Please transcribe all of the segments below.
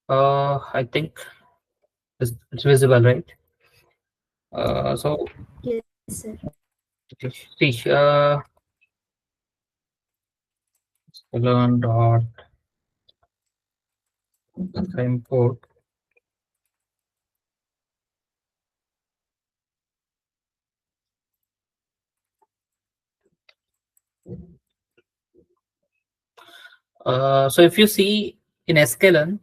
I think it's visible, right? So Yes, sir. see, learn dot import. So if you see in sklearn,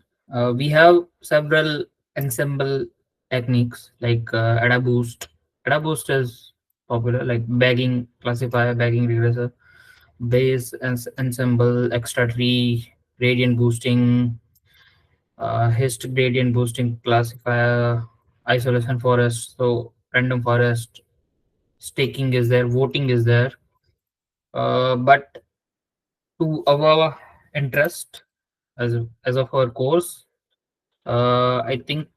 we have several ensemble techniques like ada boost. Ada boost is popular, like bagging classifier, bagging regressor, base ensemble, extra tree, gradient boosting, hist gradient boosting classifier, isolation forest, so random forest, staking is there, voting is there. But to our interest as of our course, I think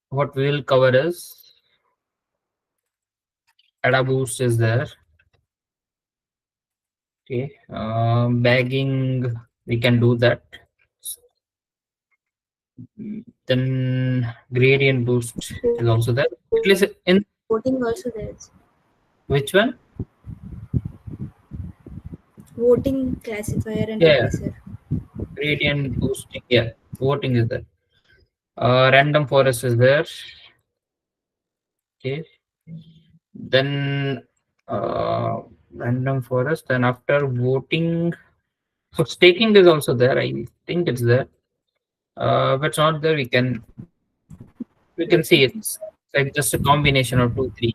what we will cover is ada boost is there. Okay, bagging we can do that. Then gradient boost is also there. At least in Voting also there. which one? Voting classifier and Yeah, regressor. gradient boosting. Yeah, voting is there. Random forest is there. Okay. Then random forest. Then after voting, so staking is also there. I think it's there. If it's not there, we can see it's like just a combination of two, three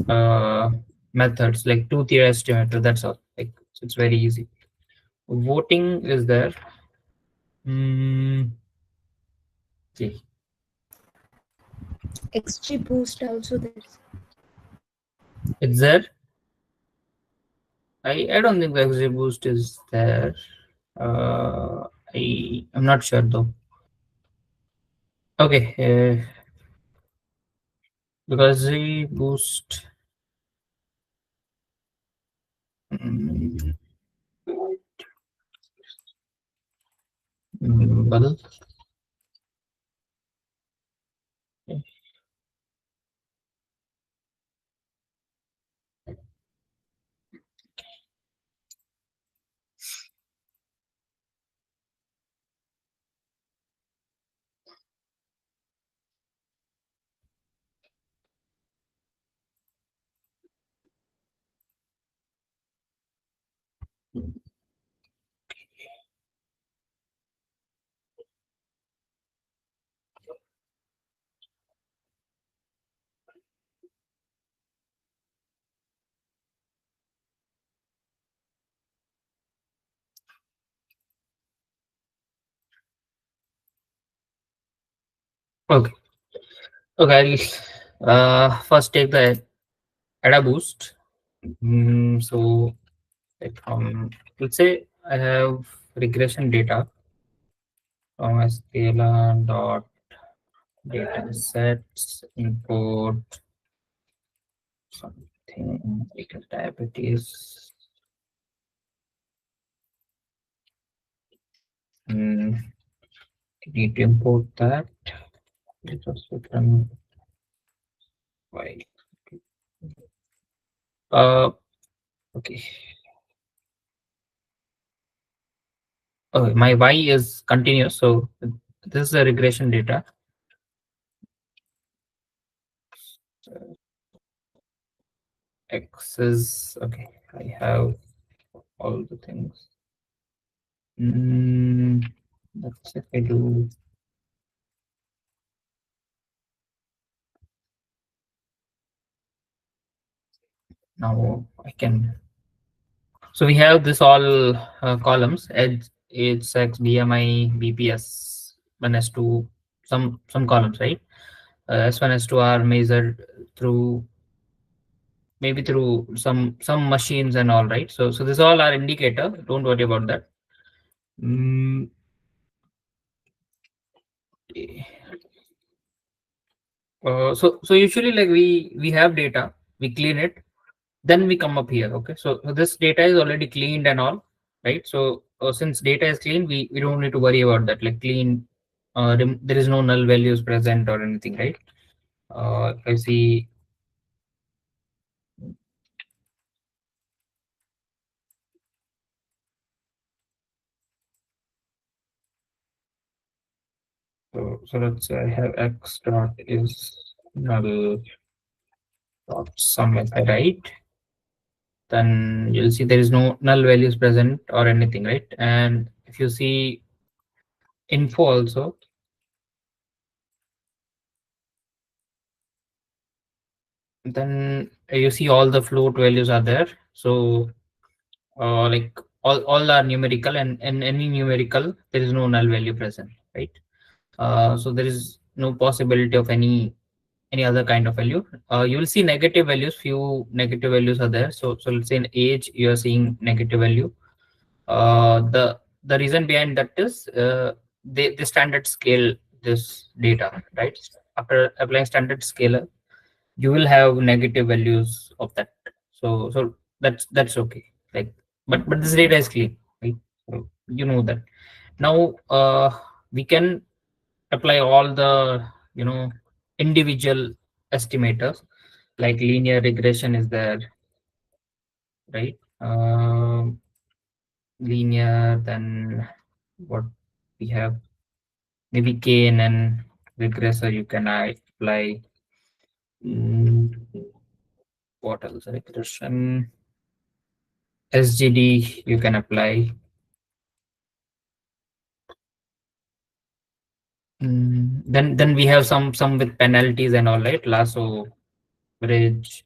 uh methods, like two tier estimator. That's all. Like it's very easy. Voting is there. Okay. XG boost also there. It's there. I don't think the XG boost is there. I'm not sure though. Okay, because the boost. mm, well, okay, okay. I'll first take the ADA boost. So, like let's say I have regression data from a scalar dot data sets import something like diabetes. Mm, need to import that. It also from y. Uh, okay. Oh, my y is continuous, so this is a regression data. X is okay. I have all the things. Let's if I do now, I can. So we have this all columns: age, sex, BMI, BPS, one s two, some columns, right? S1, S2 are measured through maybe through some machines and all, right? So this all are indicator. Don't worry about that. Mm, so usually like we have data, we clean it, then we come up here. Okay, so this data is already cleaned and all, right? So since data is clean, we don't need to worry about that, like clean there is no null values present or anything, right? If I see, so let's say I have x dot is null dot sum. If I write, then you'll see there is no null values present or anything, right? And if you see info also, then you see all the float values are there. So like all are numerical, and in any numerical there is no null value present, right? So there is no possibility of any other kind of value. You will see negative values, few negative values are there. So let's say in age you are seeing negative value. The reason behind that is they standard scale this data, right? After applying standard scaler, you will have negative values of that. So that's okay. Like, but this data is clean, right? So you know that. Now we can apply all the, individual estimators, like linear regression is there, right? Linear, then what we have, maybe KNN regressor you can apply. Mm, what else? Regression, SGD you can apply. Then we have some with penalties and all, right? Lasso, bridge,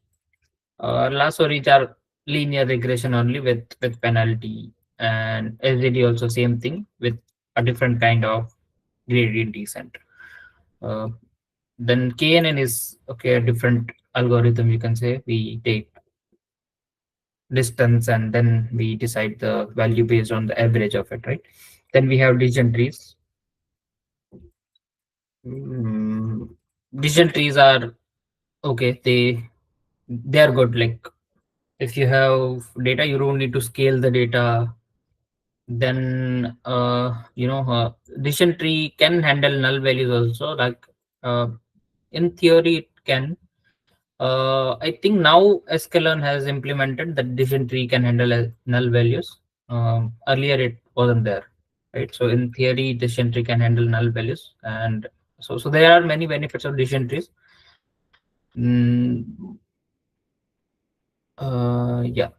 lasso ridge are linear regression only with penalty, and SGD also same thing with a different kind of gradient descent. Uh, then KNN is okay, a different algorithm. You can say we take distance and then we decide the value based on the average of it, right? Then we have decision trees. Mm, Decision trees are okay. They are good. Like, if you have data, you don't need to scale the data. Then decision tree can handle null values also. Like, uh, in theory, it can. I think now sklearn has implemented that decision tree can handle null values. Earlier, it wasn't there, right? So in theory, decision tree can handle null values, and so there are many benefits of decision trees. Mm, yeah,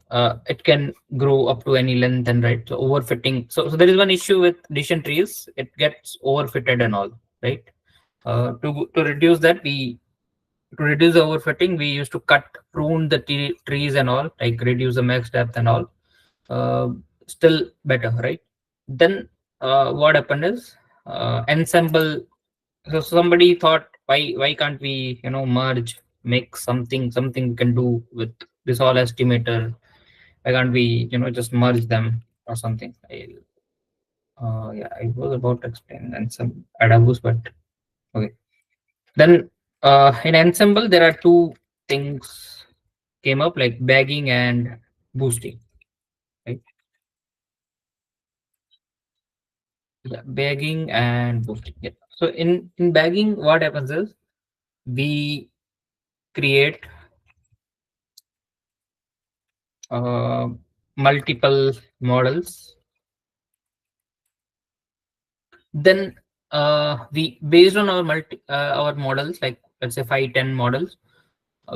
it can grow up to any length, and right. So overfitting. So there is one issue with decision trees. It gets overfitted and all, right? To reduce that, to reduce the overfitting, we used to prune the trees and all, like reduce the max depth and all. Uh, Still better, right? Then what happened is ensemble. So somebody thought, why can't we, merge, make something we can do with this all estimator? Why can't we, just merge them or something? Yeah, I was about to explain and some adabus, but okay. Then in ensemble there are two things came up, like bagging and boosting, right? Yeah, bagging and boosting. Yeah. So in bagging, what happens is we create uh, multiple models. Then we, based on our models, like let's say 5, 10 models,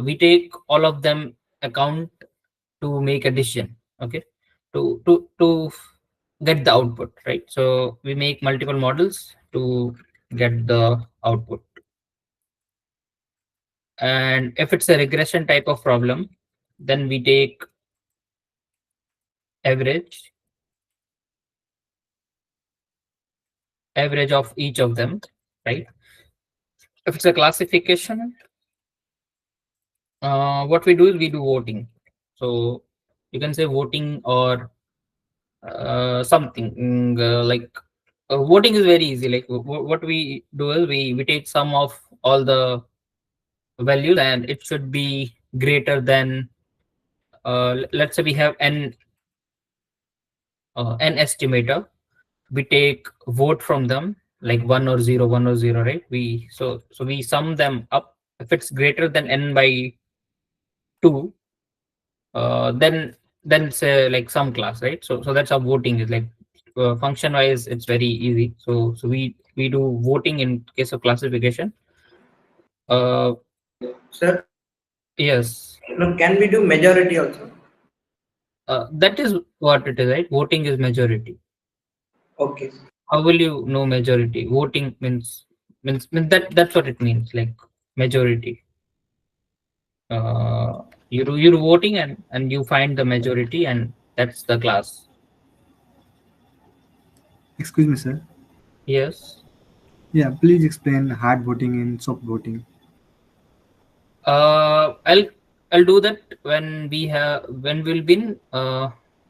we take all of them account to make a decision. Okay, to get the output, right? So we make multiple models to get the output. And if it's a regression type of problem, then we take average average of each of them, right? If it's a classification, what we do is we do voting. So you can say voting or something, like voting is very easy. Like, what we do is we take sum of all the values, and it should be greater than, let's say we have n estimator. We take vote from them, like 1 or 0, 1 or 0, right? So we sum them up. If it's greater than n by 2, then it's like some class, right? So that's how voting is like. Function wise, it's very easy. So we do voting in case of classification. Uh, Sir, yes, no, can we do majority also? that is what it is, right? Voting is majority. Okay. How will you know majority? Voting means that's what it means, like majority. You're voting and you find the majority, and that's the class. Excuse me, sir. Yes. Yeah, please explain hard voting and soft voting. I'll do that when we'll be in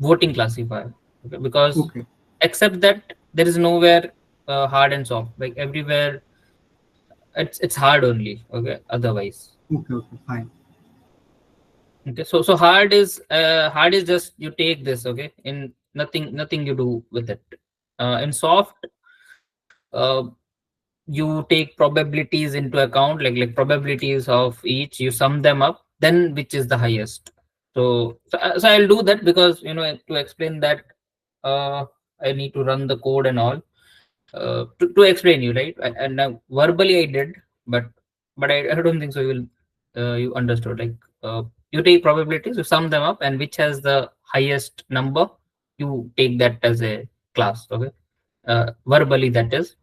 voting classifier. Okay? Because Okay, except that there is nowhere hard and soft. Like everywhere, it's hard only. Okay. Otherwise, okay, okay, fine. okay. So hard is just you take this. Okay. In nothing you do with it. In soft, you take probabilities into account, like probabilities of each. You sum them up, then which is the highest. So I'll do that because to explain that, I need to run the code and all, to explain you, right? And now verbally I did, but I don't think so you understood. Like, you take probabilities, you sum them up, and which has the highest number, you take that as a class. Okay. Verbally, that is.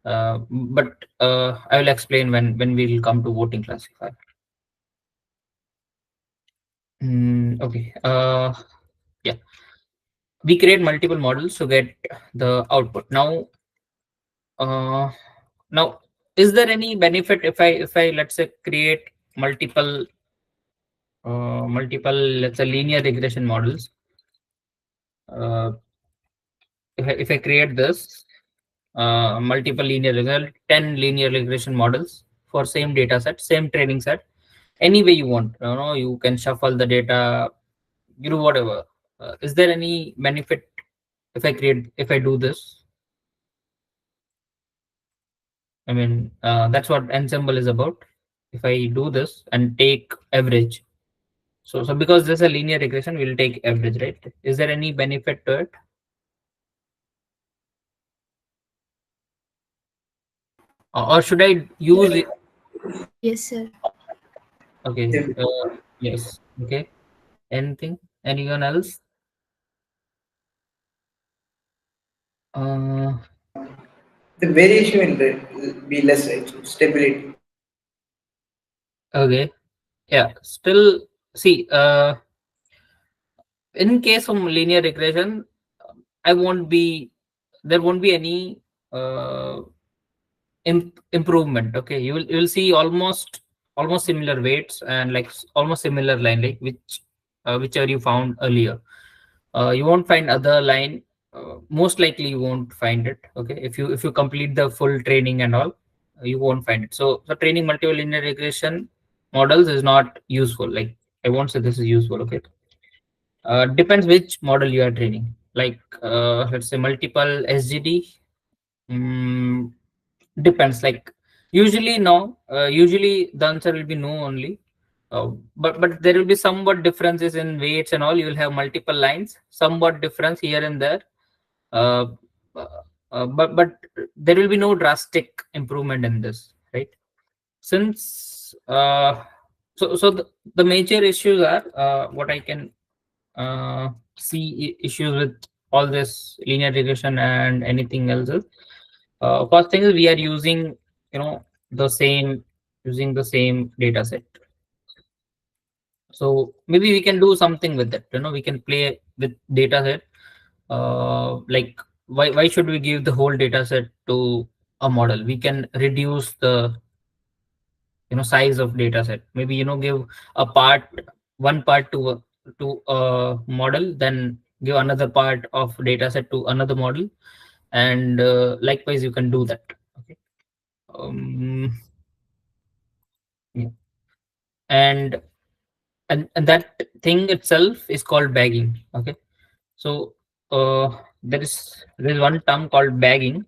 But I will explain when we will come to voting classifier. Okay. Yeah, we create multiple models to get the output. Uh, now, is there any benefit if I let's say create multiple let's say linear regression models? Uh, if I create this multiple linear result, 10 linear regression models for same data set, same training set, any way you want. You can shuffle the data, you do whatever. Is there any benefit if I do this? I mean, that's what ensemble is about. If I do this and take average, so because this is a linear regression, we'll take average, right? Is there any benefit to it, or should I use it? Yes, sir. Okay. The, Yes. Okay. Anything? Anyone else? Uh, the variation will be less, right? So stability. okay. Yeah. Still, see. In case of linear regression, I won't be. There won't be any uh, improvement. Okay, you will see almost similar weights and like almost similar line, like whichever you found earlier. You won't find other line. Most likely you won't find it. Okay, if you complete the full training and all, you won't find it. So training multiple linear regression models is not useful. Like, I won't say this is useful. Okay. Depends which model you are training. Like, let's say multiple SGD. Mm, Depends. Like, usually no. Usually the answer will be no only. But there will be somewhat differences in weights and all. You will have multiple lines, somewhat difference here and there. Uh, but there will be no drastic improvement in this, right? Since so the major issues are what I can see issues with all this linear regression and anything else is, first thing is we are using you know the same using the same data set. So maybe we can do something with it. We can play with data set. Like, why should we give the whole data set to a model? We can reduce the size of data set. Maybe give a part one part to a model, then give another part of data set to another model, and likewise you can do that. Okay. um, yeah. and and that thing itself is called bagging. Okay. So there is one term called bagging.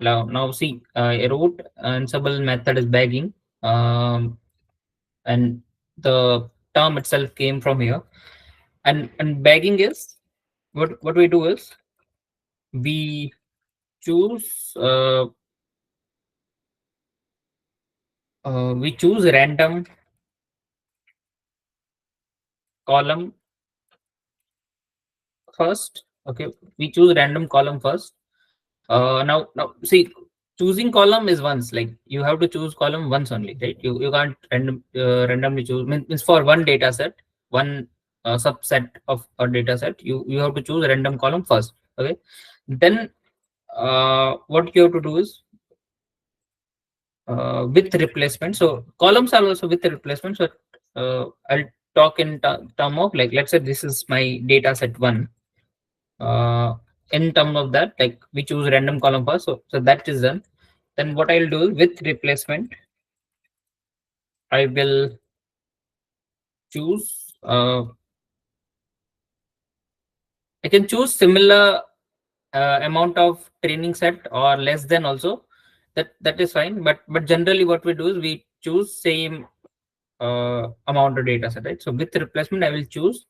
Now see, a root ensemble method is bagging, and the term itself came from here. And bagging is what we do is we choose random column first. Okay, we choose random column first. Now see, choosing column is once, like you have to choose column once only, right? You can't randomly choose. Means for one data set, one subset of a data set, you have to choose a random column first. Okay, then what you have to do is with replacement. So columns are also with the replacement. So I'll talk in term of, like, let's say this is my data set one. In terms of that, like we choose random column first. So that is done. Then what I'll do with replacement, I will choose. I can choose similar amount of training set or less than also. That is fine. But generally, what we do is we choose same amount of data set, right? So with replacement, I will choose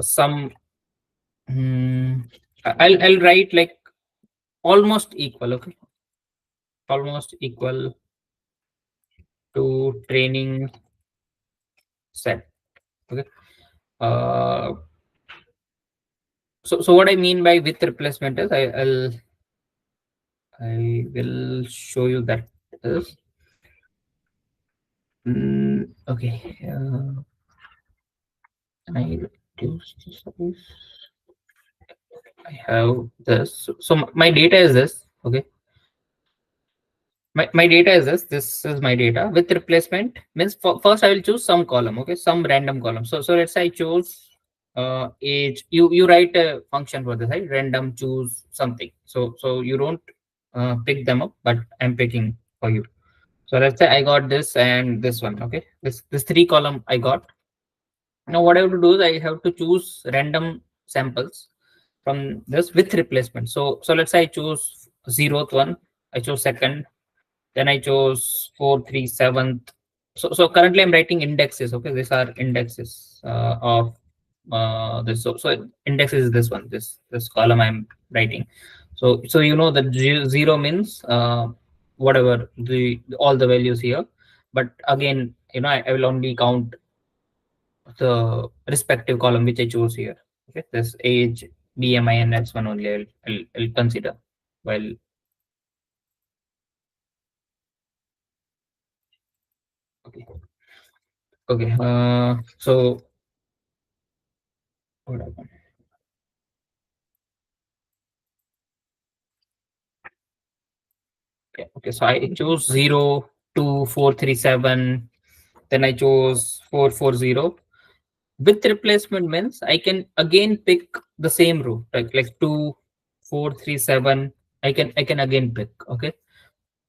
some. I'll write like almost equal. Okay, almost equal to training set. Okay. Uh, so what I mean by with replacement is I will show you that is okay. I reduce the size. I have this. So my data is this. Okay. My data is this. This is my data. With replacement means first I will choose some column. Okay, some random column. So let's say I choose age. You write a function for this, right? Random choose something. So you don't pick them up, but I'm picking for you. So let's say I got this and this one. Okay, this three column I got. Now what I have to do is I have to choose random samples from this with replacement. So let's say I choose zeroth one. I chose second, then I chose 437th. So currently I'm writing indexes. Okay, these are indexes of this. So index is this one, this column I'm writing. So you know that zero means whatever the all the values here. But again, I will only count the respective column which I chose here. Okay, this age, BMI, and that's one only I'll consider while. Okay. Okay. So what happened? Okay. Okay. So I chose 02437. Then I chose 440. With replacement means I can again pick the same row, like 2437. I can again pick. Okay.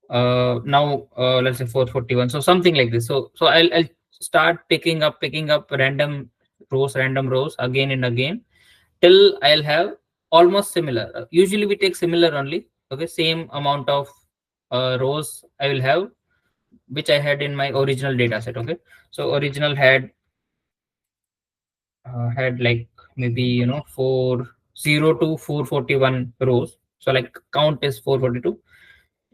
Now let's say 441. So something like this. So I'll start picking up random rows again and again till I'll have almost similar. Usually we take similar only. Okay, same amount of rows I will have, which I had in my original data set. Okay, so original had like maybe 402 441 rows. So like count is 442.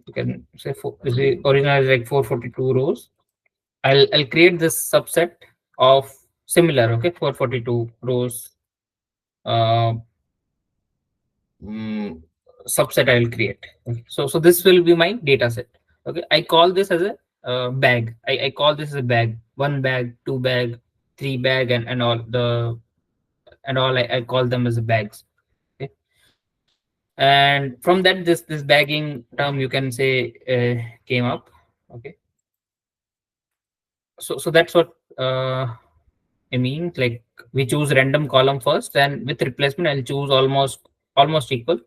You can say the original is like 442 rows. I'll create this subset of similar. Okay, 442 rows. Uh, mm, Subset I will create. Okay. So this will be my data set. Okay, I call this as a bag. I call this as a bag. One bag, two bag, three bag, and all the and all I call them as bags. Okay, and from that this bagging term you can say came up. Okay, so that's what I mean. Like we choose random column first, and with replacement I'll choose almost equal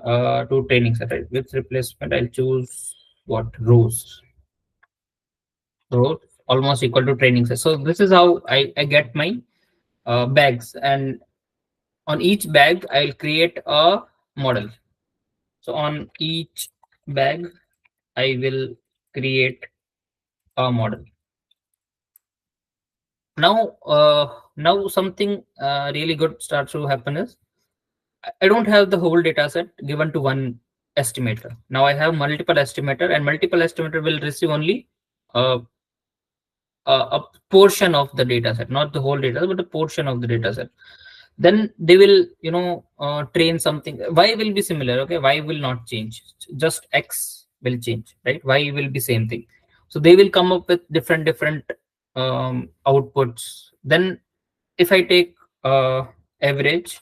to training set. Right? With replacement, I'll choose what rows almost equal to training set. So this is how I get my bags, and on each bag I'll create a model. So on each bag, I will create a model. Now something really good starts to happen is I don't have the whole data set given to one estimator. Now I have multiple estimator, and multiple estimator will receive only uh, a portion of the data set, not the whole data, but a portion of the data set. Then they will, train something. Y will be similar, okay? Y will not change. Just X will change, right? Y will be same thing. So they will come up with different outputs. Then if I take average,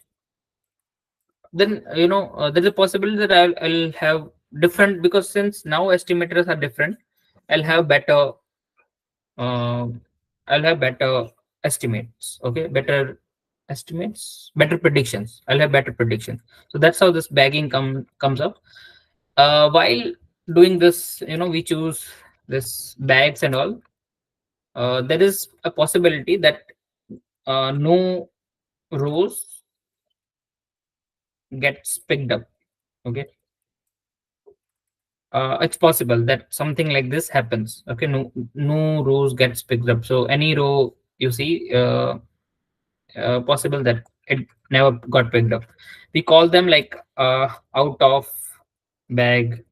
then there's a possibility that I'll have different, because since now estimators are different, I'll have better uh, I'll have better estimates. Okay, better estimates, better predictions. I'll have better predictions. So that's how this bagging comes up. While doing this, we choose this bags and all. There is a possibility that no rows gets picked up. Okay, it's possible that something like this happens. Okay, no rows gets picked up. So any row you see, possible that it never got picked up. We call them like out of bag,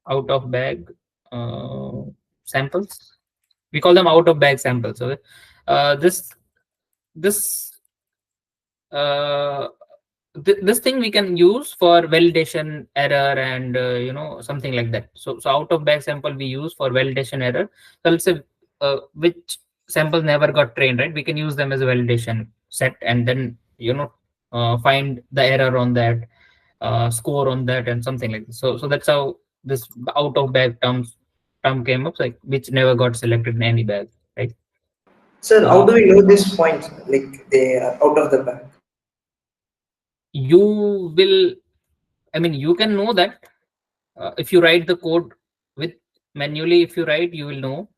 out of bag uh, samples. We call them out of bag samples. Okay, this uh, this thing we can use for validation error and something like that. So out of bag sample we use for validation error. So let's say which samples never got trained, right? We can use them as a validation set, and then find the error on that, score on that, and something like this. So that's how this out of bag term came up, like which never got selected in any bag, right? Sir, how uh, do we know this point? Like they are out of the bag. you will, I mean, you can know that if you write the code with manually. If you write, you will know.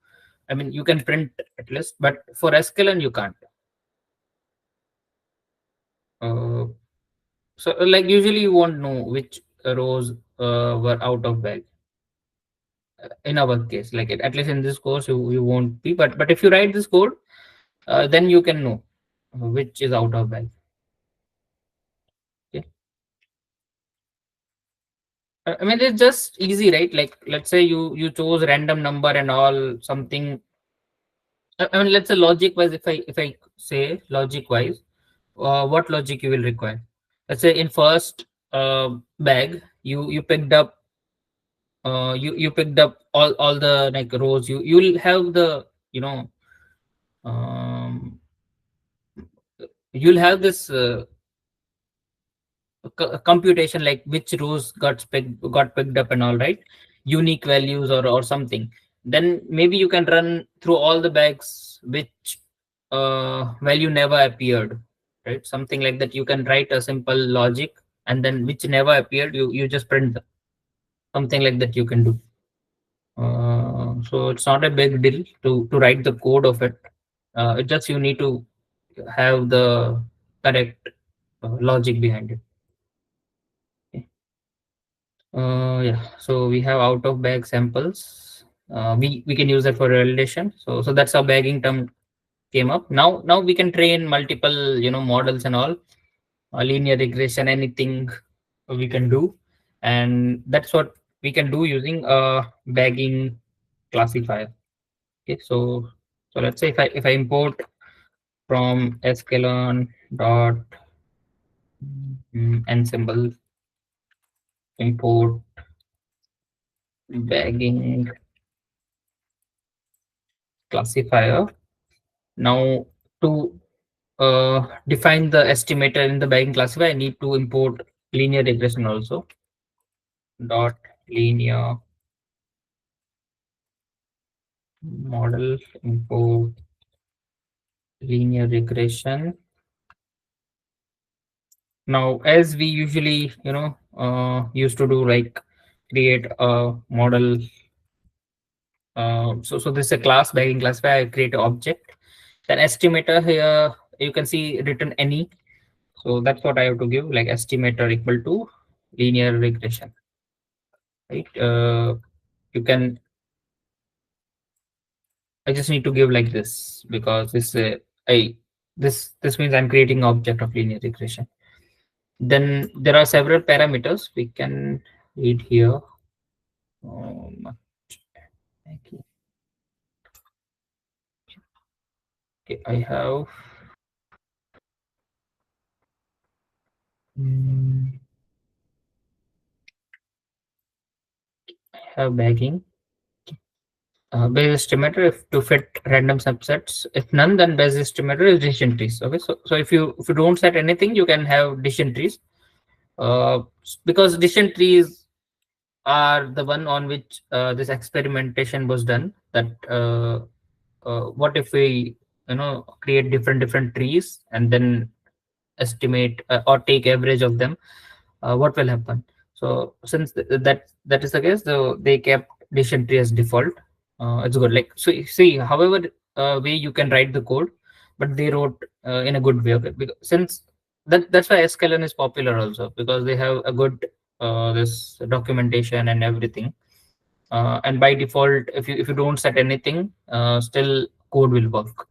I mean, you can print at least, but for sklearn you can't. uh, so like usually you won't know which rows were out of bag. In our case, like at least in this course, you won't be, but if you write this code, then you can know which is out of bag. Okay. I mean, it's just easy, right? Like let's say you chose random number and all something. I mean, let's say logic wise, if I say logic wise, what logic you will require? Let's say in first bag, you picked up you picked up all the like rows. You'll have the um, you'll have this computation, like which rows got picked up and all, right? Unique values or something. Then maybe you can run through all the bags which value never appeared, right? Something like that. You can write a simple logic, and then which never appeared, you just print them. Something like that you can do. So it's not a big deal to write the code of it. It just you need to have the correct logic behind it. Okay. Yeah, so we have out of bag samples. We can use that for validation. So that's how bagging term came up. Now we can train multiple models and all, linear regression, anything we can do, and that's what we can do using a bagging classifier. Okay, so let's say if I import from sklearn dot ensemble import bagging classifier. Now to define the estimator in the bagging classifier, I need to import linear regression also. Dot linear model import linear regression. Now, as we usually, used to do, like create a model. So this is a class bagging classifier. I create an object. Then estimator here, you can see written any. So that's what I have to give, like estimator equal to linear regression, right? You can. I just need to give like this because I this means I'm creating object of linear regression. Then there are several parameters we can read here. Okay, okay, I have. mm, I have bagging. Bayes estimator if to fit random subsets. If none, then Bayes estimator is decision trees. Okay, so if you don't set anything, you can have decision trees. Because decision trees are the one on which this experimentation was done. That what if we create different trees and then estimate or take average of them, what will happen? So since that is the case, so they kept decision tree as default. It's good. Like, so you see, however way you can write the code, but they wrote in a good way. Okay, because since that's why sklearn is popular also, because they have a good this documentation and everything. And by default, if you don't set anything, still code will work.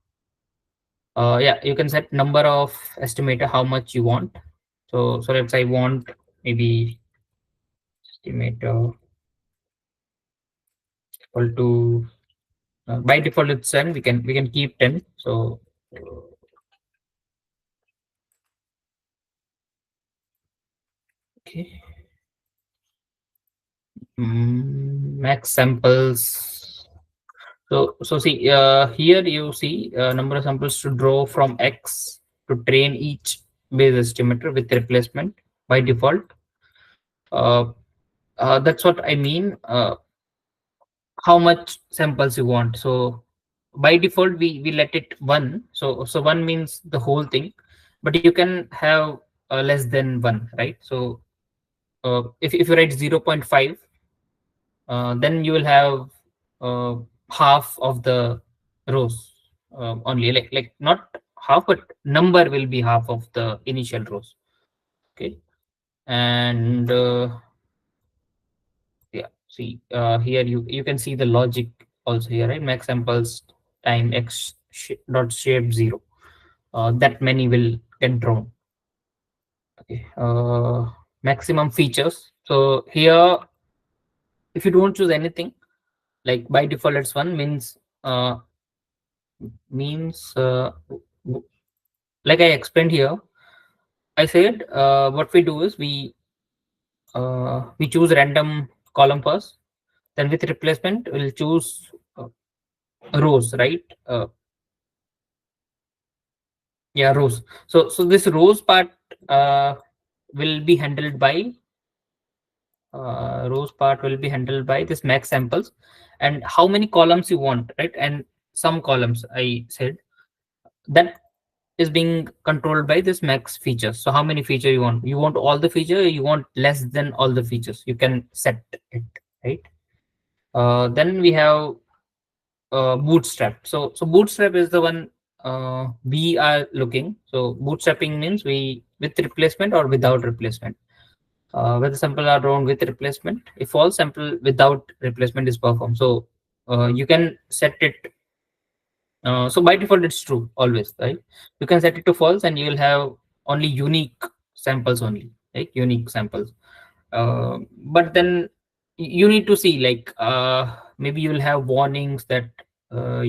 Yeah, you can set number of estimator how much you want. So let's say I want maybe estimator equal to by default it's 10. We can keep 10. So okay, max samples. So see, here you see number of samples to draw from X to train each base estimator with replacement by default. Uh, that's what I mean. How much samples you want. So by default we let it one. So one means the whole thing, but you can have less than one, right? So if you write 0.5, then you will have uh, half of the rows only, like not half, but number will be half of the initial rows. Okay, and yeah, see here you can see the logic also here, right? Max samples time x dot shape 0. That many will get drawn. Okay, maximum features. So here, if you don't choose anything, like by default it's one, means like I explained here. I said what we do is we choose random column first, then with replacement we'll choose rows, right? Yeah, rows. So this rows part uh, will be handled by this max samples, and how many columns you want, right? And some columns I said that is being controlled by this max features. So how many feature you want? You want all the feature, or you want less than all the features? You can set it, right? Then we have bootstrap. So bootstrap is the one we are looking. So bootstrapping means we with replacement or without replacement. Whether sample are drawn with replacement. If all sample without replacement is performed, so you can set it. So by default, it's true always, right? You can set it to false, and you will have only unique samples only, right? Unique samples. But then you need to see, like maybe you will have warnings that uh,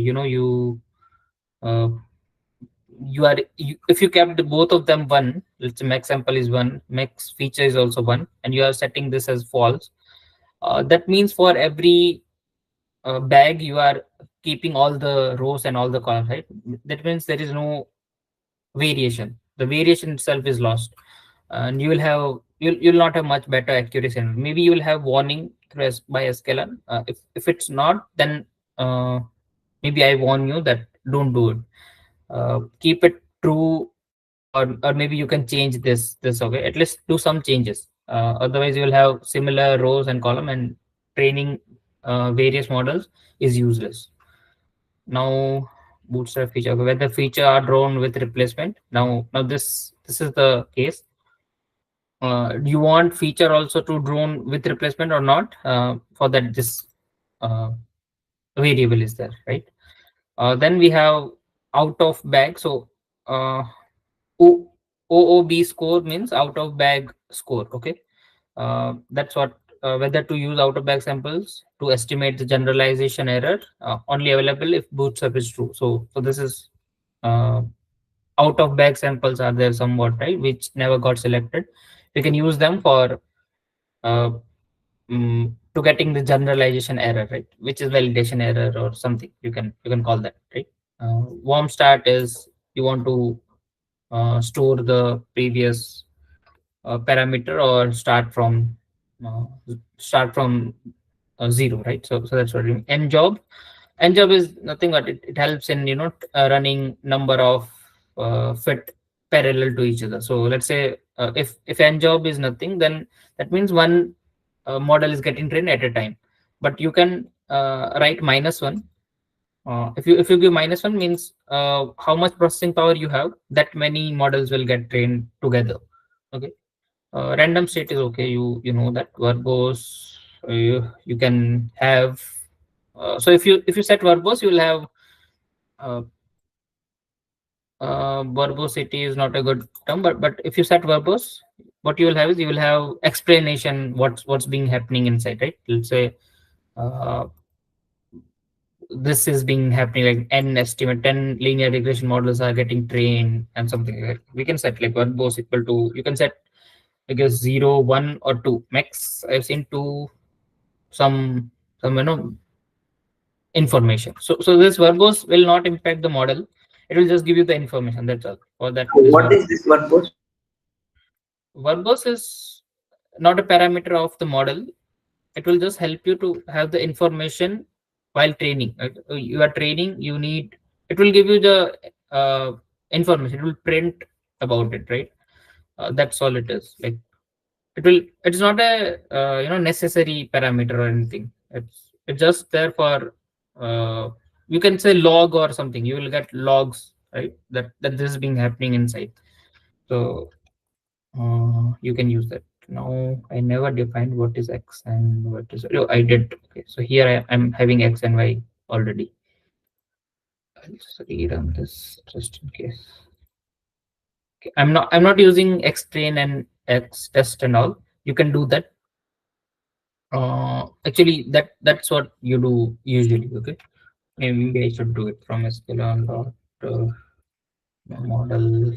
if you kept both of them one, let's say max sample is one, max feature is also one, and you are setting this as false. That means for every bag you are keeping all the rows and all the columns, right? That means there is no variation. The variation itself is lost, and you'll not have much better accuracy. Maybe you will have warning by a scalar. If it's not, then maybe I warn you that don't do it. Keep it true, or maybe you can change this. Okay, at least do some changes. Otherwise, you will have similar rows and column, and training various models is useless. Now bootstrap feature, okay, whether feature are drawn with replacement. Now this is the case. Do you want feature also to drone with replacement or not? For that, this uh, variable is there, right? Then we have out of bag. So O- OOB score means out of bag score. Okay, that's what, whether to use out of bag samples to estimate the generalization error, only available if bootstrap is true. So this is uh, out of bag samples are there somewhat, right, which never got selected. We can use them for uh, to getting the generalization error, right, which is validation error or something. You can call that, right. Warm start is you want to store the previous parameter or uh, start from zero, right. So that's what n job is nothing but it helps in running number of fit parallel to each other. So let's say if n job is nothing, then that means one model is getting trained at a time. But you can write -1. If you give -1 means how much processing power you have, that many models will get trained together. Okay. Random state is okay. You know that verbose. You can have. So if you set verbose, you will have uh, verbosity is not a good term, but if you set verbose, what you will have is you will have explanation what's being happening inside, right? Let's say uh, this is being happening like n estimate 10 linear regression models are getting trained and something like that. We can set like verbose equal to, you can set I guess 0, 1 or 2 max. I've seen 2, some information. So this verbose will not impact the model. It will just give you the information. That's all. For that, So this what verbose. is this one post? Verbose is not a parameter of the model. It will just help you to have the information while training. Right? You are training. You need. It will give you the information. It will print about it, right? That's all it is. Like it's not a necessary parameter or anything. It's just there for you can say log or something. You will get logs, right, that this is being happening inside. So you can use that. Now I never defined what is x and what is, oh, I did. Okay, so here I'm having x and y already. I'll just rerun this just in case. Okay, I'm not using x train and x test and all. You can do that. Actually, that's what you do usually. Okay, maybe I should do it from sklearn dot model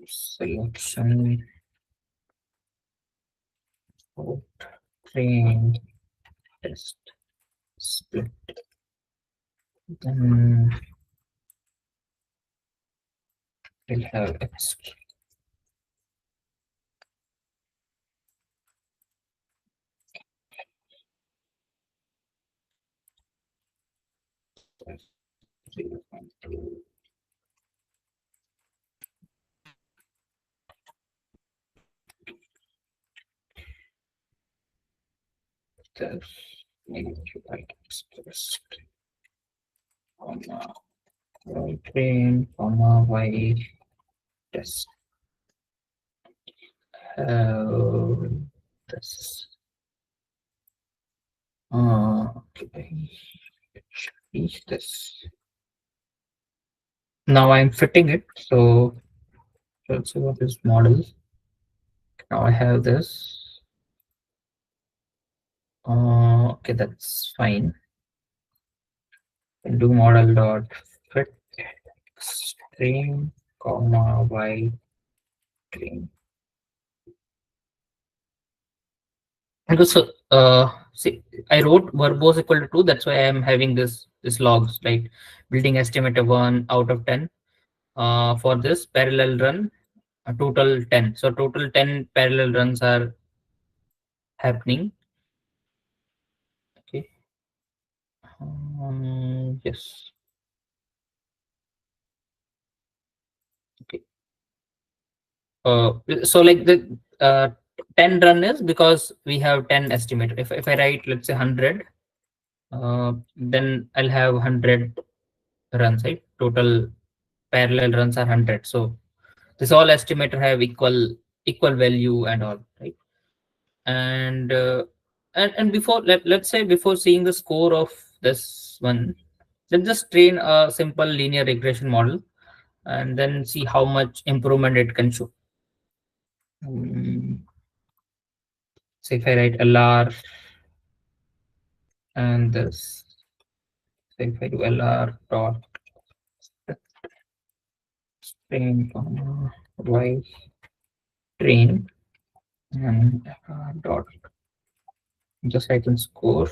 selection of train test split. Then we'll have x. Maybe express comma y train comma y test. This. Okay. Is this. Now I'm fitting it. So let's see what is model. Now I have this. Okay, that's fine. And do model dot fit string comma y string. And also, see, I wrote verbose equal to 2. That's why I'm having this logs, like building estimator 1 out of 10. For this parallel run, a total 10. So total 10 parallel runs are happening. Okay. Yes. Okay. So like the 10 run is because we have 10 estimator. If I write, let's say 100, then I'll have 100 runs, right? Total parallel runs are 100. So this all estimator have equal value and all, right? And and before, let's say before seeing the score of this one, let's just train a simple linear regression model and then see how much improvement it can show. So if I write LR and this, so if I do LR dot train y train and dot just I can score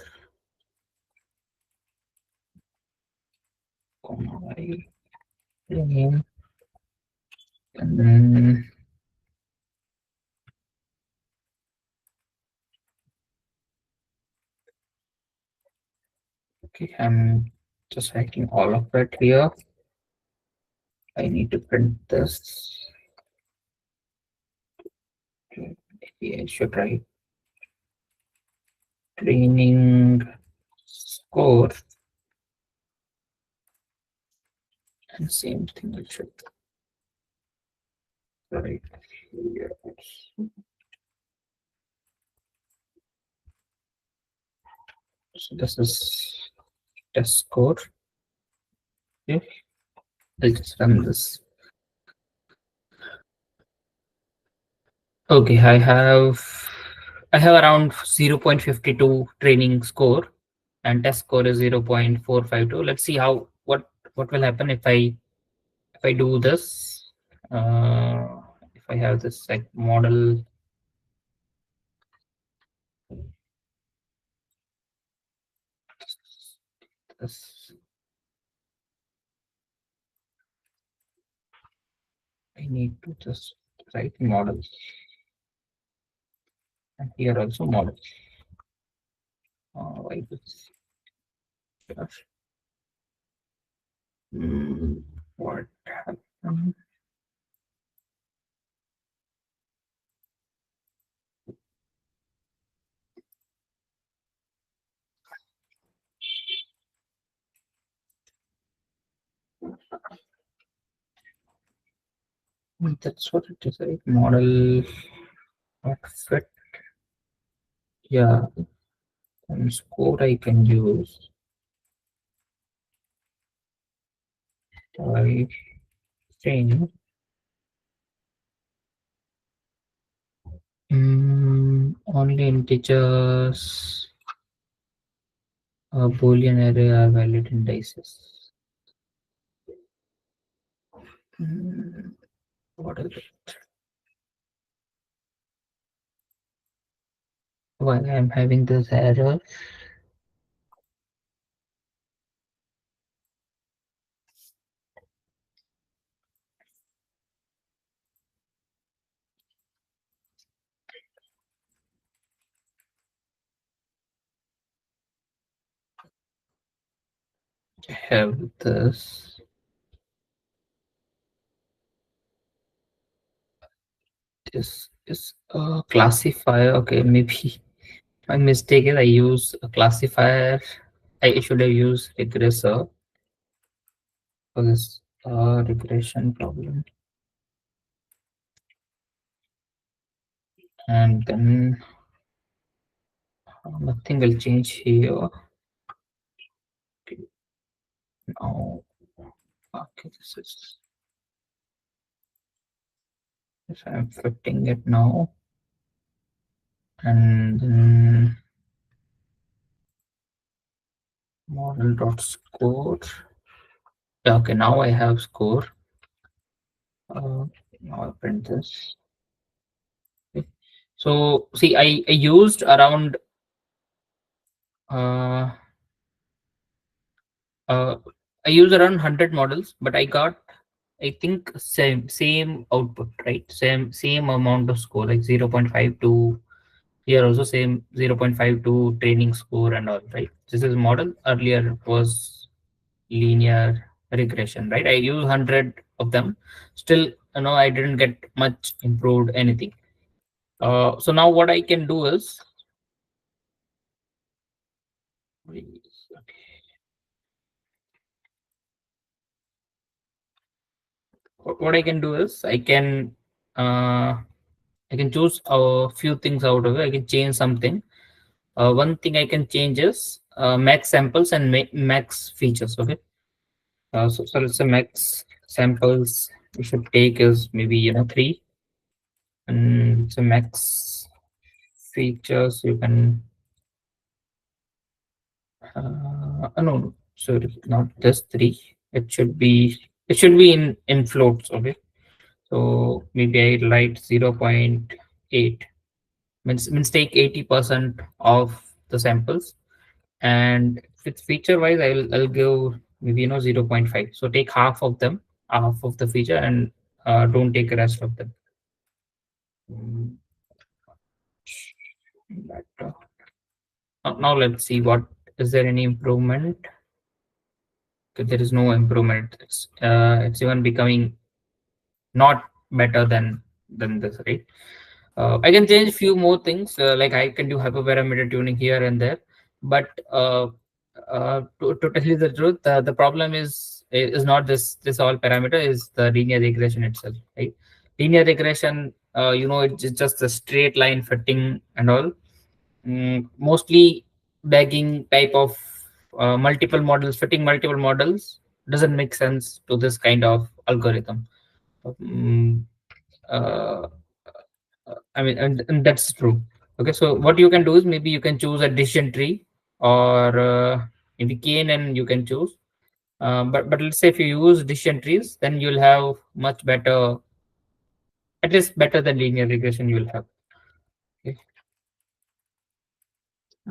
y train, and then okay, I'm just writing all of it here. I need to print this. Okay, maybe I should write training score, and same thing I should write here. So this is test score. Okay, I'll just run this. Okay, I have around 0.52 training score, and test score is 0.452. Let's see what will happen if I do this. If I have this like model, this I need to just write model, and here also model. Why this? Gosh. What happened? That's what it is, right? Model not fit. Yeah, and score I can use. I think only integers, Boolean array are valid indices. What is it? Why I'm having this error? I have this. This is a classifier. Okay, maybe my mistake is I use a classifier. I should have used regressor for this regression problem. And then nothing will change here. Okay, now, okay, this is, if I'm fitting it now, and then model dot score. Yeah, okay, now I have score. Now I print this. Okay. So see, I used around uh, uh, I used around 100 models, but I got, I think, same output, right? Same amount of score, like 0.52. Here also same 0.52 training score and all, right? This is model. Earlier was linear regression, right? I use 100 of them. Still, I didn't get much improved anything. So now what I can do is, what I can do is I can choose a few things out of it. I can change something. One thing I can change is max samples and max features. Okay. So let's say max samples we should take is maybe 3, and so max features you can no, sorry, not this 3. It should be in floats. Okay. So maybe I write 0.8, means take 80% of the samples, and with feature wise I'll give maybe 0.5. So take half of them, half of the feature, and don't take the rest of them. Mm, but, now let's see, what is there any improvement? Okay, there is no improvement. It's even becoming not better than this, right? I can change few more things, like I can do hyperparameter tuning here and there, but to tell you the truth, the problem is not this all parameter, is the linear regression itself, right? Linear regression, it's just a straight line fitting and all. Mostly bagging type of multiple models, fitting multiple models doesn't make sense to this kind of algorithm. Mm, uh, I mean, and that's true. Okay, so what you can do is maybe you can choose a decision tree, or maybe KNN you can choose. But let's say if you use decision trees, then you'll have much better, at least better than linear regression you'll have. Okay.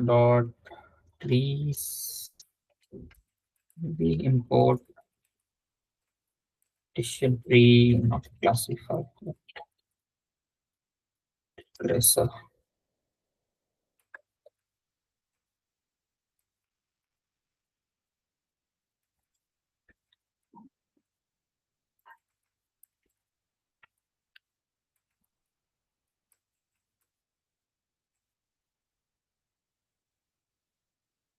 Dot trees, we import decision tree, not classified. Regressor.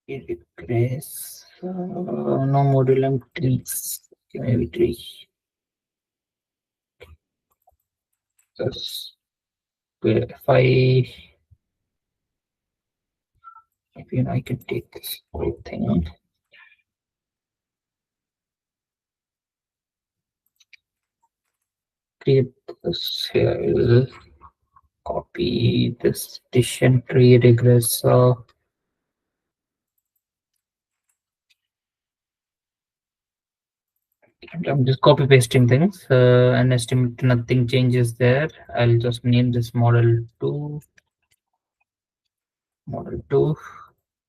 Regress. No modulum trees. Okay, maybe tree. Just if I can take this whole thing, create this here. I will copy this decision tree regressor. I'm just copy pasting things, and estimate nothing changes there. I'll just name this model 2,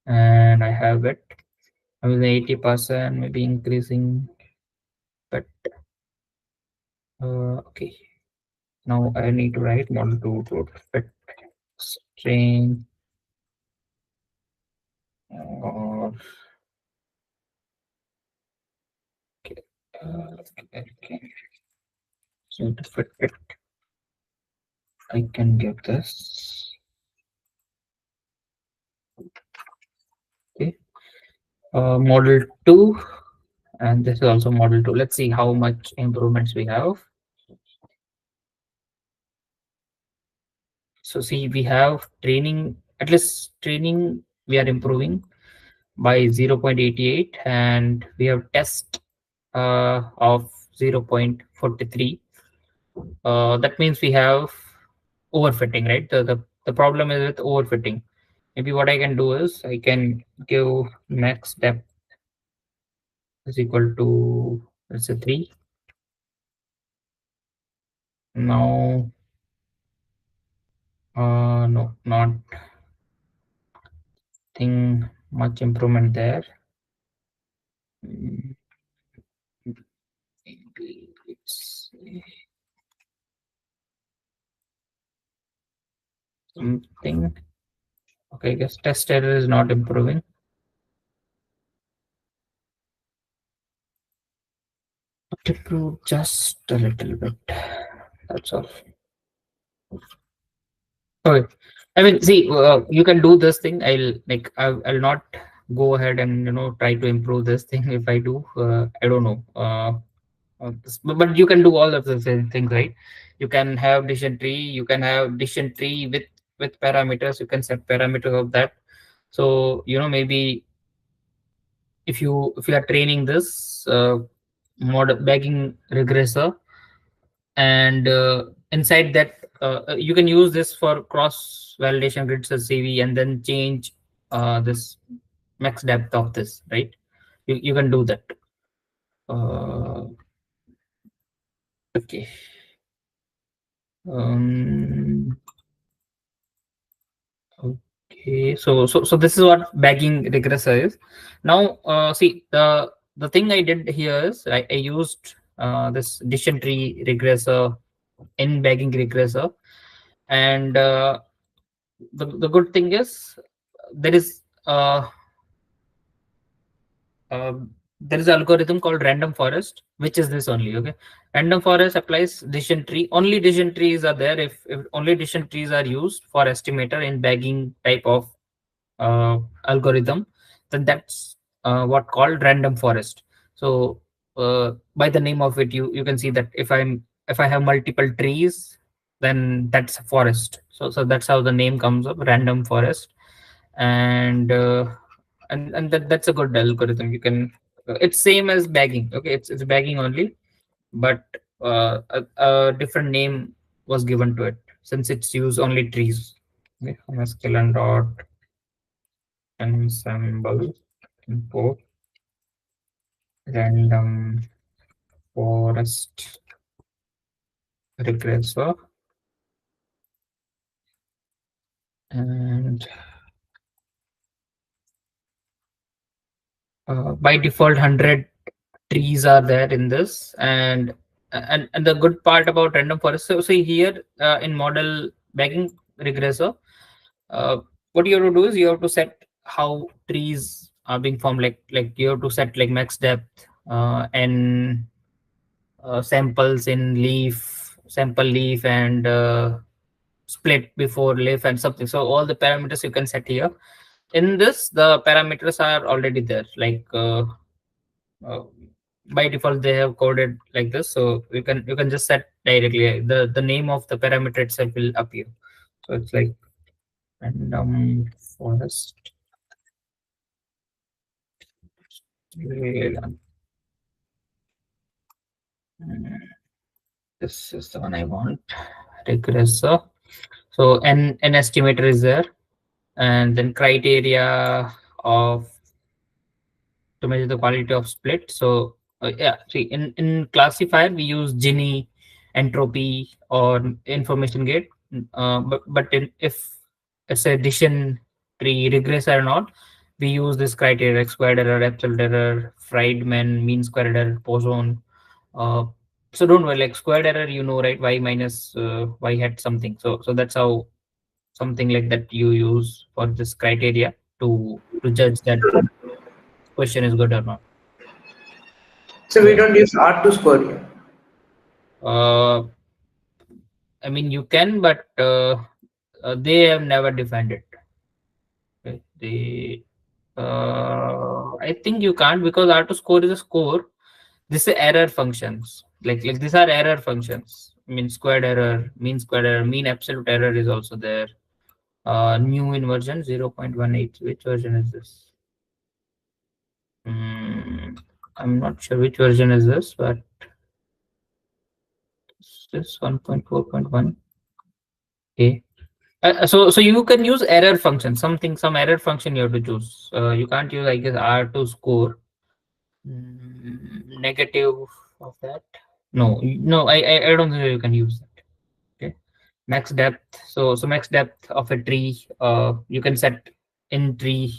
and I have it. I was 80%, maybe increasing, but okay. Now I need to write model 2 to fit string, or okay, okay. So to fit it, I can give this. Okay, model 2, and this is also model 2. Let's see how much improvements we have. So see, we have training, at least training we are improving by 0.88, and we have test of 0.43. That means we have overfitting, right? The problem is with overfitting. Maybe what I can do is I can give max depth is equal to, let's say, 3. Now no, not thing much improvement there. Maybe it's something. Okay, I guess test error is not improving. Improve just a little bit. That's all. Okay. I mean, see, you can do this thing. I'll not go ahead and try to improve this thing. If I do, I don't know. But you can do all of the same things, right? You can have decision tree. You can have decision tree with parameters. You can set parameters of that. So maybe if you are training this model bagging regressor, and inside that you can use this for cross validation grids as CV, and then change this max depth of this, right? You can do that. uh, okay. um okay, so this is what bagging regressor is. Now see, the thing I did here is I used this decision tree regressor in bagging regressor. And the good thing is there is uh, there is an algorithm called random forest, which is this only. Okay, random forest applies decision tree. Only decision trees are there if only decision trees are used for estimator in bagging type of algorithm, then that's what called random forest. So by the name of it, you can see that if I have multiple trees, then that's a forest. So that's how the name comes up, random forest. And that's a good algorithm. You can it's same as bagging. Okay, it's bagging only, but a different name was given to it since it's use only trees. Okay, sklearn dot ensemble import random forest regressor, and by default 100 trees are there in this. And the good part about random forest, so see here in model bagging regressor, uh, what you have to do is you have to set how trees are being formed, like you have to set like max depth and samples in leaf, sample leaf, and split before leaf and something. So all the parameters you can set here. In this, the parameters are already there. Like uh, by default, they have coded like this. So you can just set directly the name of the parameter itself will appear. So it's like random forest. This is the one I want. Regressor. So an estimator is there, and then criteria of to measure the quality of split. So yeah, see in classifier we use Gini, entropy, or information gate. But if it's a addition tree regressor or not, we use this criteria like squared error, absolute error, Friedman, mean squared error, Poisson. Uh, so don't worry, like squared error, right? Y minus y hat something. So that's how something like that you use for this criteria to judge that question is good or not. So we Yeah. don't use R to score here. Uh, I mean, you can, but they have never defined it. Okay. I think you can't because R to score is a score. This is error functions. Like these are error functions. I mean, squared error, mean squared error, mean absolute error is also there. New inversion 0.18. Which version is this? I'm not sure which version is this, but this 1.4.1. Okay. So you can use error function, some error function you have to choose. You can't use, I guess, R to score. Negative of that. No, I don't think you can use that. Okay. Max depth. So max depth of a tree, you can set in tree.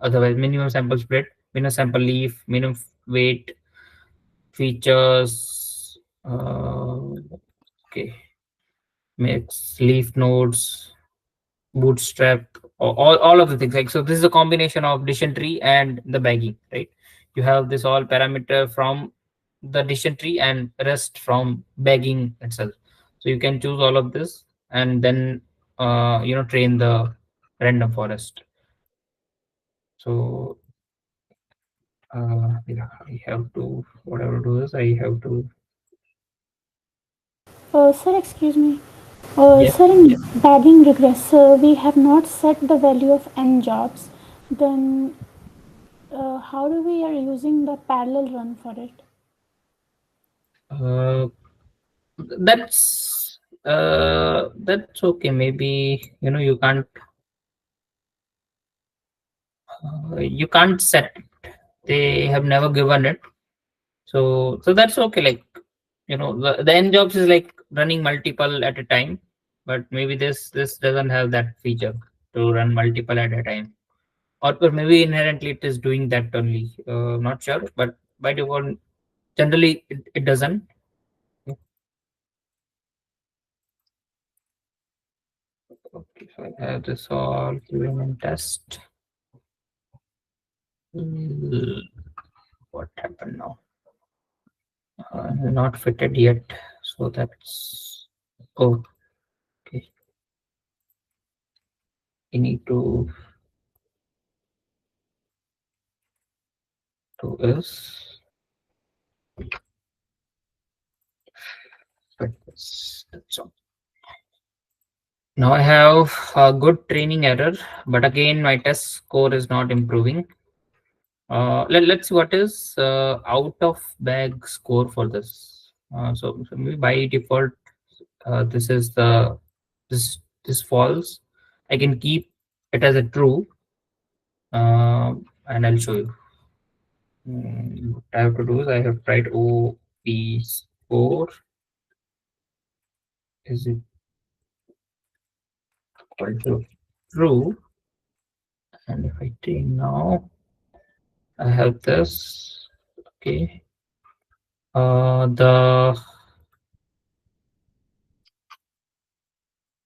Otherwise, minimum sample split, minimum sample leaf, minimum weight, features. Okay. Mix leaf nodes, bootstrap, all of the things. Like, so this is a combination of decision tree and the bagging, right? You have this all parameter from the decision tree and rest from bagging itself. So you can choose all of this and then train the random forest. So Yeah, I have to, whatever do is I have to. Sir, excuse me. Yeah. Sir, in bagging regress, we have not set the value of n jobs. Then, how do we are using the parallel run for it? Uh, that's okay. Maybe you can't set it. They have never given it, so that's okay. Like the end jobs is like running multiple at a time, but maybe this doesn't have that feature to run multiple at a time, or maybe inherently it is doing that only. Not sure, but by default, generally it doesn't. Okay, so I have this all given in test. Mm, What happened now? Not fitted yet, so that's oh, okay. You need to do is fit this. That's all. Now I have a good training error, but again my test score is not improving. Let's see what is out of bag score for this. So maybe by default, this is this false. I can keep it as a true, and I'll show you. What I have to do is I have tried OP score is equal to true, and if I take now, I have this. Okay, the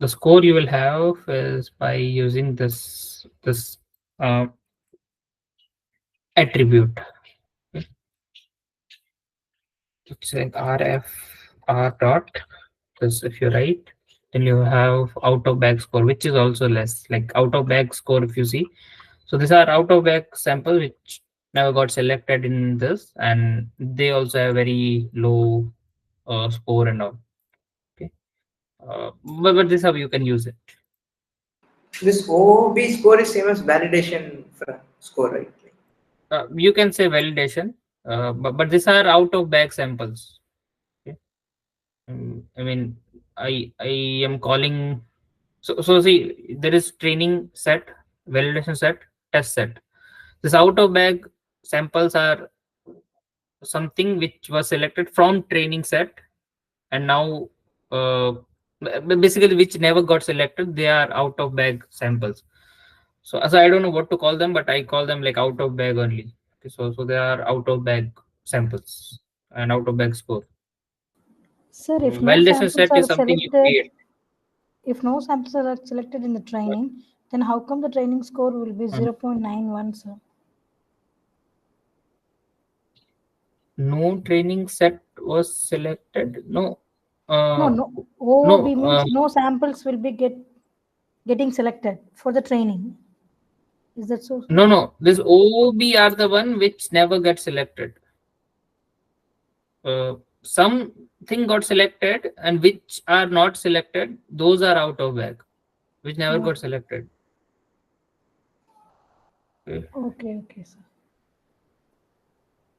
score you will have is by using this uh, attribute. Okay. It's like rf r dot. Because if you write, then you have out of bag score, which is also less. Like out of bag score, if you see, so these are out of bag sample which never got selected in this, and they also have very low score and all. Okay, but this is how you can use it. This OOB score is same as validation score, right? You can say validation, but these are out of bag samples. Okay? I mean, I am calling. So see, there is training set, validation set, test set. This out of bag samples are something which was selected from training set, and now basically which never got selected. They are out of bag samples. So I don't know what to call them, but I call them like out of bag only. Okay, so they are out of bag samples and out of bag score. Sir, if no Validation samples set are is something you selected, create. if no samples are selected in the training, then how come the training score will be Mm. 0.91, sir? No training set was selected. No, No, uh, no. OOB no, means no samples will be getting selected for the training. Is that so, sir? no. This OOB are the one which never get selected. Something got selected, and which are not selected, those are out of bag, which never Oh, got selected. Okay. okay, sir.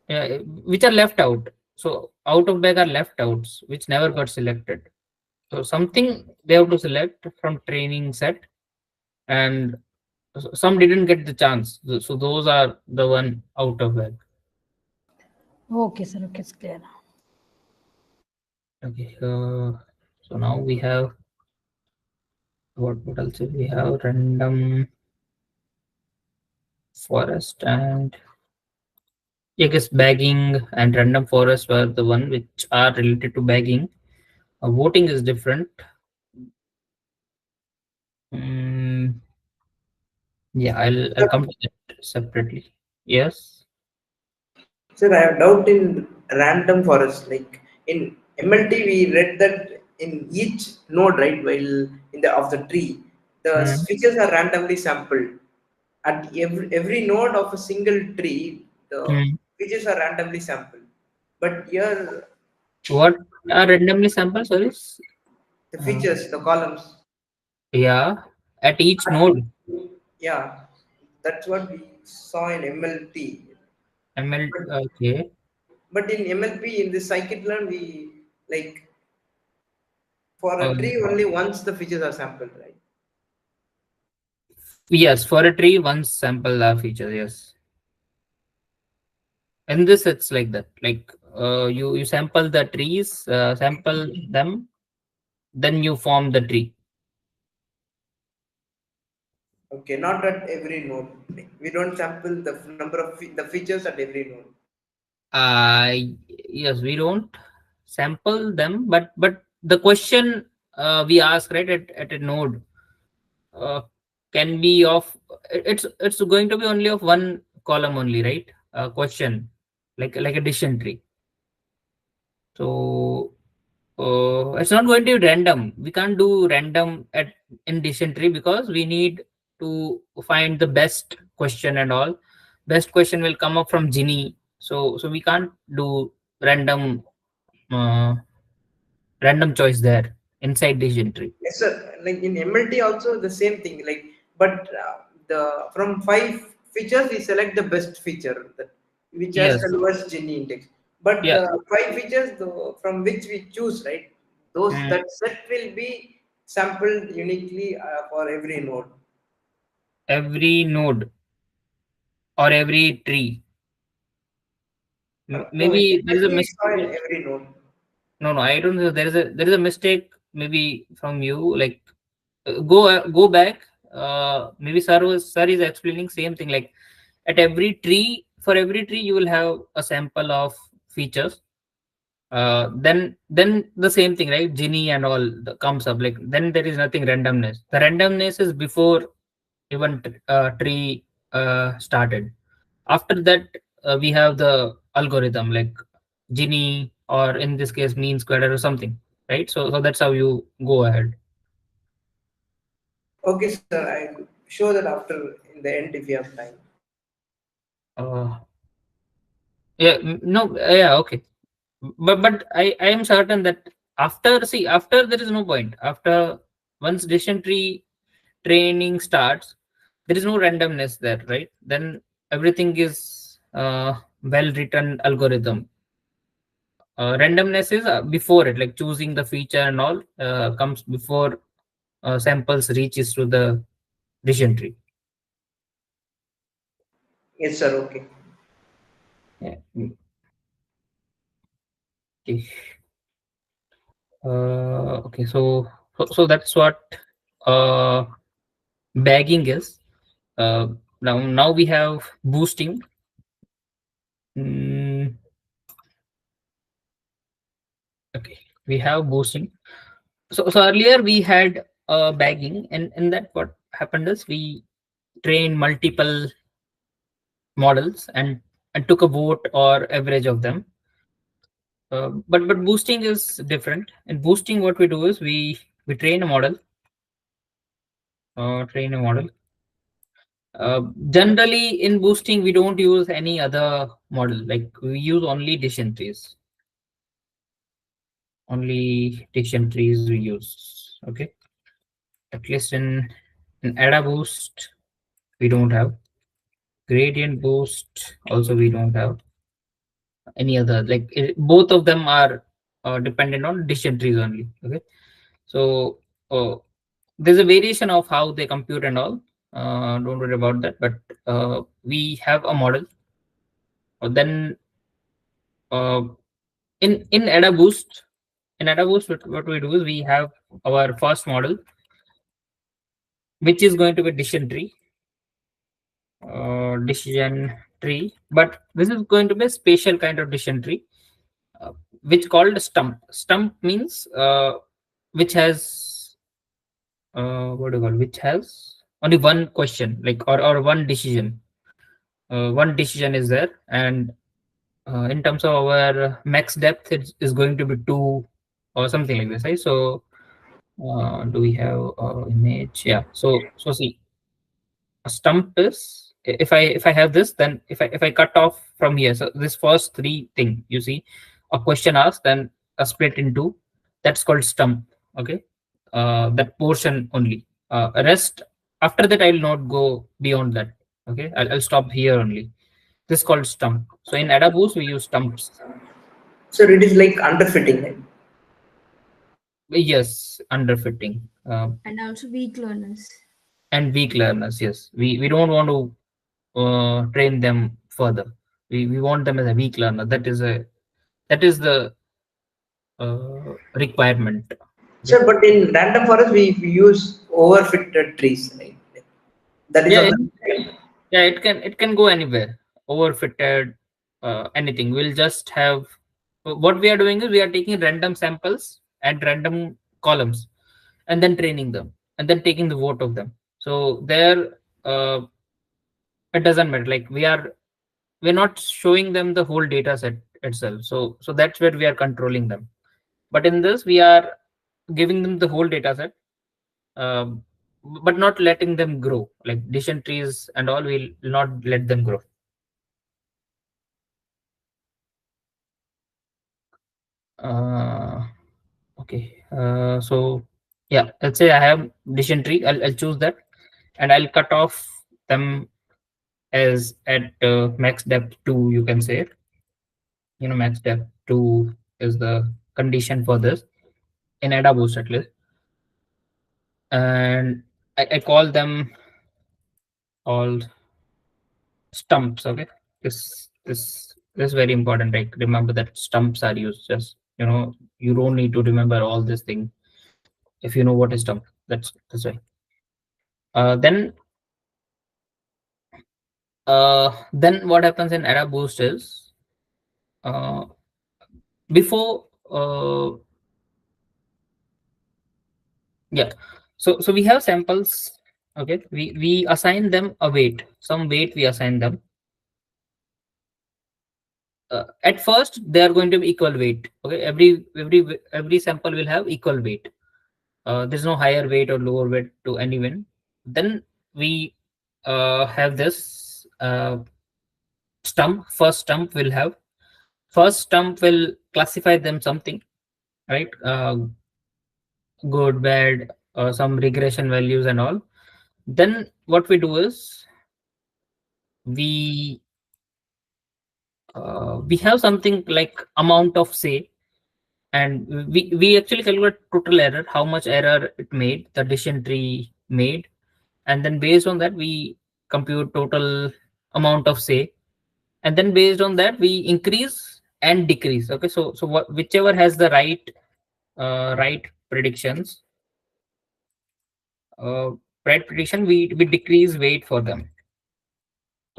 Yeah, which are left out. So out of bag are left outs, which never got selected. So something they have to select from training set, and some didn't get the chance. So those are the one out of bag. Okay, sir. Okay, it's clear. Okay. So now we have what else? We have random forest, and I guess bagging and random forest were the one which are related to bagging. Voting is different. Mm, yeah, I'll come to that separately. Yes. Sir, I have doubt in random forest. Like in MLT, we read that in each node, right, while in the of the tree, the Mm, features are randomly sampled. At every node of a single tree, the mm. features are randomly sampled. But here, What are randomly sampled? Sorry. the Uh, features, the columns, yeah, at each node. yeah, that's what we saw in MLT. ML. But, Okay. but in MLP, in this scikit-learn, we like for a Um, tree only once the features are sampled, right? yes, for a tree, one sample feature. Yes. In this, it's like that. Like you sample the trees, sample them, then you form the tree. Okay, not at every node. We don't sample the number of the features at every node. Uh, yes, we don't sample them, but the question we ask right at a node uh, can be of it's going to be only of one column only, right? Question like a decision tree. So it's not going to be random. We can't do random at in decision tree because we need to find the best question and all. Best question will come up from Gini. So we can't do random uh, random choice there inside decision tree. Yes, sir. Like in MLT also the same thing. Like, but the from five features we select the best feature that which has Yes. the lowest Gini index. But Yeah. the five features though, from which we choose, right? Those Mm. that set will be sampled uniquely for every node. Every node or every tree. No, in Maybe there is a MLT we saw in mistake. every node. No, no, I don't know. There is a mistake maybe from you. Like go back. Maybe sir is explaining same thing. Like at every tree, for every tree you will have a sample of features. Then the same thing, right? Gini and all comes up. Like then there is nothing randomness. The randomness is before even tree started. After that, we have the algorithm like Gini or in this case mean squared or something, right? So that's how you go ahead. Okay, sir. I'll show that after in the end if you have time. Uh, yeah, no, yeah, okay. But I am certain that after there is no point. After once decision tree training starts, there is no randomness there, right? Then everything is well written algorithm. Randomness is before it, like choosing the feature and all comes before samples reaches to the decision tree. Yes, sir. Okay. Yeah. Okay. Okay. So that's what uh, bagging is. Now we have boosting. Mm, okay, we have boosting. So earlier we had bagging, and in that what happened is we trained multiple models and took a vote or average of them. But boosting is different. In boosting, what we do is we train a model. Train a model. Generally, in boosting, we don't use any other model. Like we use only decision trees. Only decision trees we use. Okay. At least in ADA boost, we don't have gradient boost. Also, we don't have any other. Like both of them are dependent on decision trees only. Okay. So there's a variation of how they compute and all. Don't worry about that. But we have a model. Then uh, in ADA Boost, what we do is we have our first model, which is going to be decision tree. But this is going to be a special kind of decision tree, uh, which called stump. Stump means which has what do you call, which has only one question, like or one decision. One decision is there, and in terms of our max depth, it is going to be 2 or something like this, right? So do we have image? Yeah. So see, a stump is if I have this, then if I cut off from here, so this first three thing you see, a question asked, then a split into, that's called stump. Okay, that portion only. Rest after that I will not go beyond that. Okay, I'll stop here only. This is called stump. So in Adaboost we use stumps. So it is like underfitting, right? Yes, underfitting. And also weak learners. And weak learners. Yes, we don't want to train them further. We want them as a weak learner. That is the requirement. Sir, but in random forest we use overfitted trees, right? That is Yeah, also. it can go anywhere. Overfitted, anything. We'll just have, what we are doing is we are taking random samples and random columns, and then training them, and then taking the vote of them. So there, it doesn't matter. Like we're not showing them the whole data set itself. So that's where we are controlling them. But in this, we are giving them the whole data set, um, but not letting them grow. Like decision trees and all, we'll not let them grow. Okay. So yeah, let's say I have decision tree. I'll choose that, and I'll cut off them as at max depth 2. You can say it. Max depth 2 is the condition for this in AdaBoost at least, and I call them all stumps. Okay, this is very important. Like remember that stumps are used. Just you don't need to remember all this thing if you know what is stump. That's right. Then what happens in AdaBoost is, uh, before yeah, so we have samples. Okay, we assign them a weight, some weight we assign them. At first they are going to be equal weight. Okay, every sample will have equal weight. There's no higher weight or lower weight to anyone. Then we have this stump. First stump will classify them something, right? Good, bad, some regression values and all. Then what we do is we we have something like amount of say, and we actually calculate total error, how much error it made, the decision tree made, and then based on that we compute total amount of say, and then based on that we increase and decrease. Okay, so whichever has the right predictions, uh, right prediction, we decrease weight for them.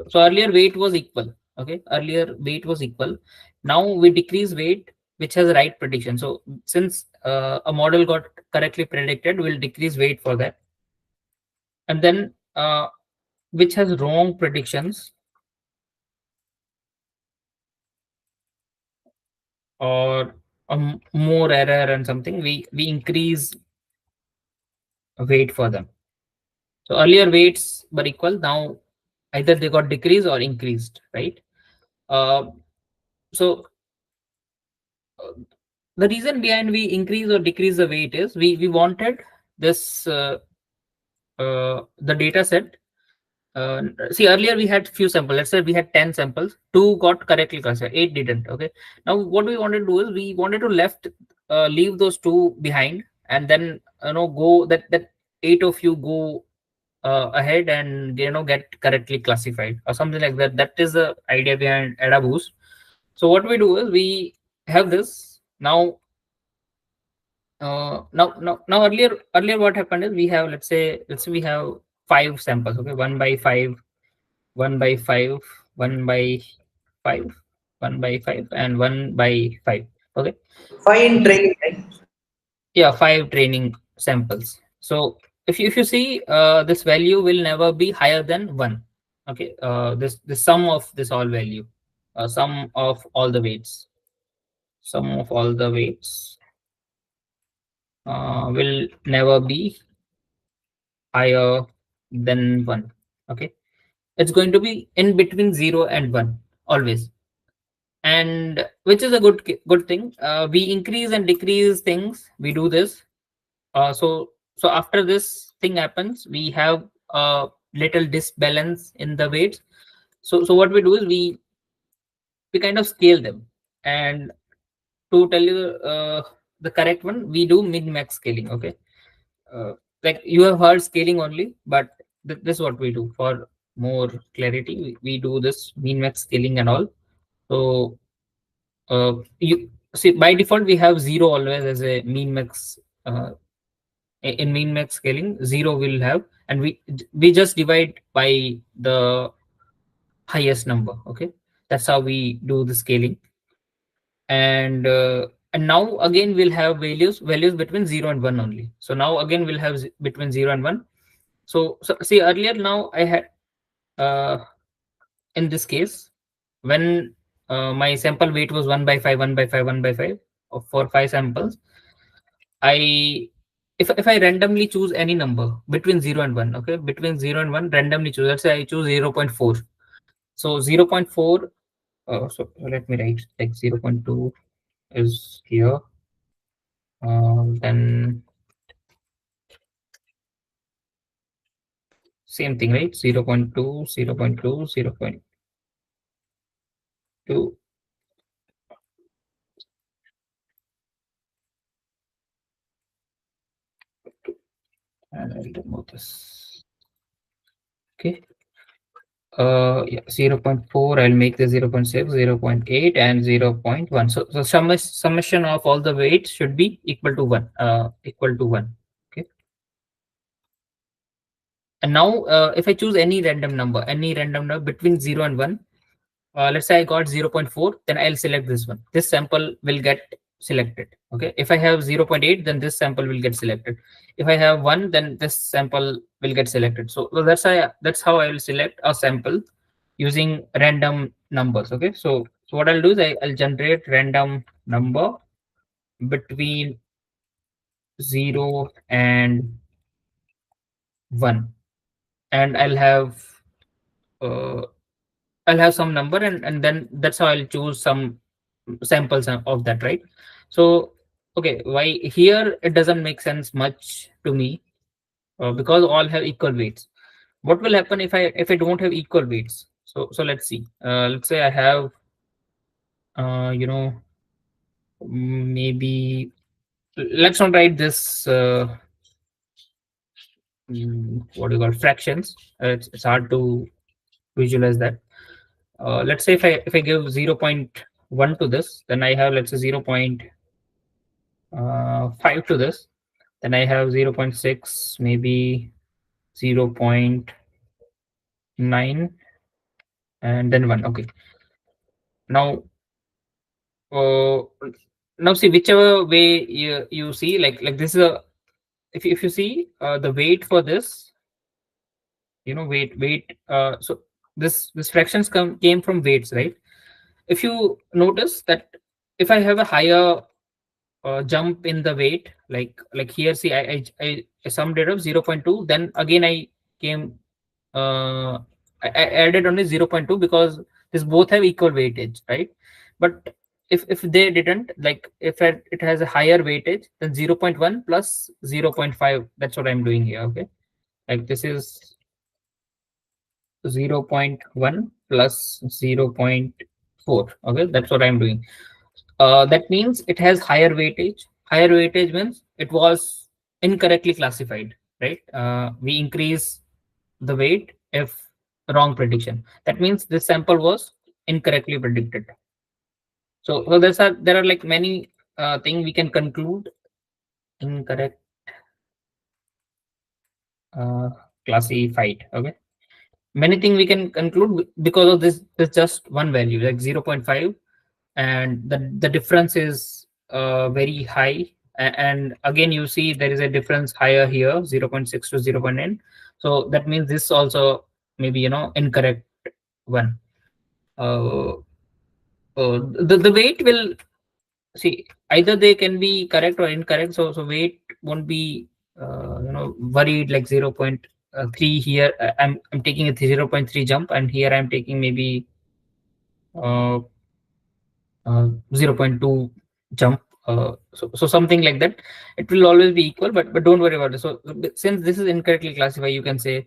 So earlier weight was equal. Okay, earlier weight was equal. Now we decrease weight which has right prediction. So since a model got correctly predicted, we'll decrease weight for that. And then which has wrong predictions or more error and something, we increase weight for them. So earlier weights were equal. Now either they got decreased or increased, right? Uh, so the reason behind we increase or decrease the weight is we wanted this the data set. See, earlier we had few samples. Let's say we had 10 samples, 2 got correctly classified, 8 didn't. Okay, now what we wanted to do is we wanted to leave those 2 behind, and then go that 8 of you go ahead and get correctly classified or something like that. That is the idea behind AdaBoost. So what we do is we have this now. Now earlier what happened is we have, let's say we have 5 samples. Okay, 1 by 5, 1 by 5, 1 by 5, 1 by 5, and 1 by 5. Okay, Fine training, right? yeah, 5 training samples. So if you see, this value will never be higher than 1. Okay, the sum of this all value, sum of all the weights, will never be higher than 1. Okay, it's going to be in between 0 and 1 always, and which is a good thing. We increase and decrease things, we do this. So after this thing happens, we have a little disbalance in the weights. So what we do is we kind of scale them. And to tell you the correct one, we do min max scaling. Okay, uh, like you have heard scaling only, but this is what we do for more clarity. We do this min max scaling and all. So you see, by default we have 0 always as a min max. In min max scaling, 0 will have, and we just divide by the highest number. Okay, that's how we do the scaling. And now again we'll have values between 0 and 1 only. So now again we'll have between 0 and 1. So see, earlier now I had uh, in this case, when my sample weight was 1 by 5, 1 by 5, 1 by 5 for 5 samples, I if I randomly choose any number between 0 and 1, okay, between 0 and 1, randomly choose, let's say I choose 0.4. So 0.4, so let me write, like 0.2 is here. Then same thing, right? 0.2, 0.2, 0.2. And I'll remove this. Okay. Yeah, 0.4, I'll make the 0.6, 0.8, and 0.1. So summation of all the weights should be equal to 1. Equal to 1. Okay. And now if I choose any random number between 0 and 1, let's say I got 0.4, then I'll select this one. This sample will get selected. Okay. If I have 0.8, then this sample will get selected. If I have 1, then this sample will get selected. So that's how I will select a sample using random numbers. Okay. So what I'll do is I'll generate random number between 0 and 1, and uh, I'll have some number, and then that's how I'll choose some samples of that, right? So okay, why here it doesn't make sense much to me, because all have equal weights. What will happen if I don't have equal weights? So let's see. Let's say I have maybe, let's not write this what do you call fractions. It's hard to visualize that. Let's say if I give 0.1 to this, then I have, let's say, 0.5 to this, then I have 0.6, maybe 0.9, and then 1. Okay. Now uh, now see, whichever way you see, like this is a, if you see the weight for this, weight so this fractions came from weights, right? If you notice that if I have a higher jump in the weight, like here, see, I summed it up 0.2, then again I came I added only 0.2 because this both have equal weightage, right? But if they didn't, like if it has a higher weightage, then 0.1 plus 0.5, that's what I'm doing here. Okay, like this is 0.1 plus 0.4. Okay, that's what I'm doing. That means it has higher weightage. Higher weightage means it was incorrectly classified, right? We increase the weight if wrong prediction. That means this sample was incorrectly predicted. So there are like many things we can conclude. Incorrect classified. Okay, many things we can conclude because of this just one value, like 0.5, and the difference is very high. And again, you see there is a difference higher here, 0.6 to 0.9. So that means this also maybe incorrect one. uh, the weight will, see, either they can be correct or incorrect. So weight won't be worried like 0. 3 here. I'm taking a 0.3 jump, and here I'm taking maybe uh, 0.2 jump. So something like that. It will always be equal, but don't worry about it. So since this is incorrectly classified, you can say,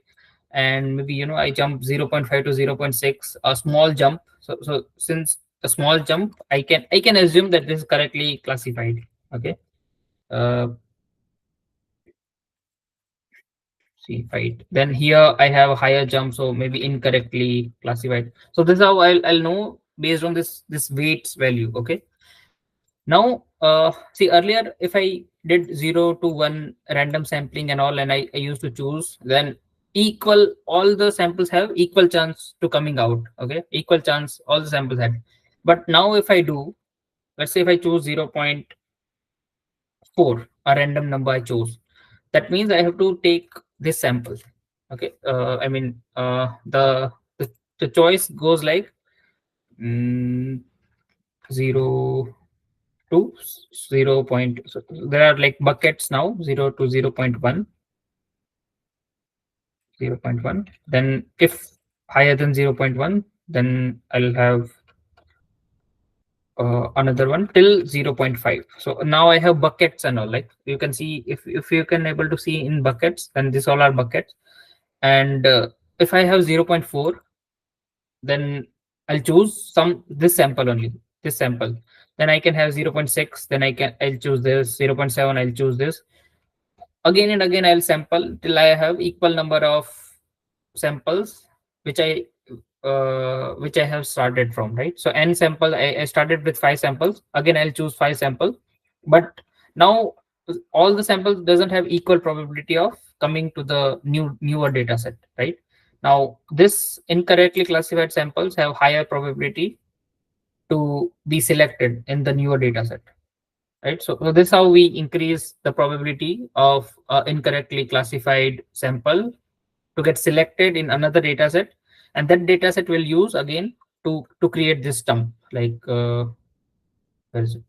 and maybe I jump 0.5 to 0.6, a small jump. So since a small jump, I can assume that this is correctly classified. Okay. Uh, See, right. Then here I have a higher jump, so maybe incorrectly classified. So this is how I'll know based on this weights value. Okay. Now, see, earlier if I did 0 to 1 random sampling and all, and I used to choose, then equal, all the samples have equal chance to coming out. Okay, equal chance all the samples had. But now if I do, let's say if I choose 0.4, a random number I chose, that means I have to take this sample. Okay, I mean, the choice goes like, 0 to 0. So there are like buckets now, 0 to 0.1, 0.1. Then if higher than 0.1, then I'll have another one till 0.5. So now I have buckets and all. Like you can see, if you can able to see in buckets, then these all are buckets. And if I have 0.4, then I'll choose this sample only, this sample. Then I can have 0.6, then I'll choose this 0.7, I'll choose this. Again and again I'll sample till I have equal number of samples which I have started from, right? So n sample, I started with 5 samples. Again I'll choose 5 samples, but now all the samples doesn't have equal probability of coming to the newer data set, right? Now this incorrectly classified samples have higher probability to be selected in the newer data set, right? So this is how we increase the probability of incorrectly classified sample to get selected in another data set, and that data set will use again to create this stump. Like where is it?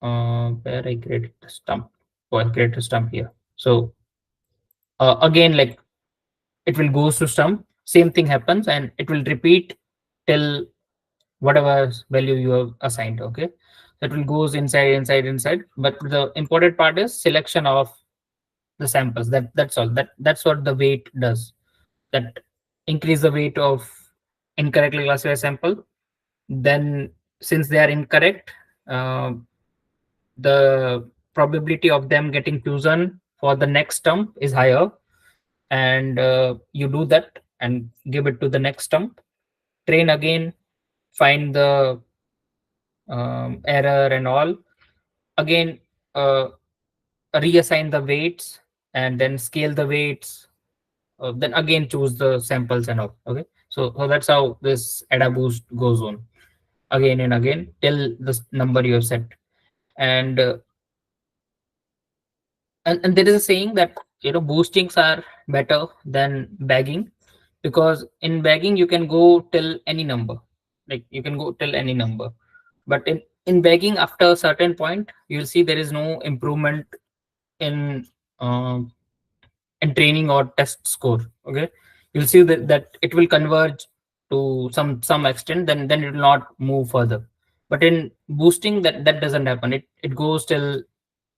Where I created the stump. Oh, I created a stump here. So again, like it will goes to stump. Same thing happens, and it will repeat till whatever value you have assigned. Okay, that will goes inside. But the important part is selection of the samples. That's all. That's what the weight does. That increase the weight of incorrectly classified sample. Then since they are incorrect, uh, the probability of them getting chosen for the next term is higher, and you do that and give it to the next term, train again, find the error and all, again reassign the weights, and then scale the weights, then again choose the samples and all. Okay, so that's how this ADA boost goes on again and again till the number you have set. And and there is a saying that boostings are better than bagging, because in bagging you can go till any number, like you can go till any number, but in bagging after a certain point you'll see there is no improvement in um, in training or test score. Okay, you'll see that it will converge to some extent, then it will not move further. But in boosting, that doesn't happen. It goes till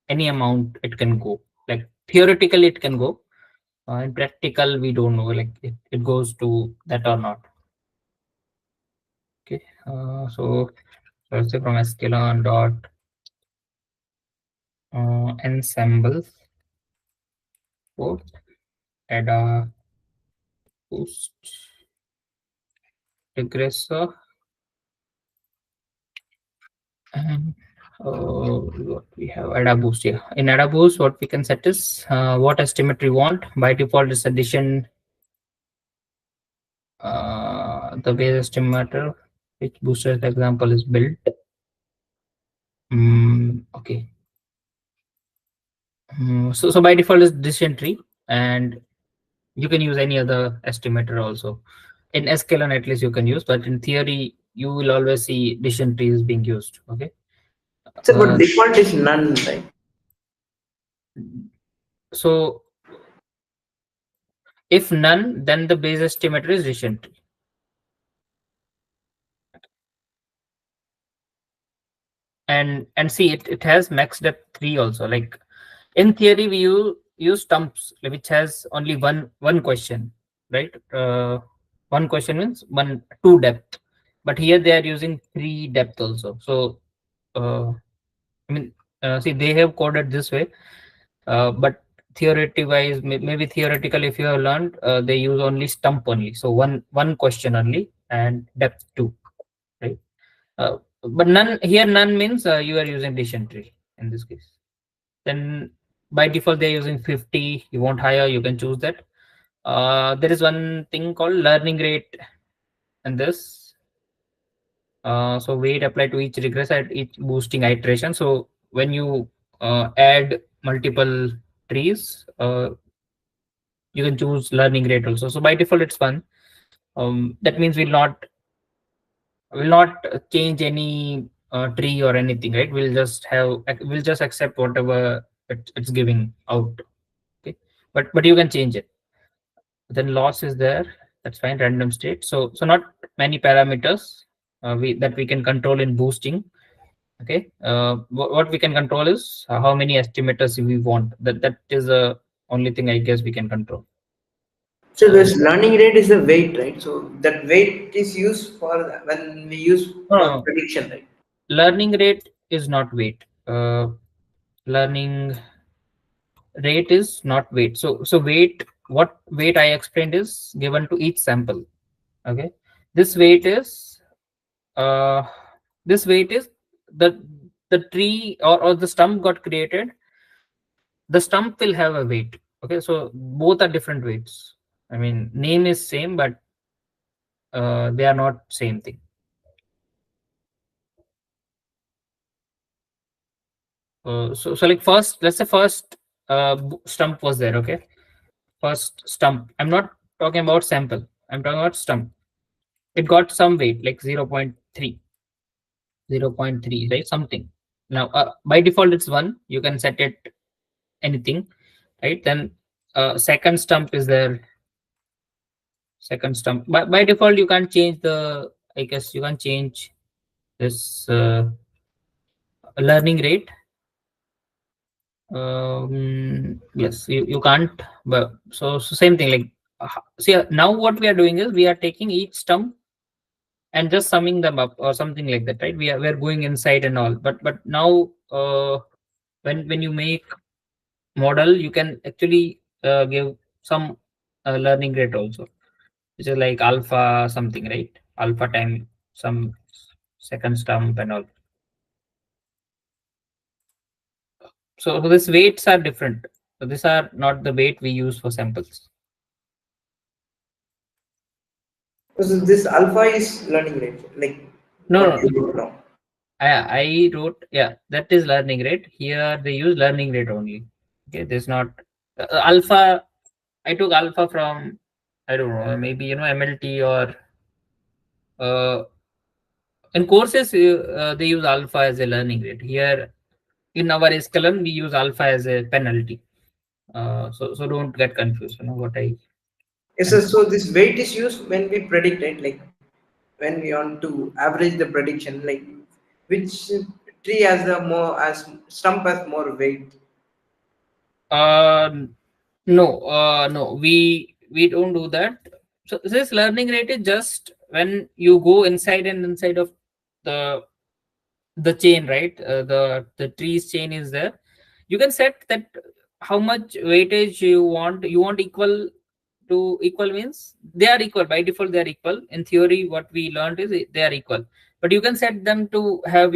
any amount it can go. Like theoretically it can go, in practical we don't know, like it goes to that or not. Okay, so let's say from sklearn dot ensemble post ADA boost regressor, and what we have, ADA boost. Yeah, in ADA boost what we can set is what estimate we want. By default is addition, the base estimator which booster example is built. Okay. So by default is decision tree, and you can use any other estimator also. In sklearn at least you can use, but in theory you will always see decision trees being used. Okay. So, but default is none, right? So If none, then the base estimator is decision tree. And see, it has max depth 3 also. Like in theory, we use stumps which has only one question, right? One question means two depth, but here they are using 3 depth also. So I mean, see, they have coded this way, but theoretically wise, maybe theoretical, if you have learned, they use only stump only. So one question only and depth 2, right? But none here, none means you are using decision tree in this case. Then by default they're using 50. You want higher, you can choose that. There is one thing called learning rate in this. So weight applied to each regress at each boosting iteration. So when you add multiple trees, you can choose learning rate also. So by default it's 1. That means will not change any tree or anything, right? We'll just accept whatever it's giving out. Okay, but you can change it. Then loss is there. That's fine. Random state. So not many parameters that we can control in boosting. Okay. What we can control is how many estimators we want. That is the only thing I guess we can control. So this learning rate is the weight, right? So that weight is used for when we use for No, prediction, right? learning rate is not weight. Learning rate is not weight. So weight, what weight I explained is given to each sample. Okay, this weight is uh this weight is the tree or the stump got created. The stump will have a weight. Okay, so both are different weights. I mean, name is same, but they are not same thing. So like first, let's say first stump was there. Okay, first stump. I'm not talking about sample. I'm talking about stump. It got some weight like 0.3, 0.3, right? Something. Now, by default, it's 1. You can set it anything, right? Then second stump is there. Second stump. By default, you can't change I guess you can change this learning rate. Yes, you can't. But so same thing. Like, see, now what we are doing is we are taking each stump and just summing them up or something like that, right? We're going inside and all. But now when you make model, you can actually give some learning rate also, which is like alpha something, right? Alpha time some second stump and all. So these weights are different. So these are not the weight we use for samples. So this alpha is learning rate, like No, what no, you wrote down. I wrote, yeah, that is learning rate. Here they use learning rate only. Okay, there's not alpha. I took alpha from, I don't know, maybe MLT or in courses they use alpha as a learning rate. Here in our SKLN we use alpha as a penalty. So don't get confused. What I Yes, am sir. saying. So this weight is used when we predict, right? Like when we want to average the prediction, like which tree has the more as stump has more weight. Uh, no, no, we don't do that. So this learning rate is just when you go inside and inside of the chain, right? The trees chain is there. You can set that how much weightage you want equal to equal means they are equal by default. They are equal in theory. What we learned is they are equal, but you can set them to have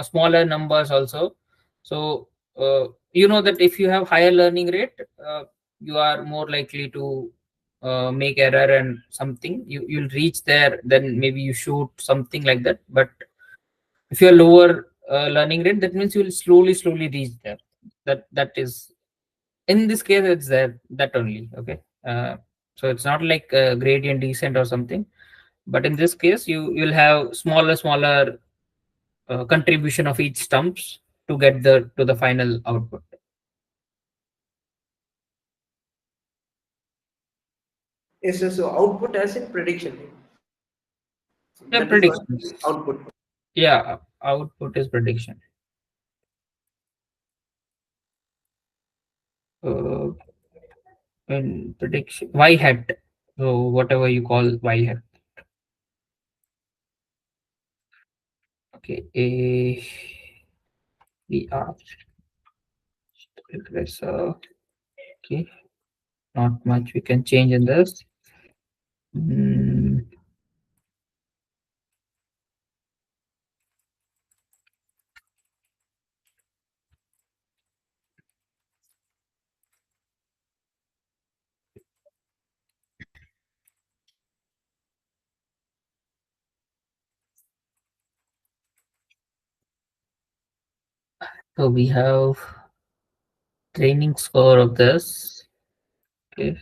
smaller numbers also. So you know that if you have higher learning rate, you are more likely to make error and something. You'll reach there, then maybe you shoot something like that. But if you're lower learning rate, that means you will slowly reach there. That is, in this case it's there, that only. Okay, so it's not like gradient descent or something, but in this case you'll have smaller contribution of each stumps to get the final output. Yes, so output as in prediction. Yeah, That is what predictions. output. Yeah, output is prediction. Uh, and prediction y hat. So whatever you call y hat. Okay, a we are regressor. Okay, not much we can change in this. Mm, so we have training score of this. Okay,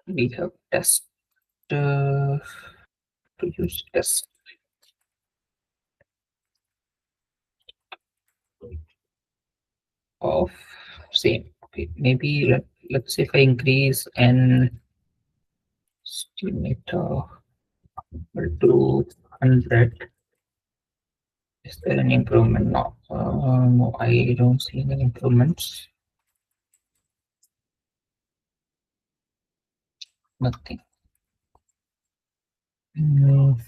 we have test to use test of same. Okay, maybe let's say if I increase an estimator to 100, is there any improvement? No, no, I don't see any improvements. Nothing. Mm,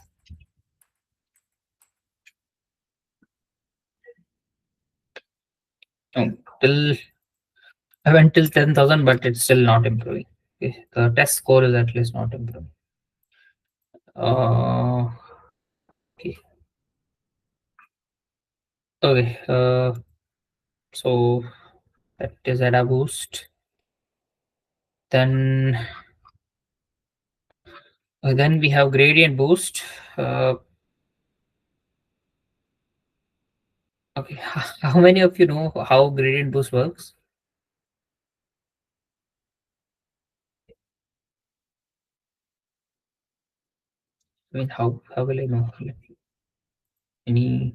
no, till I went till 10,000, but it's still not improving. Okay, the test score is at least not improving. Okay. Okay. So that is at a boost. Then then we have gradient boost. Okay, how many of you know how gradient boost works? I mean, how will I know? Like, any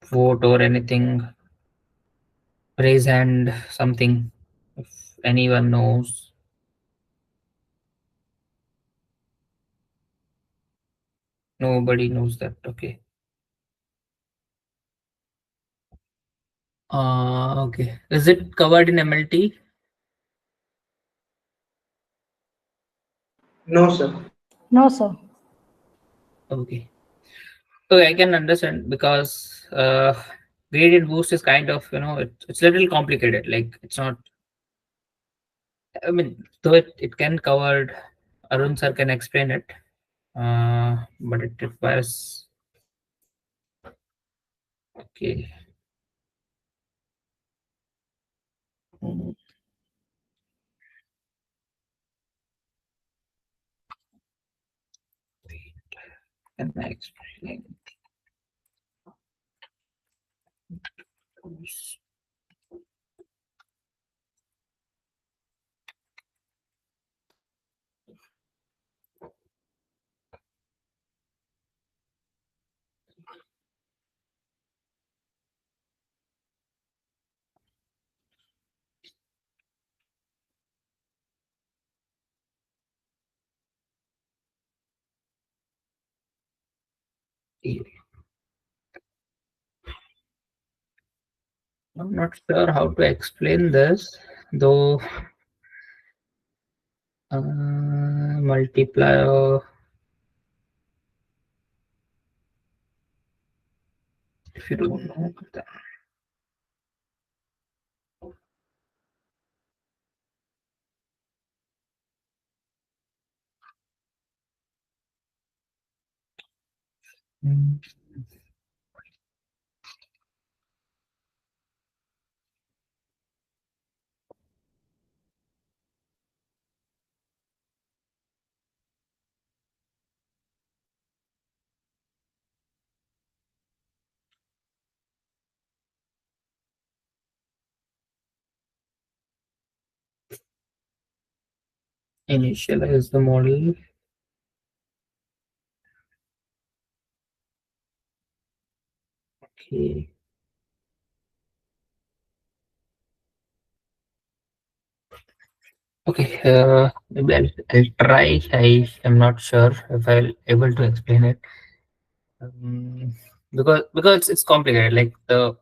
vote or anything? Raise hand, something. If anyone knows, nobody knows that. Okay. Okay. Is it covered in MLT? No, sir. No, sir. Okay. So I can understand because gradient boost is kind of it's a little complicated. Like it's not. I mean, though it can covered. Arun sir can explain it, but it requires. Okay. Mm, wait, can I explain this? I'm not sure how to explain this, though. Multiplier. If you don't know that. Mm, Initialize the model. Okay. Okay, maybe I'll try. I am not sure if I'll able to explain it, um, because it's complicated. Like the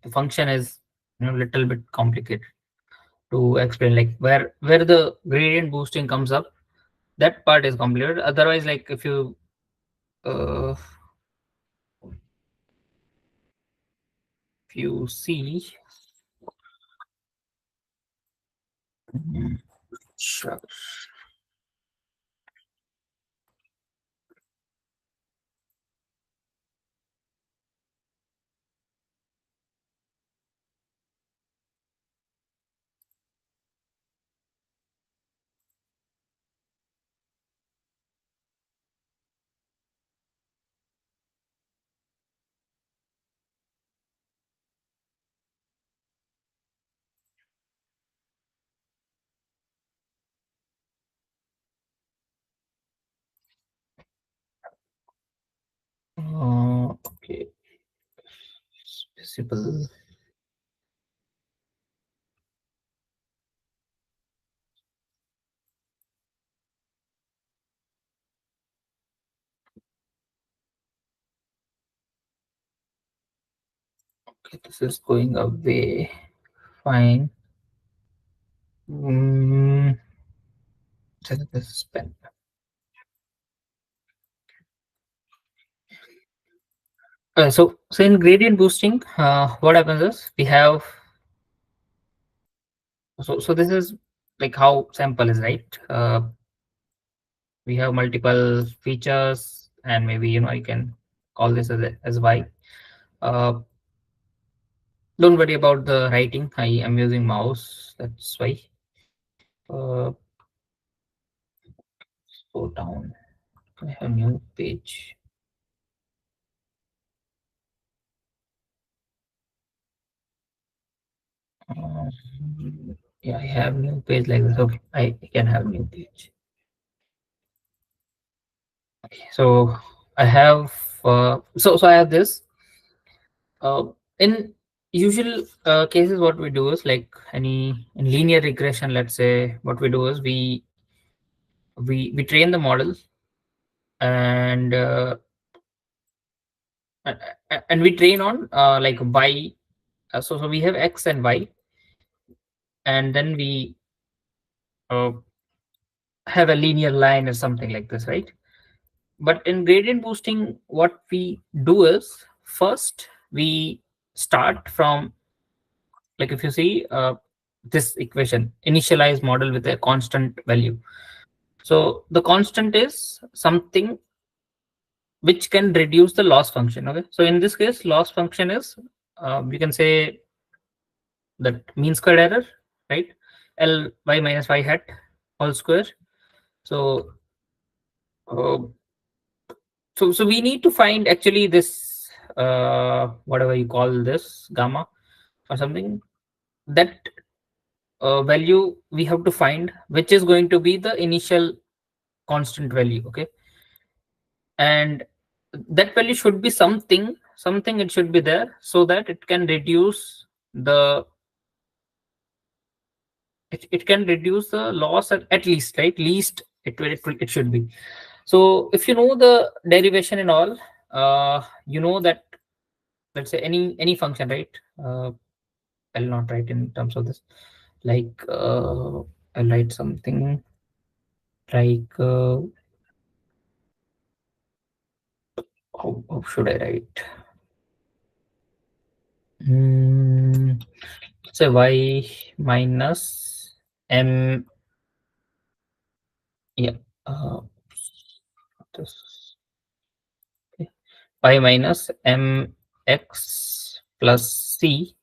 function is little bit complicated to explain. Like where the gradient boosting comes up, that part is complicated. Otherwise, like uh, if you see, sure. Okay, it's visible. Okay, this is going away. Fine. Mm, this is pen. So in gradient boosting, what happens is we have so this is like how sample is, right? We have multiple features, and maybe I can call this as y. Uh, don't worry about the writing. I am using mouse. That's why. Go down. I have new page. Um, yeah, I have new page like this. Okay, I can have new page. Okay, so I have so I have this. In usual cases, what we do is like any in linear regression. Let's say what we do is we train the model, and and we train on like y. So we have x and y, and then we uh, have a linear line or something like this, right? But in gradient boosting, what we do is first we start from, like if you see this equation, initialize model with a constant value. So the constant is something which can reduce the loss function. Okay, so in this case, loss function is you can say that mean squared error, right? L y minus y hat whole square. So uh, so we need to find actually this whatever you call this gamma or something, that value we have to find, which is going to be the initial constant value. Okay, and that value should be something it should be there, so that it can reduce the it can reduce the loss at least, right? Least it should be. So if you know the derivation and all, you know that, let's say any function, right? I'll not write in terms of this, like I'll write something like how should I write? Hmm, say y minus m, yeah, uh, this, okay. Y minus m x plus c.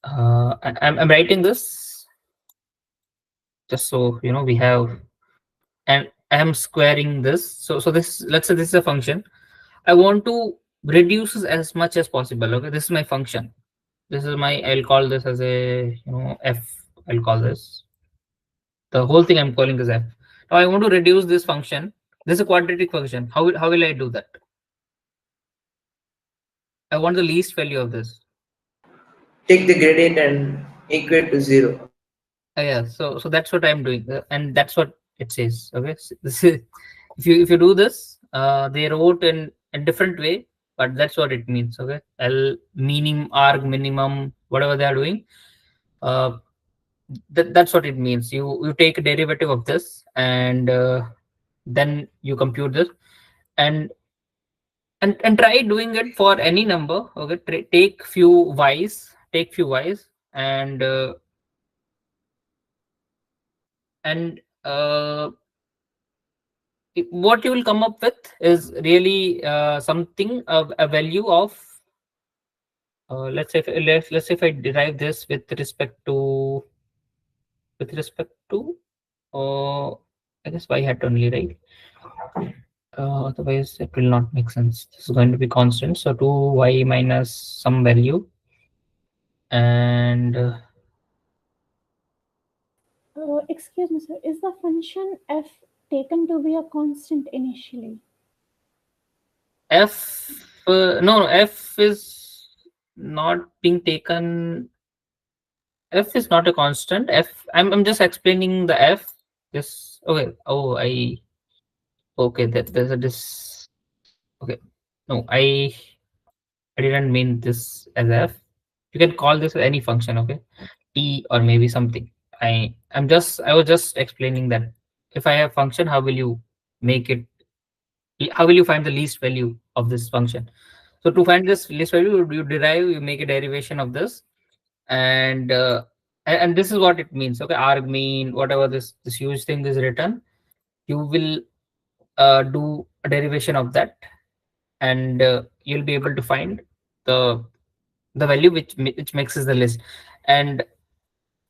I'm writing this just so we have, and I'm squaring this. So this, let's say this is a function. I want to reduce this as much as possible. Okay, this is my function. This is my, I'll call this as a f. I'll call this, the whole thing I'm calling this f. Now I want to reduce this function. This is a quadratic function. How will I do that? I want the least value of this. Take the gradient and equate to 0. Yeah, so that's what I'm doing, and that's what it says. Okay, so this is, if you do this, they wrote in a different way, but that's what it means. Okay, L minim, arg minimum, whatever they are doing, uh, that's what it means. You take a derivative of this, and then you compute this, and and try doing it for any number. Okay, take few y's, and what you will come up with is really something of a value of, let's say let's say if I derive this with respect to uh, I guess y hat only, right? Otherwise it will not make sense. This is going to be constant, so 2y minus some value, and Excuse me, sir. Is the function f taken to be a constant initially? f no, f is not being taken. F is not a constant. I'm just explaining the f. This okay. Oh, okay. That there's a this. Okay. No, I didn't mean this as f. You can call this any function. Okay, t or maybe something. I was just explaining that if I have function, how will you make it? How will you find the least value of this function? So to find this least value, you make a derivation of this, and and this is what it means. Okay, arg mean, whatever this huge thing is written, you will do a derivation of that, and you'll be able to find the the value which mixes the list. And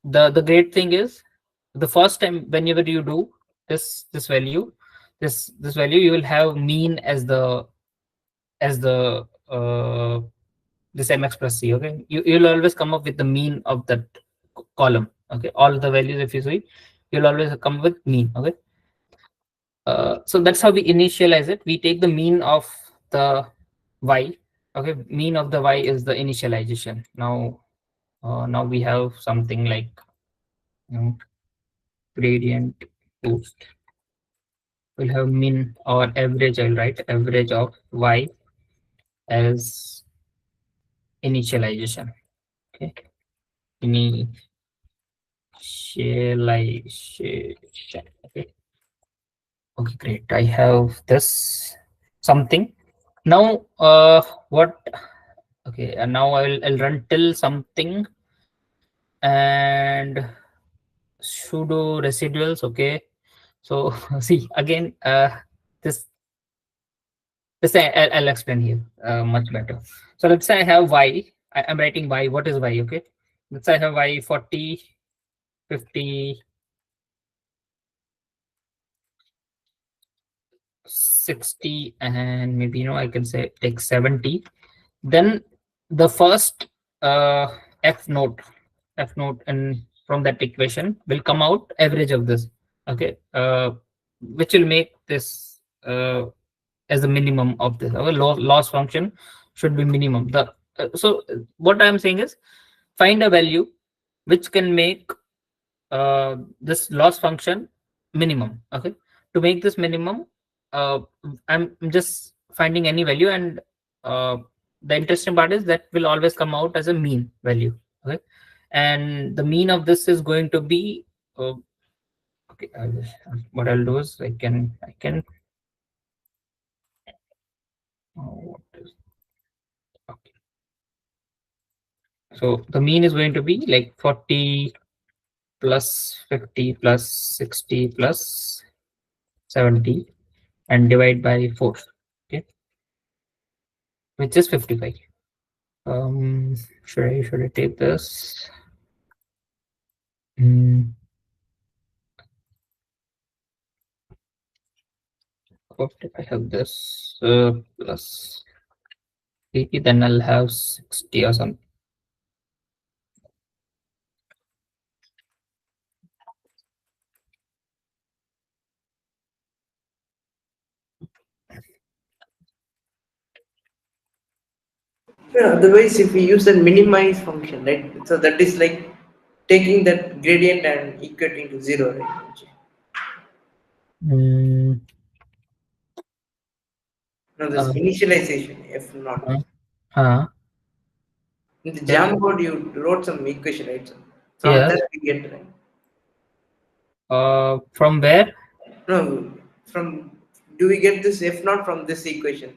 the great thing is, the first time whenever you do this value, this value, you will have mean as the this mx plus c. Okay, you'll always come up with the mean of that column. Okay, all the values, if you see, you'll always come with mean. Okay, so that's how we initialize it. We take the mean of the y. Okay, mean of the y is the initialization. Now we have something like, you know, gradient boost. We'll have mean or average. I'll write average of y as initialization. Okay, initialization. Okay. Okay, great. I have this something. Now, what? Okay, and now I'll run till something and pseudo residuals. Okay, so see again, this I'll explain here much better. So let's say I have y. I'm writing y. What is y? Okay, let's say I have y 40, 50, 60, and maybe, I can say take 70. Then the first uh, f note and from that equation will come out average of this. Okay, which will make this as the minimum of this. Our loss function should be minimum. So what I'm saying is, find a value which can make this loss function minimum. Okay, to make this minimum, uh, I'm just finding any value, and the interesting part is that will always come out as a mean value. Okay, and the mean of this is going to be okay. What I'll do is I can what is okay. So the mean is going to be like 40 plus 50 plus 60 plus 70 and divide by 4. Okay, which is 55. Should I take this? What if I have this plus 80, then I'll have 60 or something. Yeah, otherwise, if we use the minimize function, right? So that is like taking that gradient and equating to 0, right? Mm, No, this uh, initialization, if not. uh, uh, In the yeah, Jam code, you wrote some equation, right? So from yes. that we get, right? From where? No, from, do we get this if not from this equation?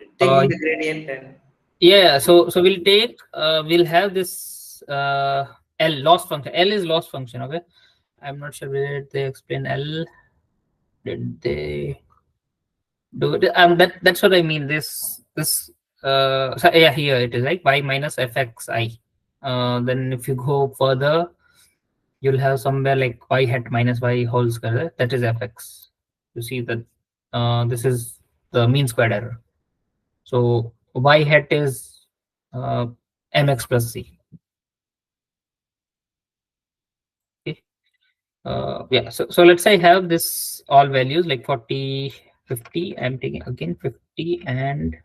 Uh, Taking the gradient and yeah. So we'll have this L loss function. L is loss function. Okay. I'm not sure whether they explain L. Did they do it? That's what I mean. So yeah, here it is, right? Y minus fxi. Then if you go further, you'll have somewhere like y hat minus y whole square. That is fx. You see that this is the mean squared error. So y hat is mx plus c. Okay. Yeah. So let's say I have this all values like 40, 50. I'm taking again 50 and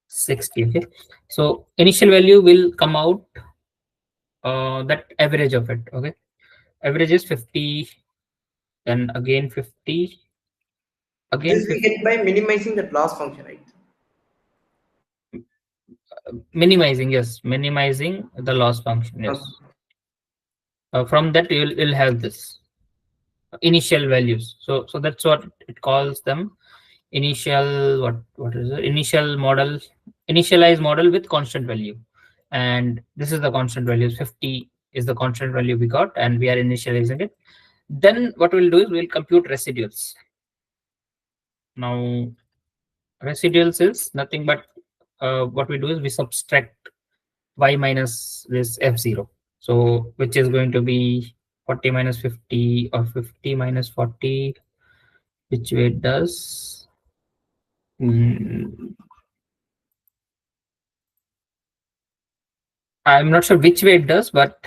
60. Okay. So initial value will come out that average of it. Okay. Average is 50, then again 50, again this we 50. get by minimizing that loss function, right? Minimizing, yes, minimizing the loss function, yes. Okay. From that you'll have this initial values. So that's what it calls them. Initial, what is it? Initial model, initialized model with constant value, and this is the constant value. 50 is the constant value we got, and we are initializing it. Then what we'll do is we'll compute residuals. Now residuals is nothing but what we do is we subtract y minus this f0. So which is going to be 40 minus 50 or 50 minus 40, which way it does. Mm, I'm not sure which way it does, but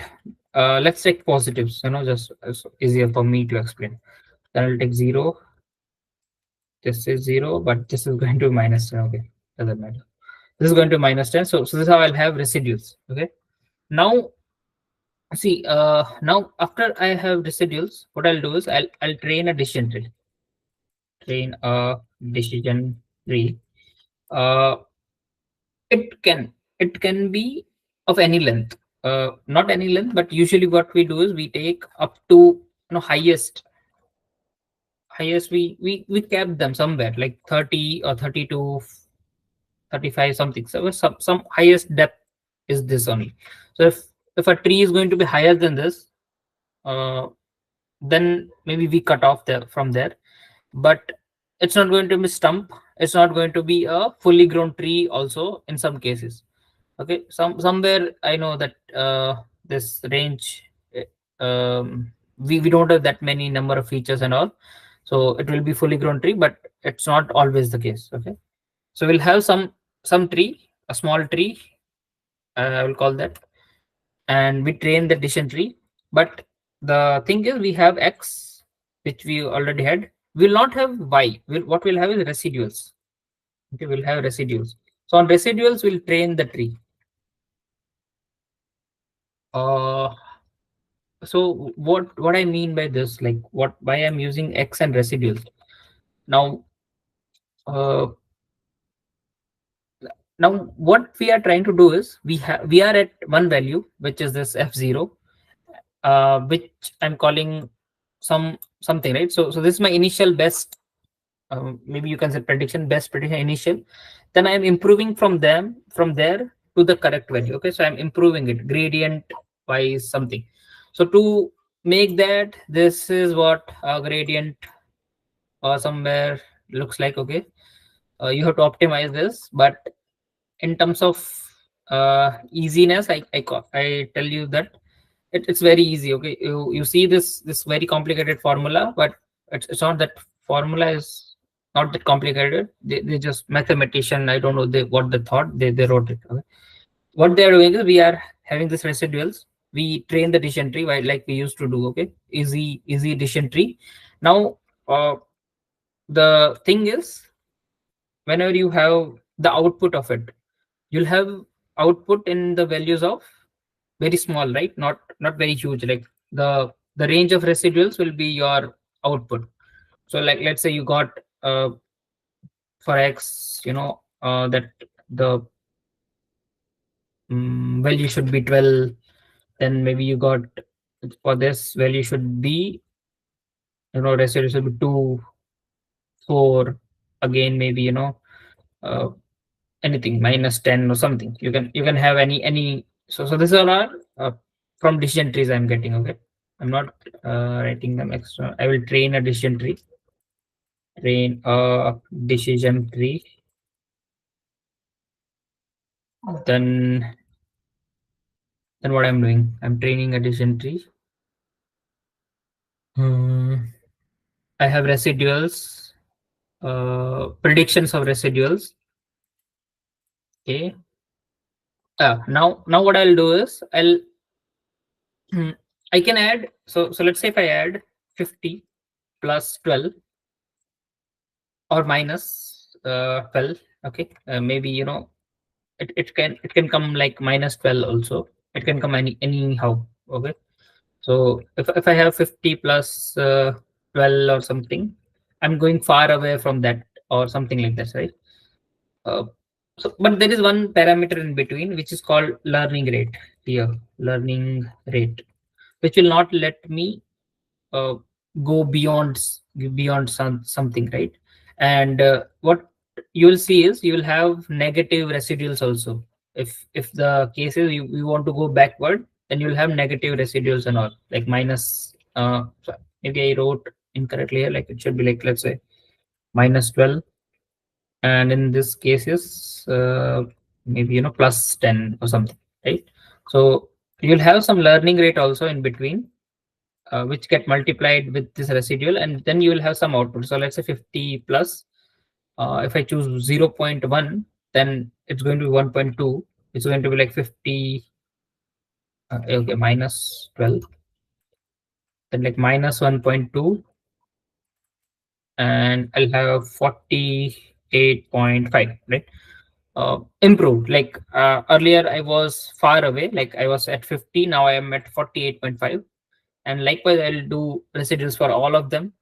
let's take positives, just it's easier for me to explain. Then I'll take 0. This is 0, but this is going to minus 10. Okay, doesn't matter. This is going to minus 10. So this is how I'll have residuals. Okay. Now, see, now after I have residuals, what I'll do is I'll train a decision tree. Train a decision tree. Uh, it can be of any length. Not any length, but usually what we do is we take up to highest we kept them somewhere like 30 or 32, 35 something. So some highest depth is this only. So if a tree is going to be higher than this, uh, then maybe we cut off there from there, but it's not going to be stump. It's not going to be a fully grown tree also in some cases. Okay, somewhere I know that this range, we don't have that many number of features and all, so it will be fully grown tree, but it's not always the case. Okay, so we'll have some tree, a small tree, I will call that, and we train the decision tree. But the thing is, we have x, which we already had. We'll not have y. What we'll have is residuals. Okay, we'll have residuals. So on residuals, we'll train the tree. Uh, so what I mean by this, like why I'm using x and residuals. Now, uh, now what we are trying to do is we are at one value, which is this f0, which I'm calling something, right? So this is my initial best. Maybe you can say best prediction initial. Then I'm improving from there to the correct value. Okay, so I'm improving it gradient wise something. So to make that, this is what a gradient or somewhere looks like. Okay, you have to optimize this, but in terms of easiness, I tell you that it's very easy. Okay, you see this very complicated formula, but it's not that formula is not that complicated. They just mathematician, I don't know what they thought, they wrote it. Okay, what they are doing is we are having this residuals, we train the decision tree like we used to do. Okay, easy decision tree. Now the thing is, whenever you have the output of it, you'll have output in the values of very small, right? Not very huge. Like the range of residuals will be your output. So like let's say you got for x, that the value should be 12, then maybe you got for this value should be, residual should be 2, 4, again maybe, uh, anything -10 or something. You can have any. So this all are from decision trees I'm getting. Okay, I'm not writing them extra. I will train a decision tree. Train a decision tree. Then what I'm doing, I'm training a decision tree. I have residuals, predictions of residuals. Okay. Now what I'll do is I can add. So let's say if I add 50 plus 12 or minus 12. Okay, maybe it can come like -12 also. It can come anyhow. Okay, so if I have 50 plus 12 or something, I'm going far away from that or something like that, right? uh, but there is one parameter in between which is called learning rate here. Learning rate, which will not let me uh, go beyond something, right? And what you will see is you will have negative residuals also. If the case is you want to go backward, then you will have negative residuals and all, like minus maybe I wrote incorrectly here, like it should be like, let's say, -12, and in this case is maybe +10 or something, right? So you'll have some learning rate also in between, which get multiplied with this residual, and then you will have some output. So let's say 50 plus, if I choose 0.1, then it's going to be 1.2. It's going to be like 50, okay, -12, then like -1.2, and I'll have 48.5, right? Improved. Like earlier I was far away, like I was at 50, now I am at 48.5. And likewise I'll do residuals for all of them.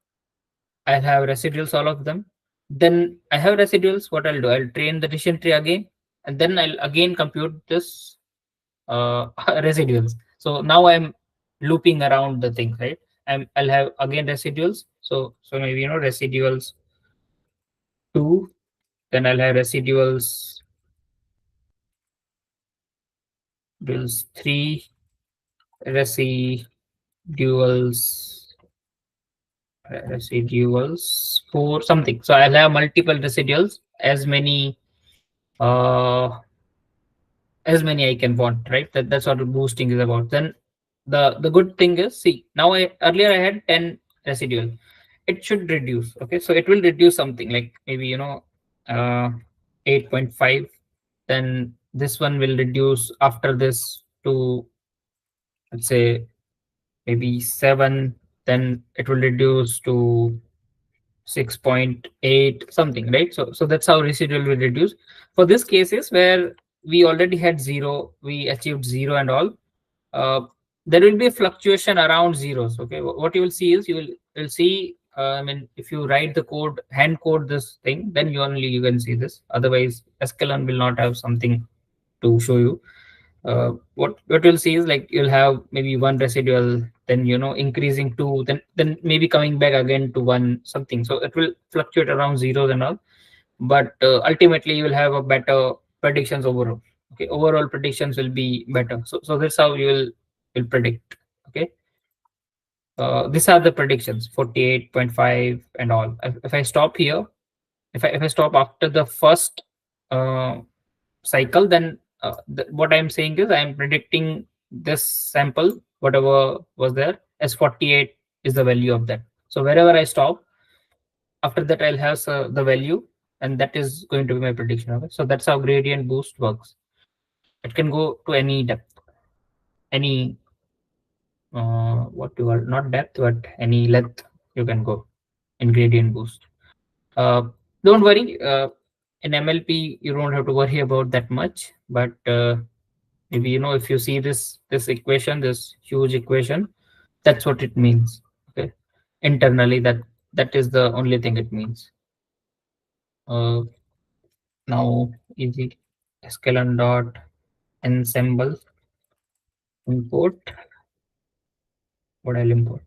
I'll have residuals all of them. Then I have residuals. What I'll do, I'll train the decision tree again, and then I'll again compute this residuals. So now I'm looping around the thing, right? I'll have again residuals. So maybe residuals 2, then I'll have residuals 3, residuals 4, something. So I'll have multiple residuals, uh as many I can want, right? That's what boosting is about. Then the good thing is, see, now earlier I had 10 residual. It should reduce. Okay, so it will reduce something like maybe 8.5. Then this one will reduce after this to, let's say, maybe 7. Then it will reduce to 6.8 something, right? So that's how residual will reduce. For this cases where we already had 0, we achieved 0 and all, uh, there will be a fluctuation around zeros. Okay, what you will see is you'll see, I mean, if you write the code, hand code this thing, then you can see this. Otherwise sklearn will not have something to show you. What you'll see is like you'll have maybe one residual, then increasing to, then maybe coming back again to 1 something. So it will fluctuate around zeros and all, but ultimately you will have a better predictions overall. Okay, overall predictions will be better. So that's how will predict. Okay, these are the predictions, 48.5 and all. If I stop here, if I stop after the first uh, cycle, then what I'm saying is I'm predicting this sample, whatever was there, as 48 is the value of that. So wherever I stop, after that I'll have the value, and that is going to be my prediction. Okay, so that's how gradient boost works. It can go to any depth, any what you are, not depth, but any length you can go in gradient boost. uh, don't worry, in MLP you don't have to worry about that much, but Maybe if you see this equation, this huge equation, that's what it means. Okay, internally that is the only thing it means. Now easy sklearn dot ensemble import. What I'll import?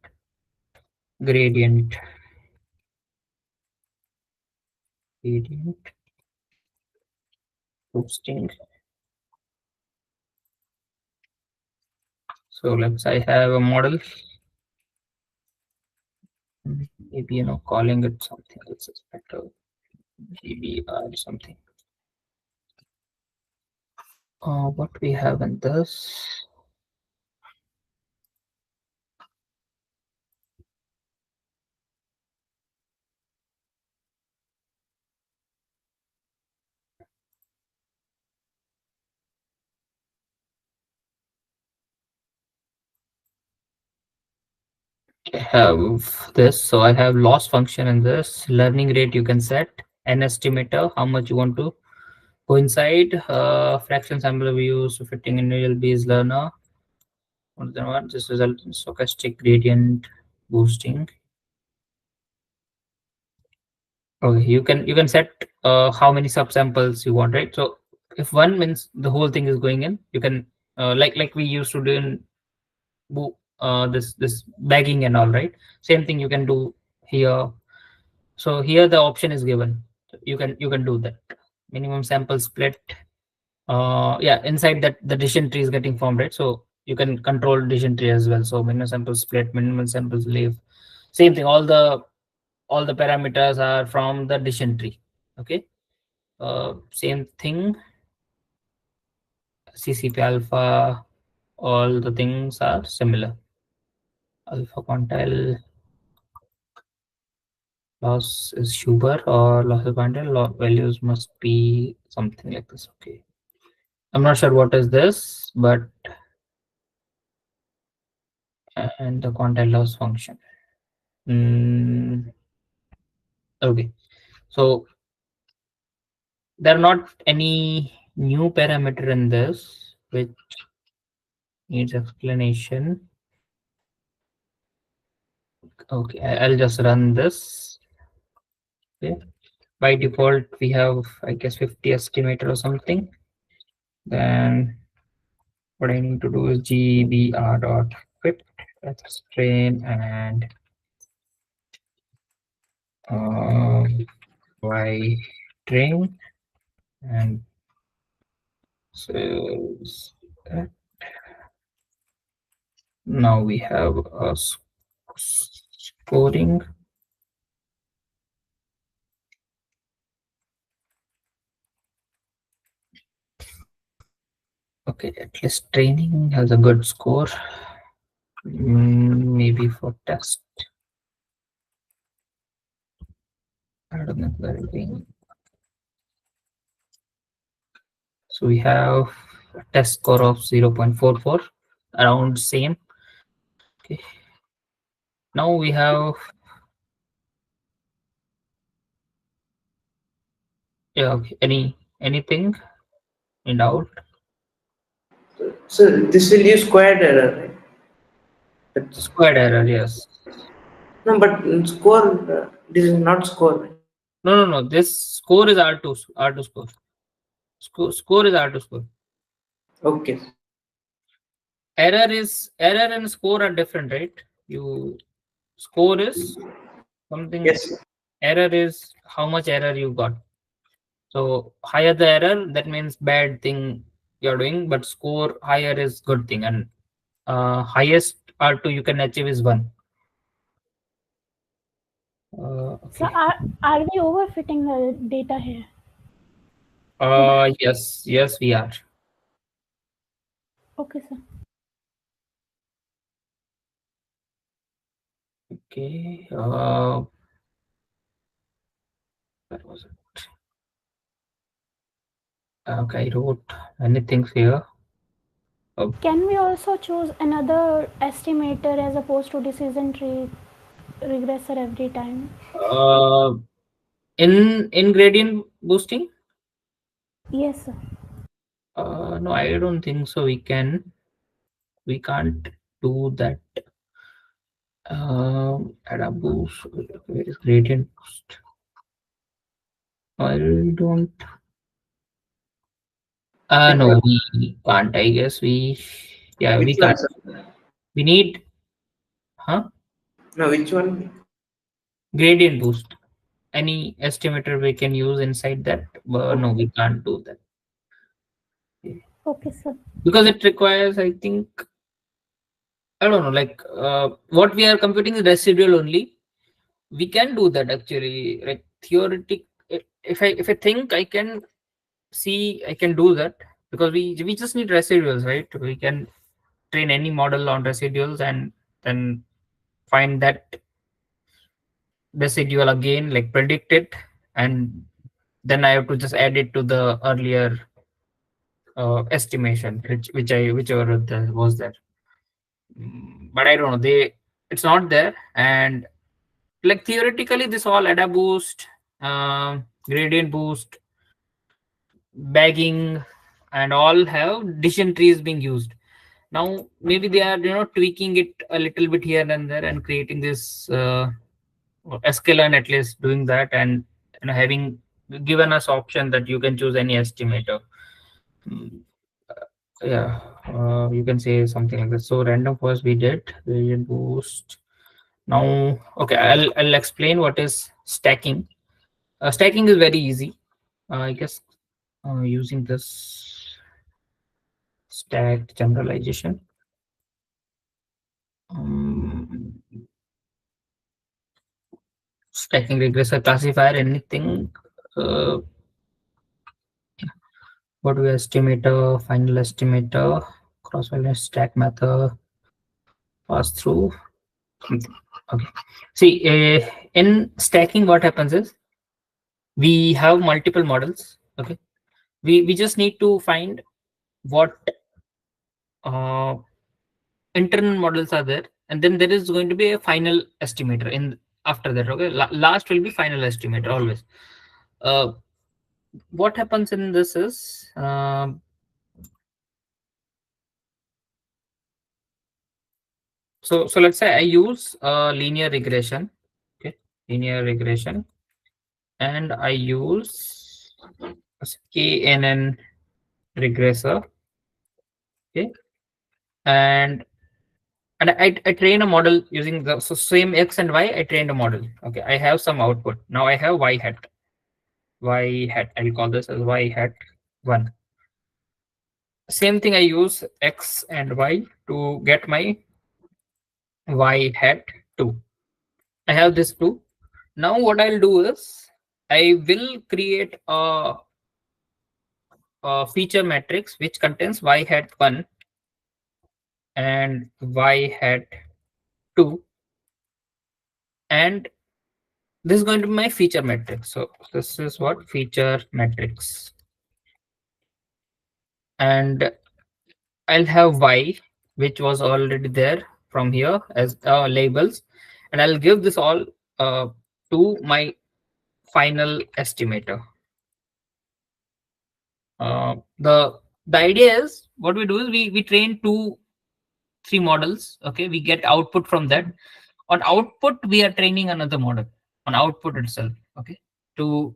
Gradient boosting. So let's I have a model. Maybe calling it something else is better. GBR something. What we have in this. I have this, so I have loss function in this. Learning rate you can set, an estimator, how much you want to go inside, fraction sample views, fitting individual base learner. What then what? This result in stochastic gradient boosting. Okay, you can set how many subsamples you want, right? So if one means the whole thing is going in, you can like we used to do in this bagging and all, right? Same thing you can do here. So here the option is given. You can do that. Minimum sample split. Yeah, inside that the decision tree is getting formed, right? So you can control decision tree as well. So minimum sample split, minimum samples leave. Same thing. All the parameters are from the decision tree. Okay. Same thing. CCP alpha. All the things are similar. Alpha quantile loss is Schubert or loss of quantile values must be something like this. Okay. I'm not sure what is this, but and the quantile loss function. Okay, so there are not any new parameter in this which needs explanation. Okay, I'll just run this. Okay, by default we have I guess 50 estimator or something. Then what I need to do is gbr dot fit, that's train, and y train, and so now we have a scoring. Okay, at least training has a good score. Maybe for test. I don't know where it is. So we have a test score of 0.44, around same. Okay. Now we have okay. Anything in doubt? So this will use squared error, right? Squared error, yes. No, but score, this is not score, right? No. This score is R2 score. Score is R2 score. Okay. Error and score are different, right? You score is something. Yes. Error is how much error you got. So higher the error, that means bad thing you're doing, but score higher is good thing, and highest R2 you can achieve is 1. So Okay. are we overfitting the data here? Yes, we are. Okay, sir. Okay. Where was it? Okay, I wrote many things here. Can we also choose another estimator as opposed to decision tree regressor every time? In gradient boosting. Yes, sir. No, I don't think so. We can't do that. Add a boost. Where is gradient boost? I don't. No, we can't. I guess yeah, we Which one, can't. sir? We need, huh? No, which one? Gradient boost. Any estimator we can use inside that, but no, we can't do that Okay, sir. because it requires, I think, I don't know, like what we are computing is residual only. We can do that actually, like theoretic. If I think I can see, I can do that because we just need residuals, right? We can train any model on residuals and then find that residual again, like predict it, and then I have to just add it to the earlier estimation, whichever was there. But I don't know. It's not there, and like theoretically, this all ADA boost, gradient boost, bagging, and all have decision trees being used. Now maybe they are tweaking it a little bit here and there and creating this sklearn at least doing that, and having given us option that you can choose any estimator. Mm, yeah, you can say something like this. So random first we did gradient boost. Now, okay, I'll explain what is stacking. Stacking is very easy. I guess using this stacked generalization. Um, Stacking regressor classifier, anything. Uh, what do we estimator, final estimator, cross valence stack method, pass through. Okay. See, in stacking, what happens is we have multiple models. Okay. We just need to find what uh, internal models are there, and then there is going to be a final estimator in after that. Okay, last will be final estimator always. uh, what happens in this is so let's say I use linear regression. Okay, linear regression, and I use knn regressor. Okay, and I train a model using the same x and y. I trained a model. Okay, I have some output. Now I have y hat. I'll call this as y hat 1. Same thing, I use x and y to get my y hat 2. I have this 2. Now what I'll do is I will create a feature matrix which contains y hat 1 and y hat 2, and this is going to be my feature matrix. So this is what feature matrix, and I'll have y, which was already there from here as labels, and I'll give this all to my final estimator. The idea is what we do is we train 2-3 models. Okay, we get output from that. On output, we are training another model on output itself. Okay, to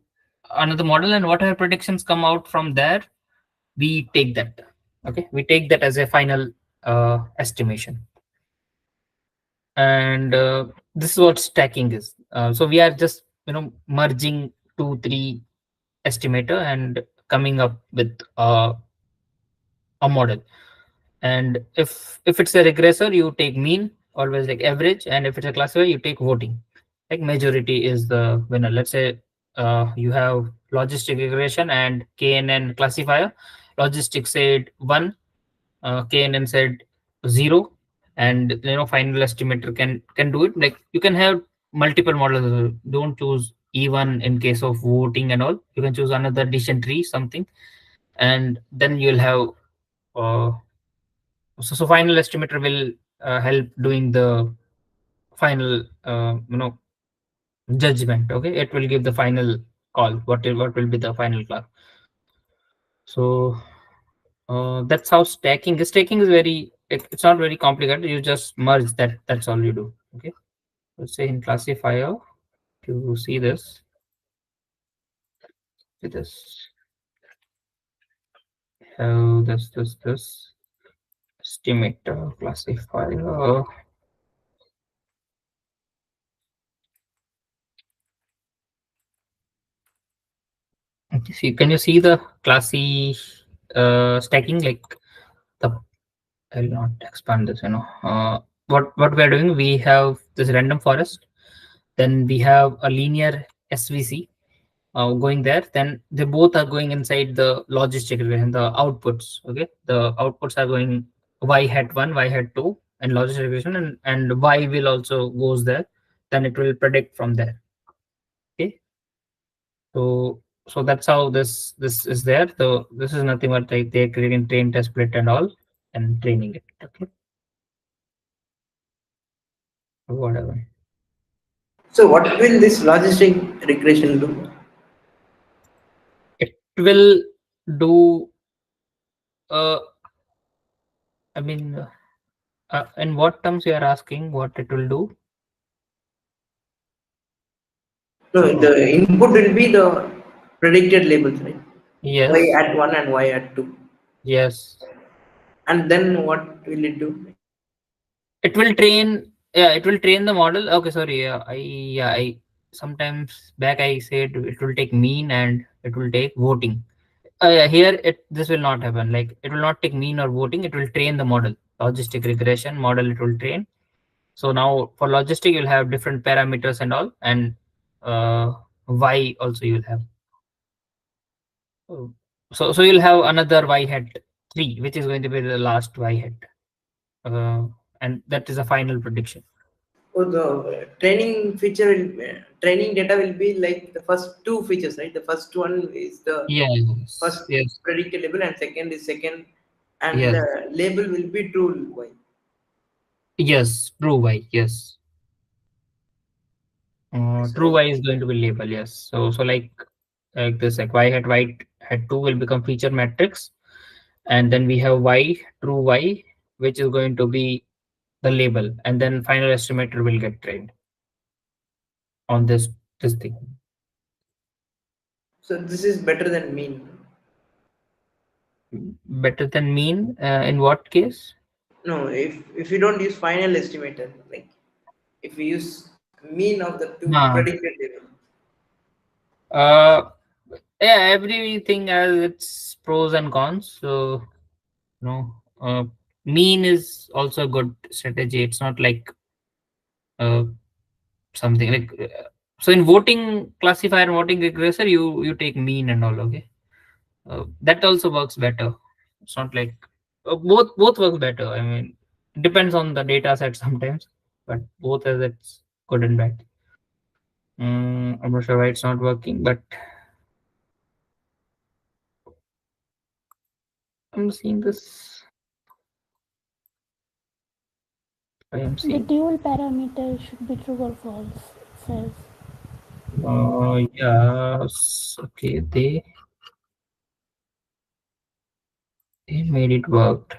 another model, and whatever predictions come out from there, we take that. Okay, we take that as a final estimation, and this is what stacking is. So we are just merging 2-3 estimator and coming up with a model. And if it's a regressor, you take mean, always like average, and if it's a classifier, you take voting. Like majority is the winner. Let's say you have logistic regression and knn classifier. Logistic said 1, knn said 0, and final estimator can do it. Like you can have multiple models. Don't choose even in case of voting and all. You can choose another decision tree, something, and then you'll have so final estimator will help doing the final judgment. Okay, it will give the final call. What will be the final call. So That's how stacking is. Stacking is it's not very complicated. You just merge that. That's all you do. Okay. Let's say in classifier, you see this. See this. Have this estimator classifier. Okay, see, can you see the classy stacking? Like the I'll not expand this. What we are doing? We have this random forest. Then we have a linear SVC going there. Then they both are going inside the logistic regression. The outputs. Okay, the outputs are going y hat 1, y hat 2, and logistic regression, and y will also goes there. Then it will predict from there. Okay, so that's how this is there. So this is nothing but like they're creating train test split and all and training it. Okay, whatever. So what will this logistic regression do? It will do. I mean, in what terms you are asking what it will do? No, the input will be the predicted labels, right? Y Yes, at 1 and y at 2. yes. And then what will it do? It will train. Yeah, it will train the model. Okay, sorry. I sometimes back I said it will take mean and it will take voting. Yeah, here this will not happen. Like it will not take mean or voting. It will train the model. Logistic regression model it will train. So now for logistic you'll have different parameters and all, and y also you'll have. Oh. So you'll have another y hat 3, which is going to be the last y hat, and that is a final prediction. So the training feature, training data will be like the first two features, right? The first one is the Yes, first yes, predicted label, and second is second, and yes, the label will be true y. yes. True y, yes. True So y is going to be label, yes. So like this, like y hat white hat 2 will become feature matrix, and then we have y true y, which is going to be the label, and then final estimator will get trained on this thing. so this is better than mean. Better than mean in what case? No, if you don't use final estimator, like if we use mean of the two Nah. predicted label. Uh, yeah, everything has its pros and cons. So mean is also a good strategy. It's not like uh, something like so in voting classifier and voting regressor, you take mean and all. Okay, that also works better. It's not like both works better. I mean, depends on the data set sometimes, but both has its good and bad. I'm not sure why it's not working, but I'm seeing this. I am The seeing. dual parameter should be true or false, it says. Yes. Okay. They made it work.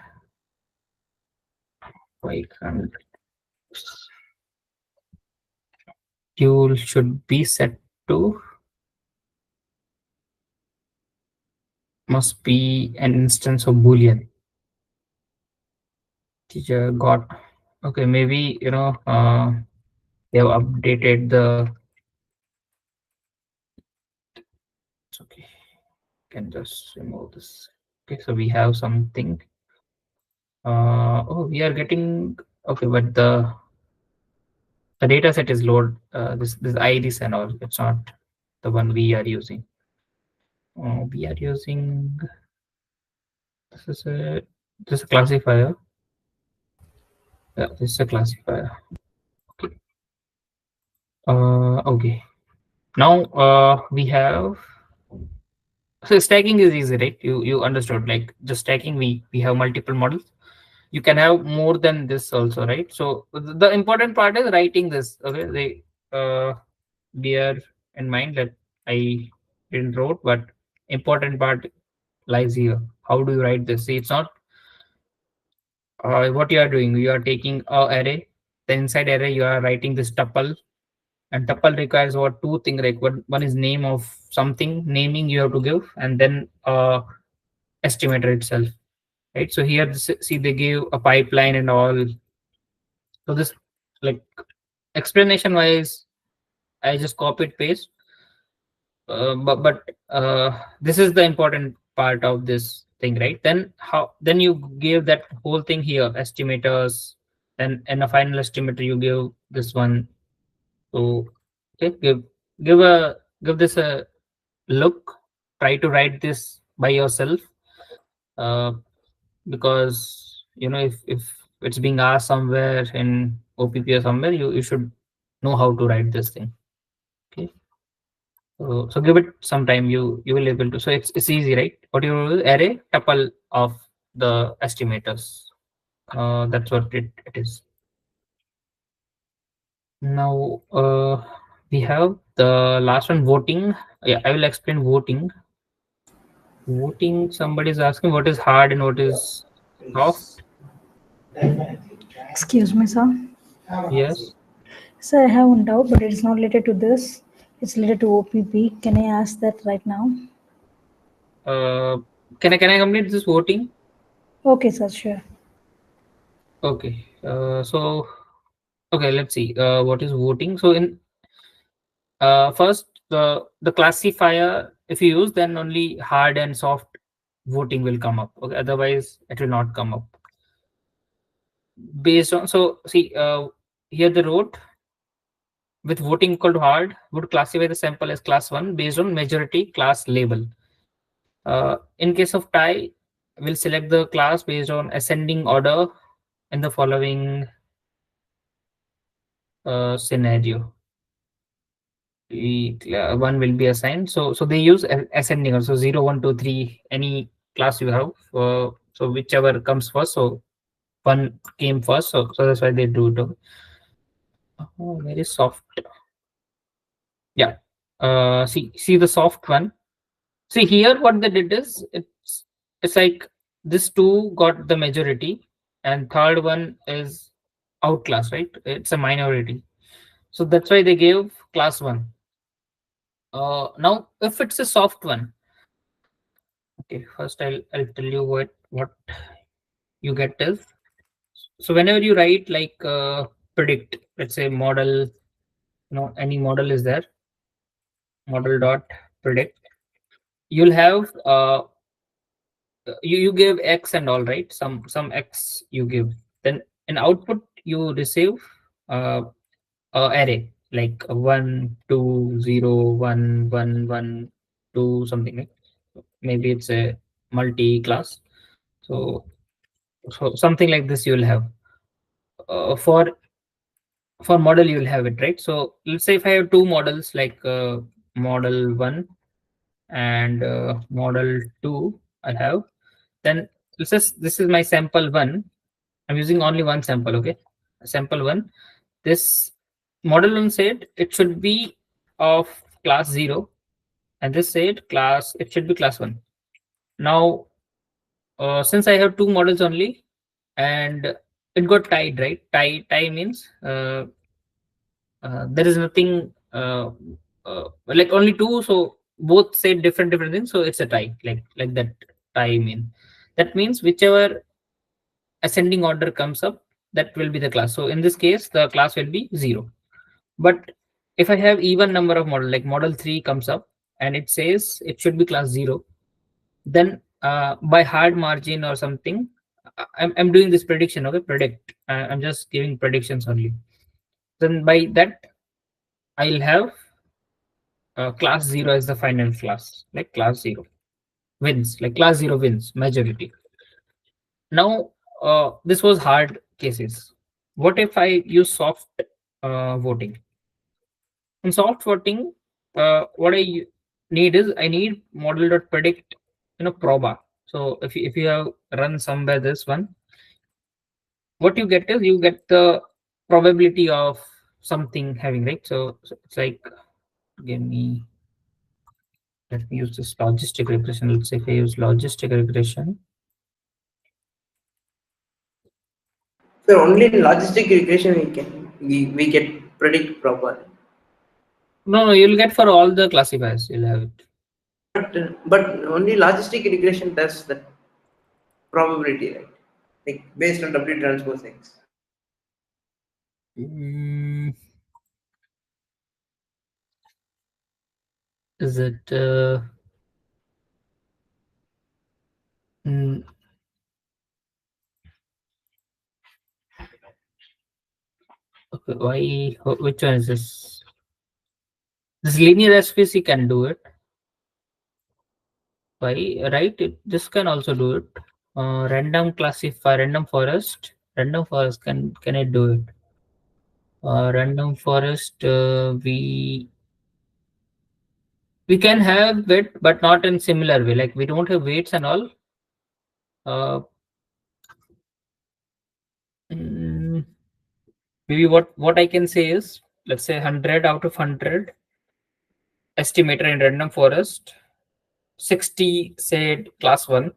Why can't dual should be set to must be an instance of boolean. Teacher got okay. Maybe they have updated the. It's okay. Can just remove this. Okay, so we have something. Oh, we are getting okay, but the data set is load. This iris and all. It's not the one we are using. We are using this is a classifier. Yeah, this is a classifier. Okay. Okay. Now we have so stacking is easy, right? You understood like just stacking. We have multiple models. You can have more than this also, right? So the important part is writing this. Okay, they bear in mind that I didn't wrote, but important part lies here. how do you write this? See, it's not what you are doing. You are taking a array, the inside array you are writing this tuple, and tuple requires what two things, like one is name of something, naming you have to give, and then estimator itself, right? So here see they gave a pipeline and all. So this, like, explanation wise, I just copied paste, but this is the important part of this thing, right? Then how, then you give that whole thing here, estimators, then in a final estimator you give this one. So okay, give this a look, try to write this by yourself, uh, because if it's being asked somewhere in opp or somewhere, you should know how to write this thing. Okay, so give it some time, you will able to. So it's easy, right? What you do, array tuple of the estimators, that's what it is. Now we have the last one, voting. Yeah, I will explain voting. Voting, somebody is asking what is hard and what is soft. Excuse me, sir. Yes. Sir, I have one doubt, but it is not related to this. It's related to OPP. Can I ask that right now? Can I complete this voting? Okay, sir, sure. Okay. So okay, let's see. What is voting? So in first, the classifier, if you use, then only hard and soft voting will come up. Okay, otherwise it will not come up. Based on, so see, here the road with voting equal to hard would classify the sample as class 1 based on majority class label. In case of tie, we'll select the class based on ascending order in the following scenario. One will be assigned. So they use ascending order. So 0, 1, 2, 3, any class you have. So whichever comes first. So one came first. So that's why they do it. Oh, very soft. Yeah. See the soft one. See here what they did is it's like this two got the majority and third one is outclass, right? It's a minority. So that's why they gave class 1. Now if it's a soft one, okay, first I'll tell you what you get is, so whenever you write like predict, let's say model, any model is there, model dot predict, you'll have you give x and all, right? Some x you give, then in output you receive uh, array like 1 2 0 1 1 1 2 something like, maybe it's a multi class. So something like this you'll have. For model you'll have it, right? So let's say if I have two models, like model 1 and model 2 I have, then this is my sample 1. I'm using only one sample, okay? Sample 1. This model 1 said it should be of class 0, and this said class, it should be class 1. Now since I have two models only and it got tied, right? Tie means there is nothing like only two, so both say different things, so it's a tie, like that. Tie mean, that means whichever ascending order comes up, that will be the class. So in this case the class will be 0. But if I have even number of model, like model 3 comes up and it says it should be class 0, then by hard margin or something, I'm doing this prediction, okay? Predict, I'm just giving predictions only. Then by that I'll have class 0 as the final class, like class 0 wins, like class 0 wins majority. Now this was hard cases. What if I use soft voting? In soft voting, what I need is I need model.predict, proba. So if you have run somewhere this one, what you get is you get the probability of something having, right? So it's like, give me Let me use this logistic regression. Let's say if I use logistic regression. So only in logistic regression we get predict proper. No, you'll get for all the classifiers. You'll have it. But only logistic regression does that probability, right? Like based on W transpose X. Mm, is it? Mm, okay, why? Which one is this? This linear SVC can do it. Why? Right? This can also do it. Random classifier, random forest. Random forest can it do it? Random forest. We can have it, but not in similar way. Like we don't have weights and all. Mm, maybe what I can say is, let's say 100 out of 100 estimator in random forest, 60 said class 1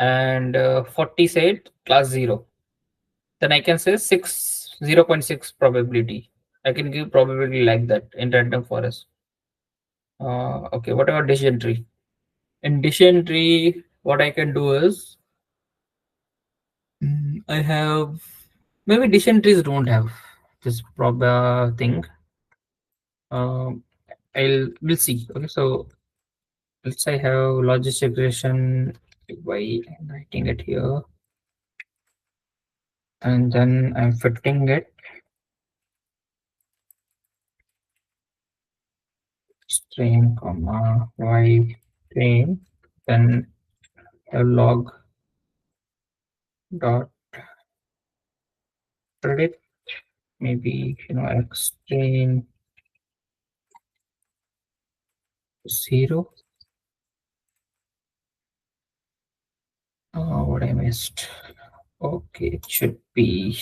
and 40 said class 0. Then I can say 0.6 probability. I can give probability like that in random forest. Okay, what about decision tree? In decision tree, what I can do is I have maybe decision trees don't have this prob thing. We'll see. Okay, so let's say I have logistic regression by writing it here, and then I'm fitting it string comma y string, then have log dot predict, maybe x string 0. What I missed. Okay, it should be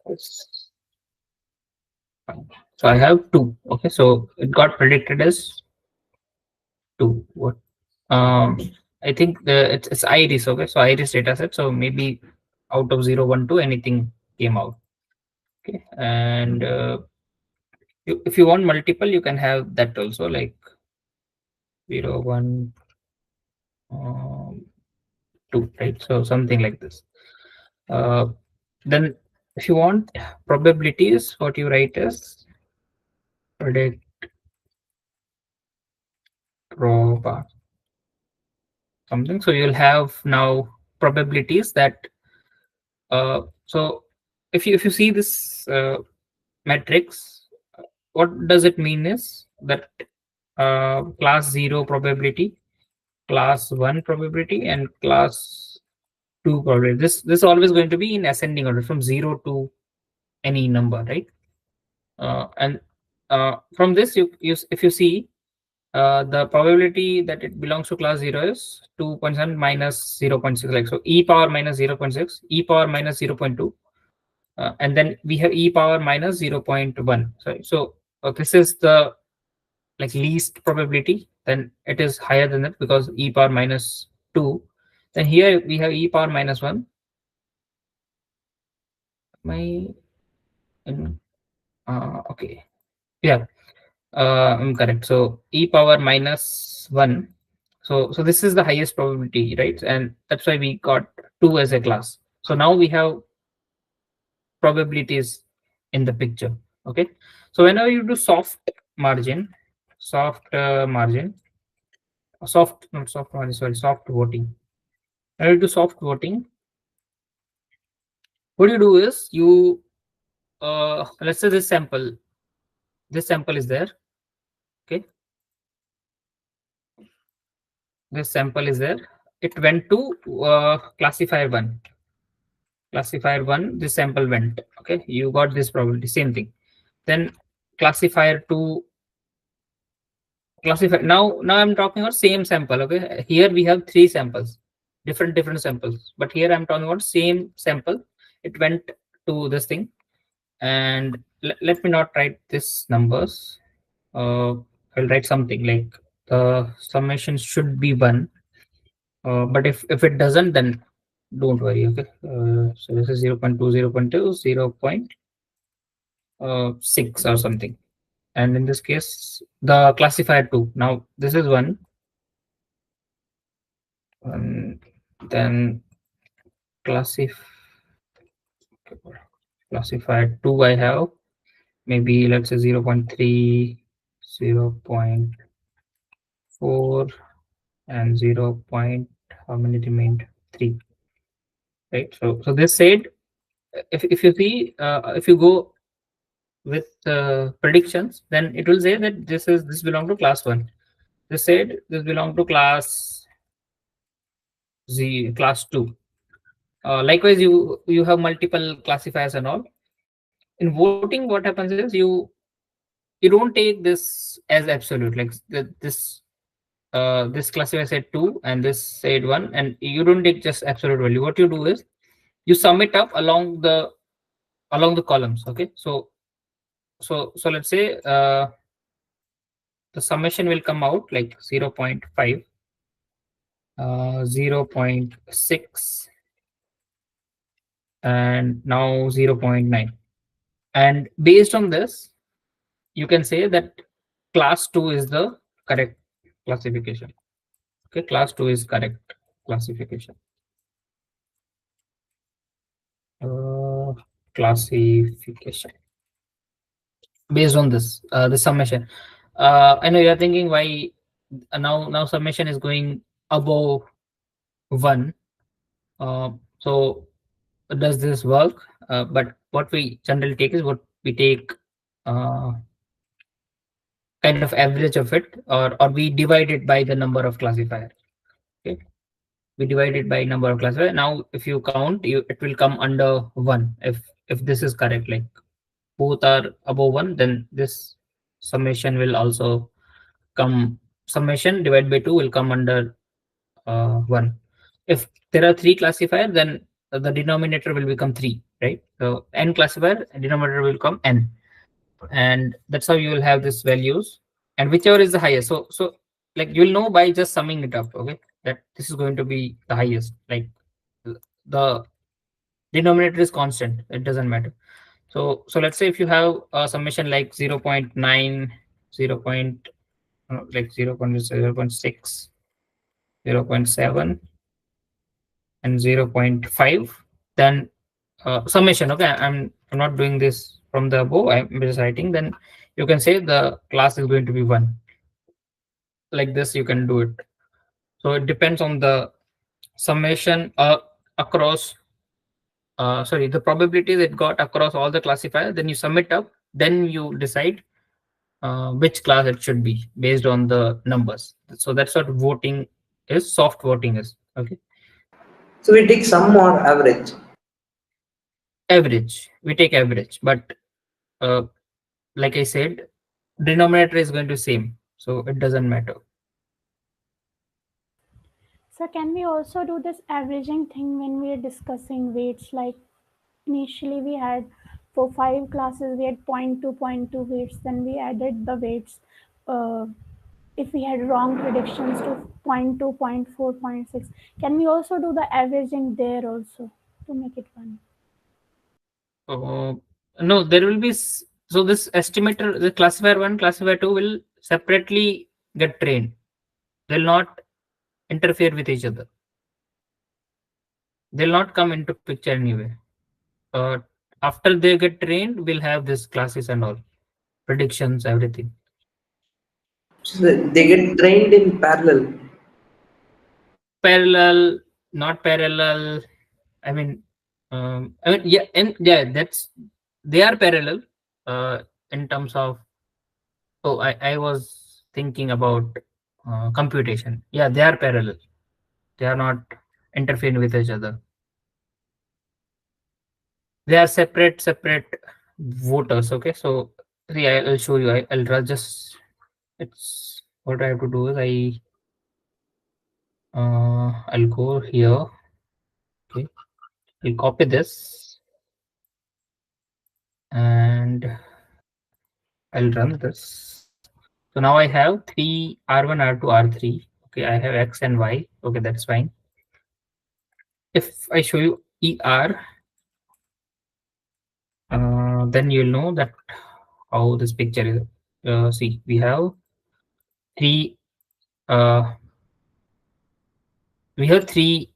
this. Fine. So I have 2. Okay, so it got predicted as 2. What? I think it's iris. Okay, so iris dataset. So maybe out of 0, 1, 2, anything came out. Okay, and if you want multiple, you can have that also, like 0, 1, 2, right? So something like this. Then if you want probabilities, what you write is predict proba something. So you'll have now probabilities that so if you see this matrix, what does it mean is that class 0 probability, class 1 probability, and class 2 probability. This always going to be in ascending order from 0 to any number, right? And from this, if you see the probability that it belongs to class 0 is 2.7 minus 0.6, like so e power minus 0.6, e power minus 0.2, and then we have e power minus 0.1. So this is the like least probability. Then it is higher than that because e power minus 2. Then here we have e power minus 1. Okay, yeah, I'm correct. So e power minus 1. So this is the highest probability, right? And that's why we got 2 as a class. So now we have probabilities in the picture. Okay, so whenever you do soft margin, not soft margin, sorry, soft voting. When you do soft voting, what you do is you let's say this sample is there. Okay, this sample is there. It went to classifier 1. Classifier 1, this sample went. Okay, you got this probability, same thing. Then classifier 2, classifier. Now I'm talking about same sample. Okay, here we have 3 samples, different samples, but here I'm talking about same sample. It went to this thing, and let me not write this numbers. I'll write something like the summation should be 1. But if it doesn't, then don't worry. Okay. So this is 0 0.2, 0 0.2, 0 0.6 or something. And in this case, the classifier 2. Now this is 1. Then classifier 2 I have. Maybe let's say 0 0.3, 0 0.4, and 0 point, how many remained? 3. Right. So this said, if you see, if you go with predictions, then it will say that this belong to class 1. This said this belong to class class 2. Likewise, you have multiple classifiers and all. In voting, what happens is you don't take this as absolute, like this classifier said 2 and this said 1, and you don't take just absolute value. What you do is you sum it up along the columns. Okay, so let's say the summation will come out like 0 0.5, 0 0.6, and now 0 0.9. And based on this, you can say that class 2 is the correct classification. Okay, class 2 is correct classification. Uh, Classification based on this the summation. I know you're thinking why now summation is going above 1. So does this work? But what we generally take is what we take kind of average of it, or we divide it by the number of classifiers. Okay, we divide it by number of classifiers. Now if you count, it will come under 1 if this is correct, like both are above 1, then this summation will also come, summation divided by 2 will come under 1. If there are 3 classifiers, then the denominator will become 3, right? So n classifier, denominator will come n, and that's how you will have these values, and whichever is the highest. So like you'll know by just summing it up, okay, that this is going to be the highest. Like the denominator is constant, it doesn't matter. So let's say if you have a summation like 0 0.9, 0 like 0 0.6, 0 0.7, and 0 0.5, then summation. Okay, I'm not doing this from the above, I'm just writing. Then you can say the class is going to be 1. Like this you can do it. So it depends on the summation across sorry, the probability that got across all the classifiers. Then you sum it up, then you decide which class it should be based on the numbers. So that's what voting is, soft voting is. Okay, So we take sum or average. average, we take average, but uh, like I said, denominator is going to same, so it doesn't matter. So can we also do this averaging thing when we are discussing weights? Like initially we had for 5 classes we had 0.2 weights, then we added the weights. If we had wrong predictions to 0.2, 0.4, 0.6, can we also do the averaging there also to make it 1? No, there will be so this estimator, the classifier 1, classifier 2 will separately get trained. They'll not interfere with each other. They'll not come into picture anyway. After they get trained, we'll have this classes and all, predictions, everything. So they get trained in parallel. Parallel, not parallel. I mean, yeah, and yeah, that's, they are parallel in terms of. Oh, I was thinking about computation. Yeah, they are parallel. They are not interfering with each other. They are separate voters. Okay, so see, I'll show you. I'll just, it's what I have to do is I'll go here. Okay, I'll copy this. and I'll run this. So now I have three R1, R2, R3. Okay, I have X and Y. Okay, that's fine. If I show you ER, then you'll know that how this picture is. See, we have three. Uh, we have three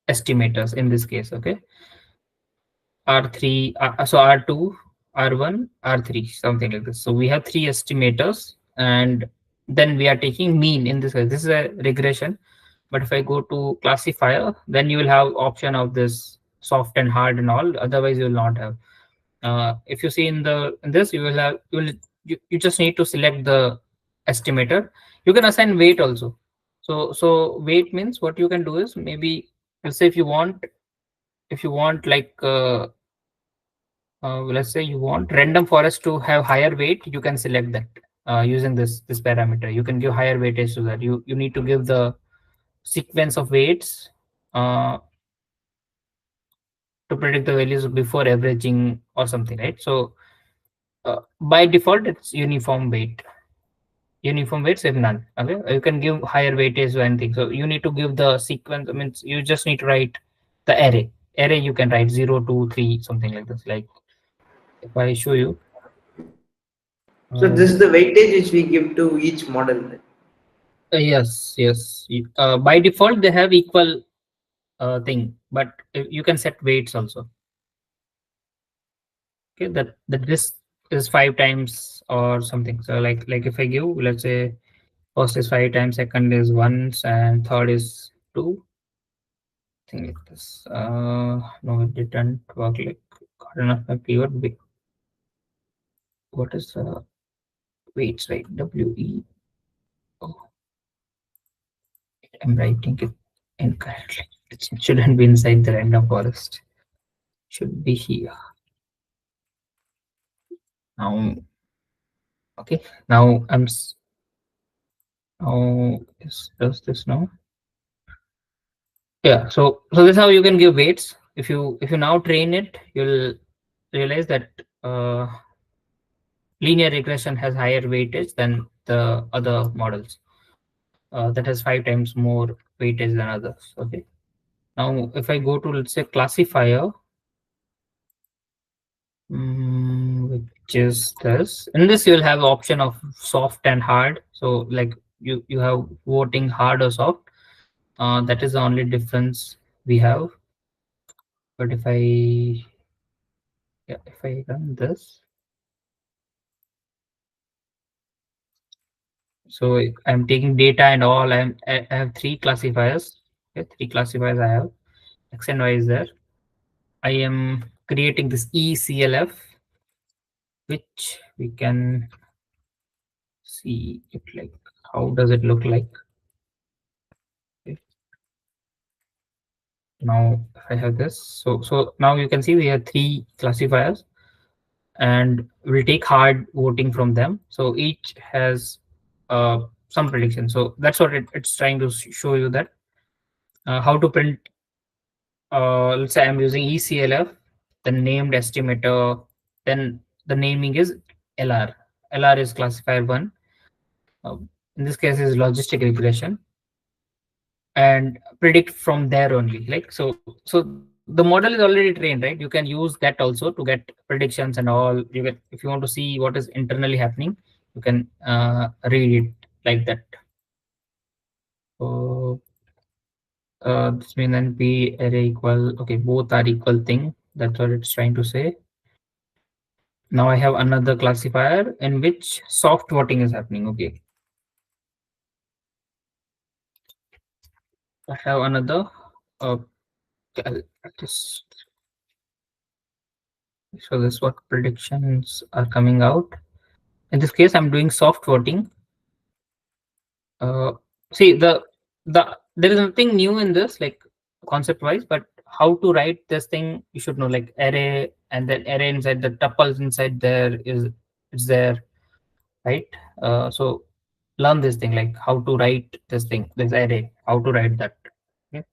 estimators in this case. Okay, R3, so R2, R1, R3, something like this. So we have three estimators, and then we are taking mean in this case. This is a regression. But if I go to classifier, then you will have option of this soft and hard and all. Otherwise, you will not have. If you see in this, you will have you just need to select the estimator. You can assign weight also. So weight means what you can do is maybe, let's say if you want like let's say you want random forest to have higher weight, you can select that using this parameter. You can give higher weightage to that. You need to give the sequence of weights uh, to predict the values before averaging or something, right? So by default, it's uniform weight. Uniform weights if none. Okay, you can give higher weightage or anything. So you need to give the sequence. I mean, you just need to write the array. Array you can write 0, 2, 3, something like this. Like if I show you, So uh, this is the weightage which we give to each model. yes, yes. By default, they have equal thing, but you can set weights also. Okay, that this is 5 times or something. So like if I give, let's say first is 5 times, second is once, and third is two. Thing like this. No, it didn't work. Like got enough my keyword. What is weights, right? WE. Oh, I'm writing it incorrectly. It shouldn't be inside the random forest. Should be here. Now, okay. Now now does this now? Yeah. So this is how you can give weights. If you now train it, you'll realize that linear regression has higher weightage than the other models. That has 5 times more weightage than others. Okay. Now, if I go to, let's say, classifier, which is this, in this you'll have option of soft and hard. So like you have voting hard or soft. That is the only difference we have. But if I run this, so I'm taking data and all. I have three classifiers. Okay, three classifiers I have. X and Y is there. I am creating this ECLF, which we can see it like. How does it look like? Okay. Now if I have this, so now you can see we have three classifiers, and we'll take hard voting from them. So each has some prediction. So that's what it's trying to show you, that how to print. Let's say I'm using ECLF, the named estimator, then the naming is LR. LR is classifier 1. In this case is logistic regression, and predict from there only. Like so the model is already trained, right? You can use that also to get predictions and all. You can, if you want to see what is internally happening, you can read it like that. So this means then P array equal, okay, both are equal thing. That's what it's trying to say. Now I have another classifier in which soft voting is happening. Okay, I have another this. So this is what predictions are coming out. In this case, I'm doing soft voting. See the there is nothing new in this, like concept wise, but how to write this thing you should know, like array, and then array inside the tuples inside there is it's there, right? So learn this thing, like how to write this thing, this array, how to write that. Okay.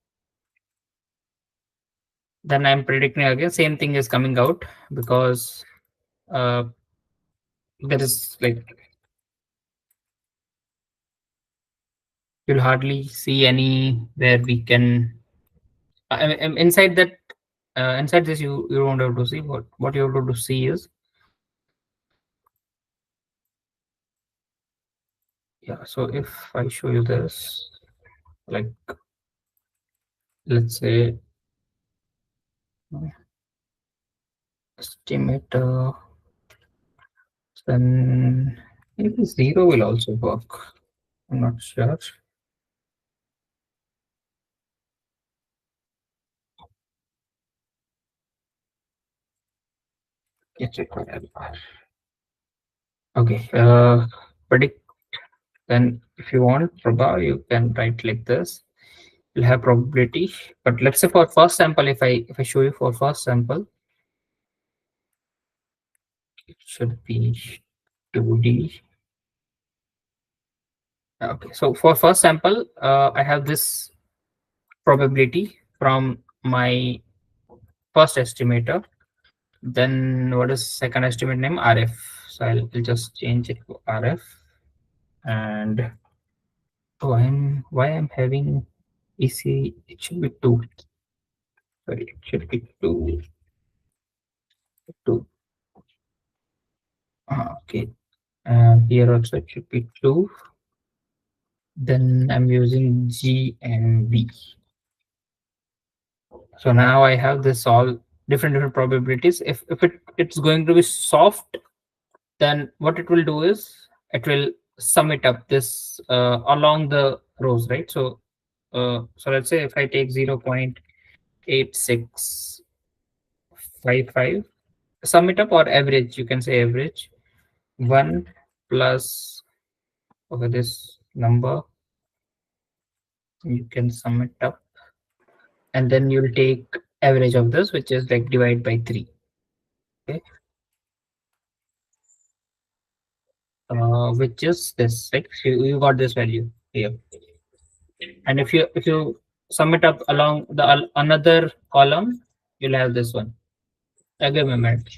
Then I'm predicting again, same thing is coming out because there is like you'll hardly see any where we can inside that inside this you don't have to see what you have to see is yeah. So if I show you this, like let's say estimator, then maybe zero will also work. I'm not sure. Yes, it will help. Okay, predict. Then if you want Prabha, you can write like this. You'll have probability. But let's say for first sample, if I show you for first sample, it should be 2D. Okay, so for first sample, I have this probability from my first estimator. Then what is second estimate name? RF. So I'll just change it to RF. And oh, why I'm having EC, it should be 2. Sorry, it should be 2. 2. Okay. Here also it should be 2. Then I'm using G and B. So now I have this all different probabilities. If it's going to be soft, then what it will do is it will sum it up this along the rows, right? So so let's say if I take 0.8655, sum it up, or average, you can say average 1 plus over this number, you can sum it up, and then you'll take average of this, which is like divide by 3. Okay, which is this, like you got this value here. And if you sum it up along the another column, you'll have this one. Give me a minute.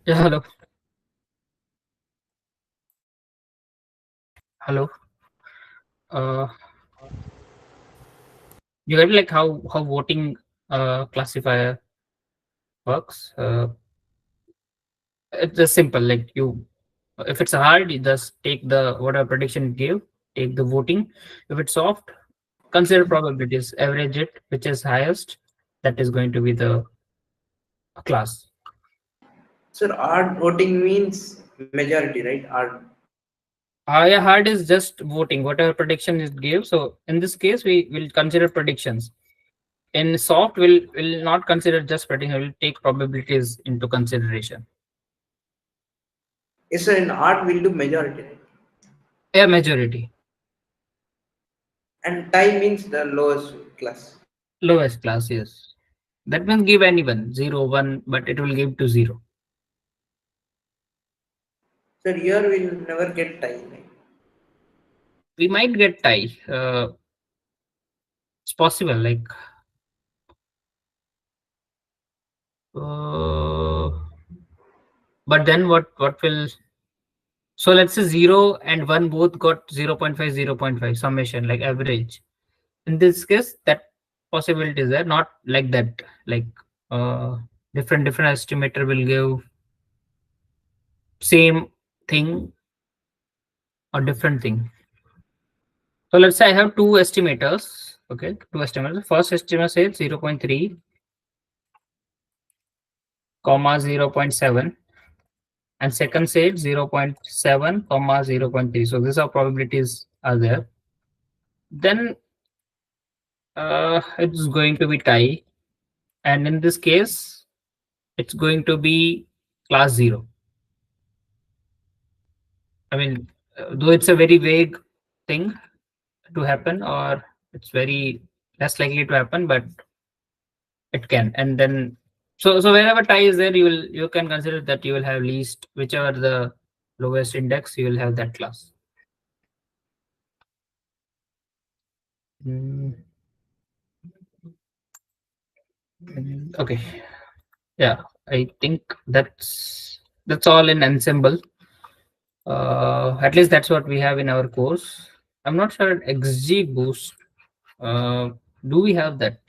Yeah, hello. Hello. Uh, you get like how voting classifier works. It's just simple. Like you, if it's hard, you just take the whatever prediction it gave, take the voting. If it's soft, consider probabilities, average it, which is highest. That is going to be the class. Sir, odd voting means majority, right? Odd. Yeah, hard is just voting, whatever prediction it gives. So in this case, we will consider predictions. In soft, will not consider just prediction. We'll take probabilities into consideration. Yes, sir, in odd we'll do majority, right? Yeah, majority, And tie means the lowest class. lowest class. Yes, that means give anyone 0, 1, but it will give to 0. Sir, here we'll never get tie, right? We might get tie. It's possible. Like uh, but then what will, so let's say 0 and 1 both got 0.5, 0.5 summation, like average. In this case, that possibility is there, not like that. Like different estimator will give same thing or different thing. So let's say I have two estimators. Okay, two estimators. First estimator says 0.3 comma 0.7, and second said 0.7 comma 0.3. So these are probabilities are there. Then it's going to be tie, and in this case it's going to be class 0. I mean, though it's a very vague thing to happen, or It's very less likely to happen, but it can. And then so wherever tie is there, you can consider that you will have least, whichever the lowest index, you will have that class. Mm, okay. Yeah, I think that's all in ensemble. At least that's what we have in our course. I'm not sure XG boost. Do we have that?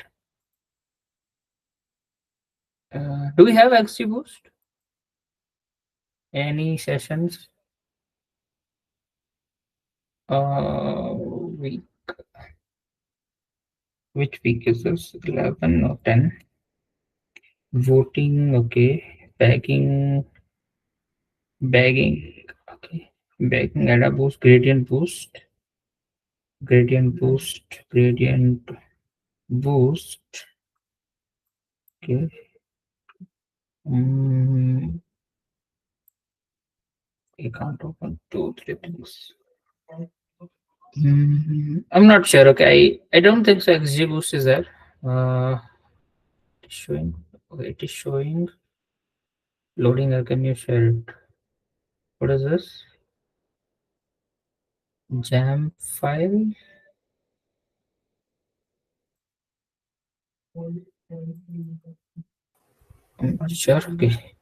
Do we have XG boost? Any sessions? Week. Which week is this? 11 or 10? Voting. Okay. Bagging. Okay. Bagging. Ada boost. Gradient boost. Gradient boost. Gradient boost. Okay. I can't open 2, 3 things. I'm not sure. Okay, I don't think so. XG boost is there. It is showing. Okay, it is showing. Loading. Can you share it? What is this? Jam file. I'm not sure. Okay.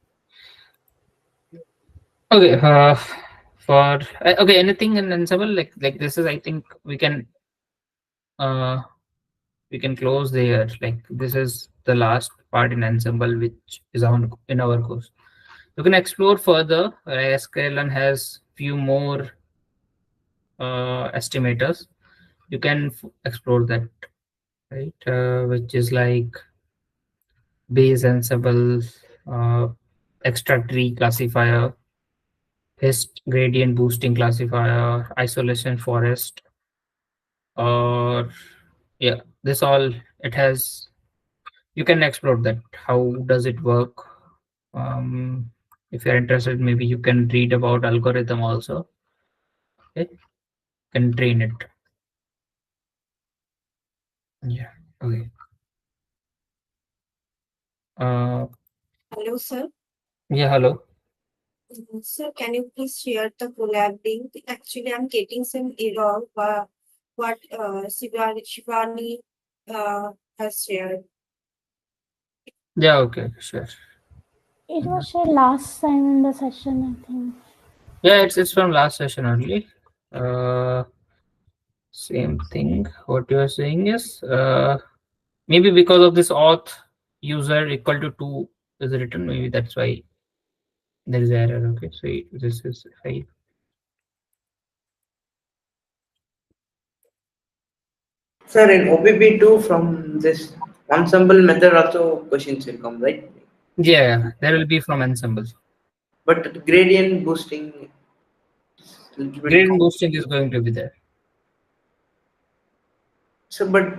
Okay. For okay, anything in Ensemble like this is. I think uh we can close there. Like this is the last part in Ensemble, which is on in our course. You can explore further. sklearn has few more estimators. You can explore that, right? Which is like base ensemble, extra tree classifier, hist gradient boosting classifier, isolation forest, or yeah, this all it has. You can explore that. How does it work? If you're interested, maybe you can read about algorithm also. Okay, can train it. Yeah. Okay. Hello, sir. Yeah. Hello. Sir, can you please share the collab link? Actually, I'm getting some error. What Shivani has shared. Yeah. Okay. Sure. It was shared last time in the session, I think. Yeah. It's from last session only. Same thing. What you are saying is maybe because of this auth user equal to 2 is written. Maybe that's why there is error. Okay. So this is 5. Sir, in OPP2 from this ensemble method also questions will come, right? Yeah. There will be from ensembles. But gradient boosting is a little bit Gradient boosting is going to be there. so, but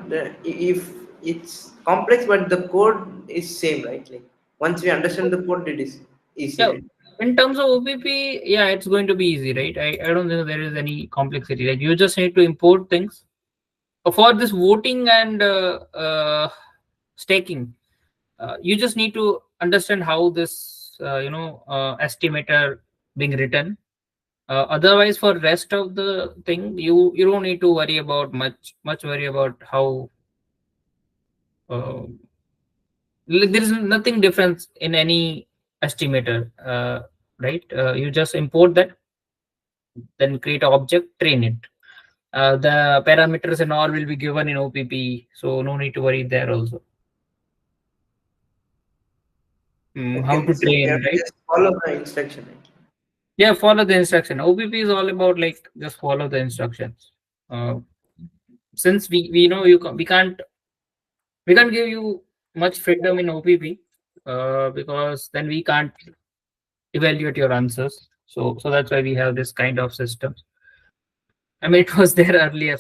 if it's complex, but the code is same, right? Like once we understand the code, it is easy, Yeah. right? In terms of OPP, yeah, it's going to be easy, right? I don't think there is any complexity. Like you just need to import things. For this voting and staking, you just need to understand how this estimator being written. Otherwise, for rest of the thing, you don't need to worry about much worry about how uh, there is nothing different in any estimator, right? You just import that, then create an object, train it. The parameters and all will be given in OPP, so no need to worry there also. How Okay, to so we have train, to right? just follow the instruction, right? Yeah, follow the instruction. OPP is all about like just follow the instructions. Uh, since we know we can't give you much freedom in OPP, because then we can't evaluate your answers. So that's why we have this kind of system. I mean, it was there earlier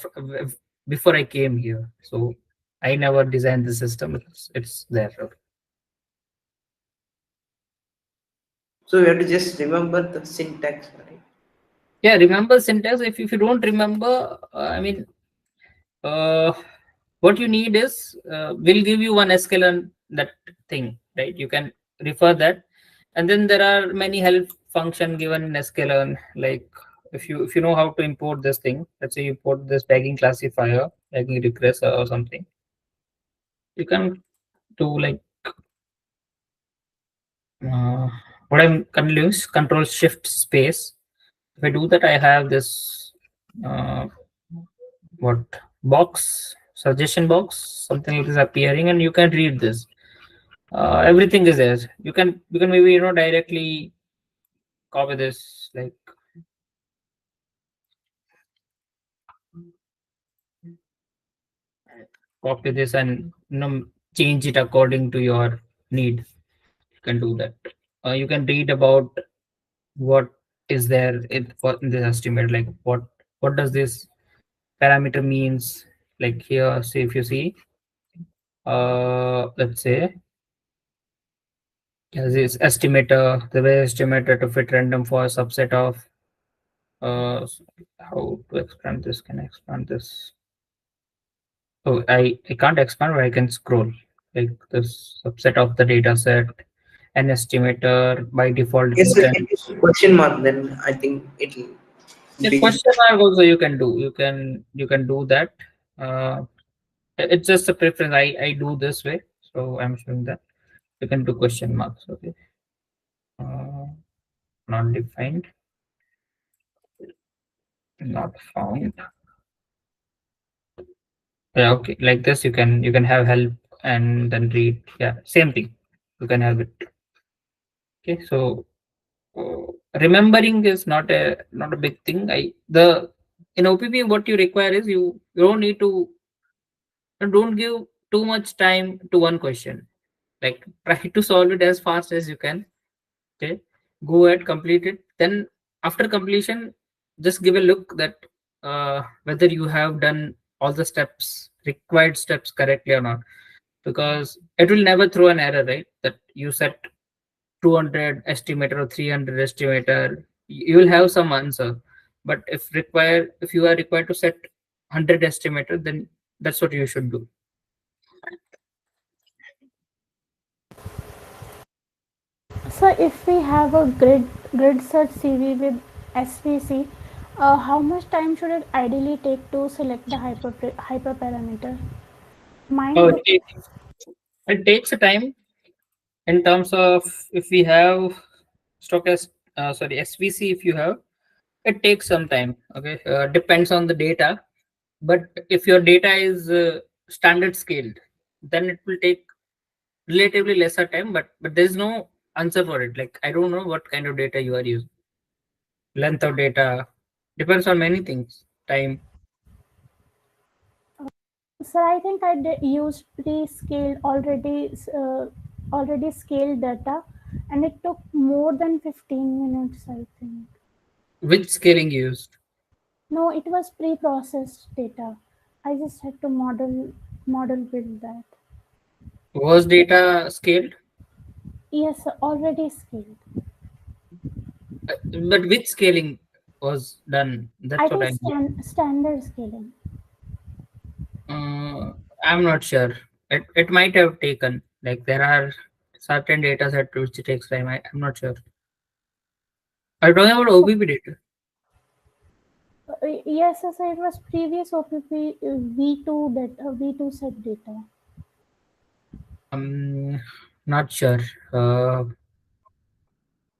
before I came here. So I never designed the system. It's there. Okay. So we have to just remember the syntax, right? Yeah, remember syntax. If you don't remember, I mean, What you need is, we'll give you one sklearn that thing, right? You can refer that, and then there are many help function given in sklearn. Like if you know how to import this thing, let's say you import this tagging classifier, tagging regressor or something, you can do like, uh, what I'm currently doing is control shift space. If I do that, I have this, uh, what, box, suggestion box, something like this appearing, and you can read this. Everything is there. You can maybe, directly copy this, like, copy this and, change it according to your need. You can do that. You can read about what is there in this estimate, like what does this parameter means. Like here, say if you see, let's say, this estimator, the way estimator to fit random for a subset of, how to expand this, can I expand this? Oh, I can't expand, but I can scroll. Like this subset of the data set, an estimator by default Yes, sir. Can instance. you use question mark? Then I think it'll A be. question mark also you can do. You can do that. Uh, it's just a preference. I do this way, so I'm showing that you can do question marks. Okay. Uh, Not defined, not found. Yeah, okay. Like this, you can have help and then read. Yeah, same thing. You can have it. Okay, so, remembering is not a big thing. The in OPP, what you require is, you don't need to, don't give too much time to one question. Like, try to solve it as fast as you can. Okay, go ahead, complete it. Then after completion, just give a look that, whether you have done all the required steps correctly or not, because it will never throw an error, right? That you set 200 estimator or 300 estimator, you will have some answer. But if you are required to set 100 estimator, then that's what you should do. So if we have a grid search CV with SVC, how much time should it ideally take to select the hyperparameter? Oh, Mine, it takes a time. In terms of, if we have stochast, sorry, SVC, if you have, it takes some time. Okay, depends on the data. But if your data is, standard scaled, then it will take relatively lesser time. But there's no answer for it. Like, I don't know what kind of data you are using. Length of data depends on many things. Time. so I think used pre-scaled already scaled data, and it took more than 15 minutes, I think. Which scaling you used? No, it was pre-processed data. I just had to model build that. Was data scaled? Yes, already scaled. But which scaling was done? I That's what think I mean. standard scaling. Uh, I'm not sure. It might have taken, like, there are certain data set which it takes time. I'm not sure. Are you talking about OBP data? Yes, yes, it was previous OPP V2 data, V2 set data. Um, Not sure. Uh,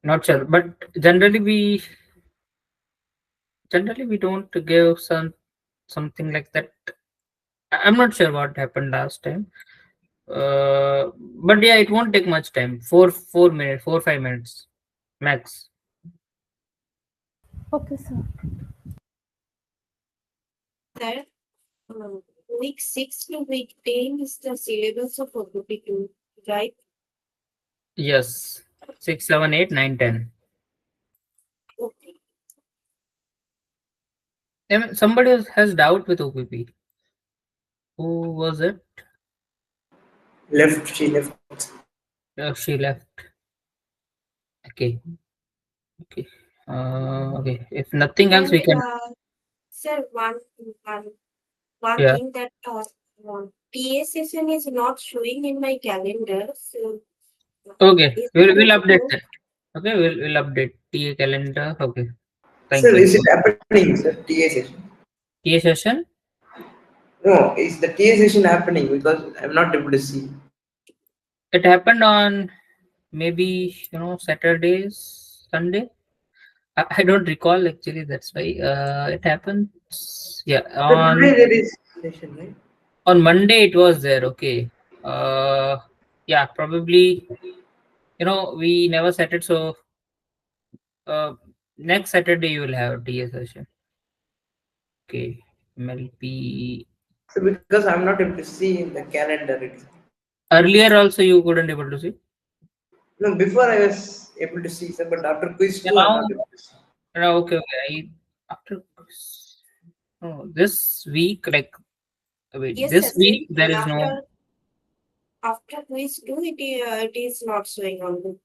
Not sure. But generally we don't give something like that. I'm not sure what happened last time. But yeah, it won't take much time. 4 minutes, 5 minutes max. Okay, sir. That week 6 to week 10 is the syllabus of OPP2, right? Yes, 6, 7, 8, 9, 10. Okay. I mean, somebody has doubt with OPP. Who was it? Left, she left. She left. Okay. Okay. Okay. If nothing else, And we can. sir, one Yeah. thing that TA session is not showing in my calendar. So Okay, is we'll there update no? that. Okay, we'll update TA calendar. Okay, Sir, thank you. is it happening, sir? TA session? TA session. No, is the TA session happening? Because I'm not able to see. It happened on maybe Saturdays, Sunday. I don't recall actually. That's why it happens. Yeah, Sir, today there is session, right? on Monday it was there. Okay. Uh, yeah, probably. We never set it, so uh, next Saturday you will have TA session. Okay, MLP. So because I'm not able to see in the calendar. Earlier also you couldn't able to see. No, before I was able to see, sir, but after quiz Yeah, 2, I'm now. not able to see. Okay, okay. After this week, like wait, Yes, this week Sachin. there is no. After quiz 2, it is not showing on the.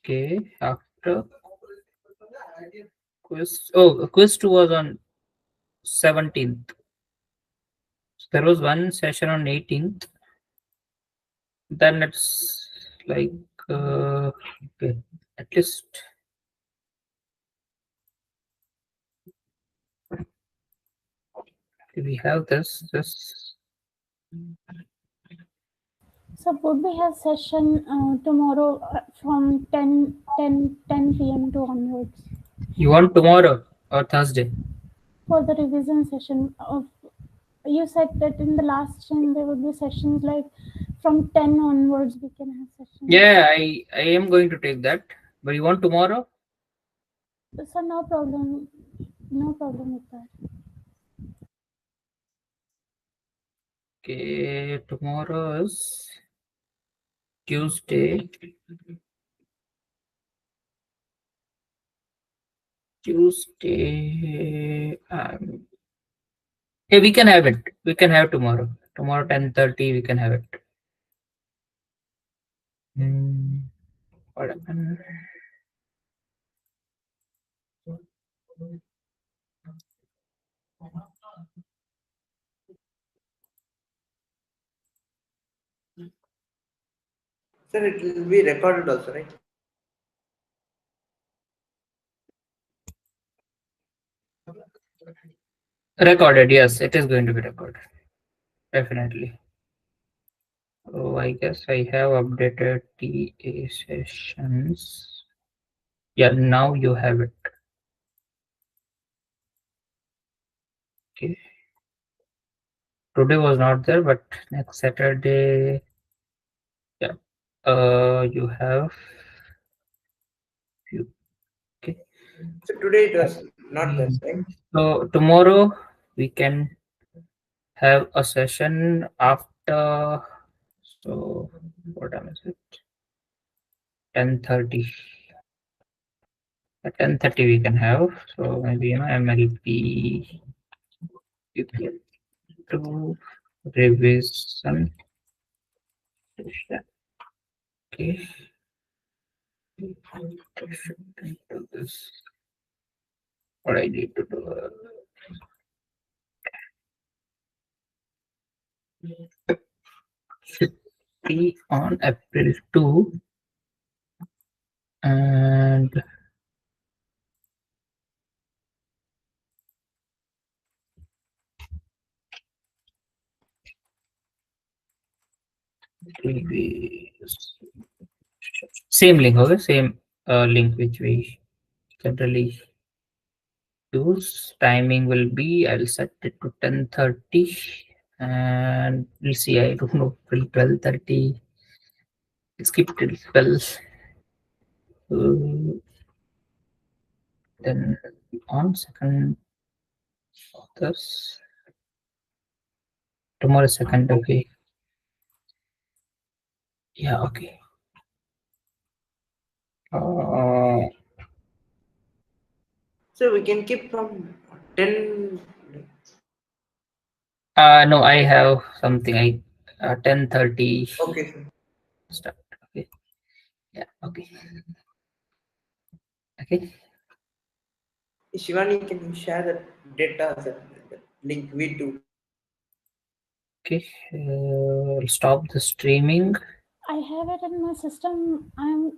Okay, after quiz. Oh, quiz two was on 17th. There was one session on 18th. Then it's like okay, at least we have this. So would we have session tomorrow from 10 p.m. to onwards You want tomorrow or Thursday? for the revision session? You said that in the last session there would be sessions like from 10 onwards we can have sessions. Yeah, I am going to take that. But you want tomorrow? So no problem. No problem with that. Okay, tomorrow is Tuesday. Tuesday. Yeah, we can have it. We can have tomorrow. Tomorrow 10:30. We can have it. What happened? Sir, it will be recorded also, right? Recorded. Yes, it is going to be recorded. Definitely. Oh, I guess I have updated TA sessions. Yeah, now you have it. Okay. Today was not there, but next Saturday, yeah. You have few. Okay. So today it was not there, right? So tomorrow we can have a session after. So what time is it? 10:30. At 10:30 we can have. So maybe MLP to revision session. Okay. Do this. What I need to do. Should be on April 2 and it will be same link, okay? Same link which we generally use. Timing will be I'll set it to 10:30 and we'll see. I don't know till 12:30. Skip till 12. Then on second this tomorrow second, okay. Yeah, okay. So we can keep from 10. No, I have something. I 10:30 Okay, sir. start. Okay. Yeah. Okay. Okay. Shivani, can you share that data, sir, that link V2? Okay, I'll stop the streaming. I have it in my system. I'm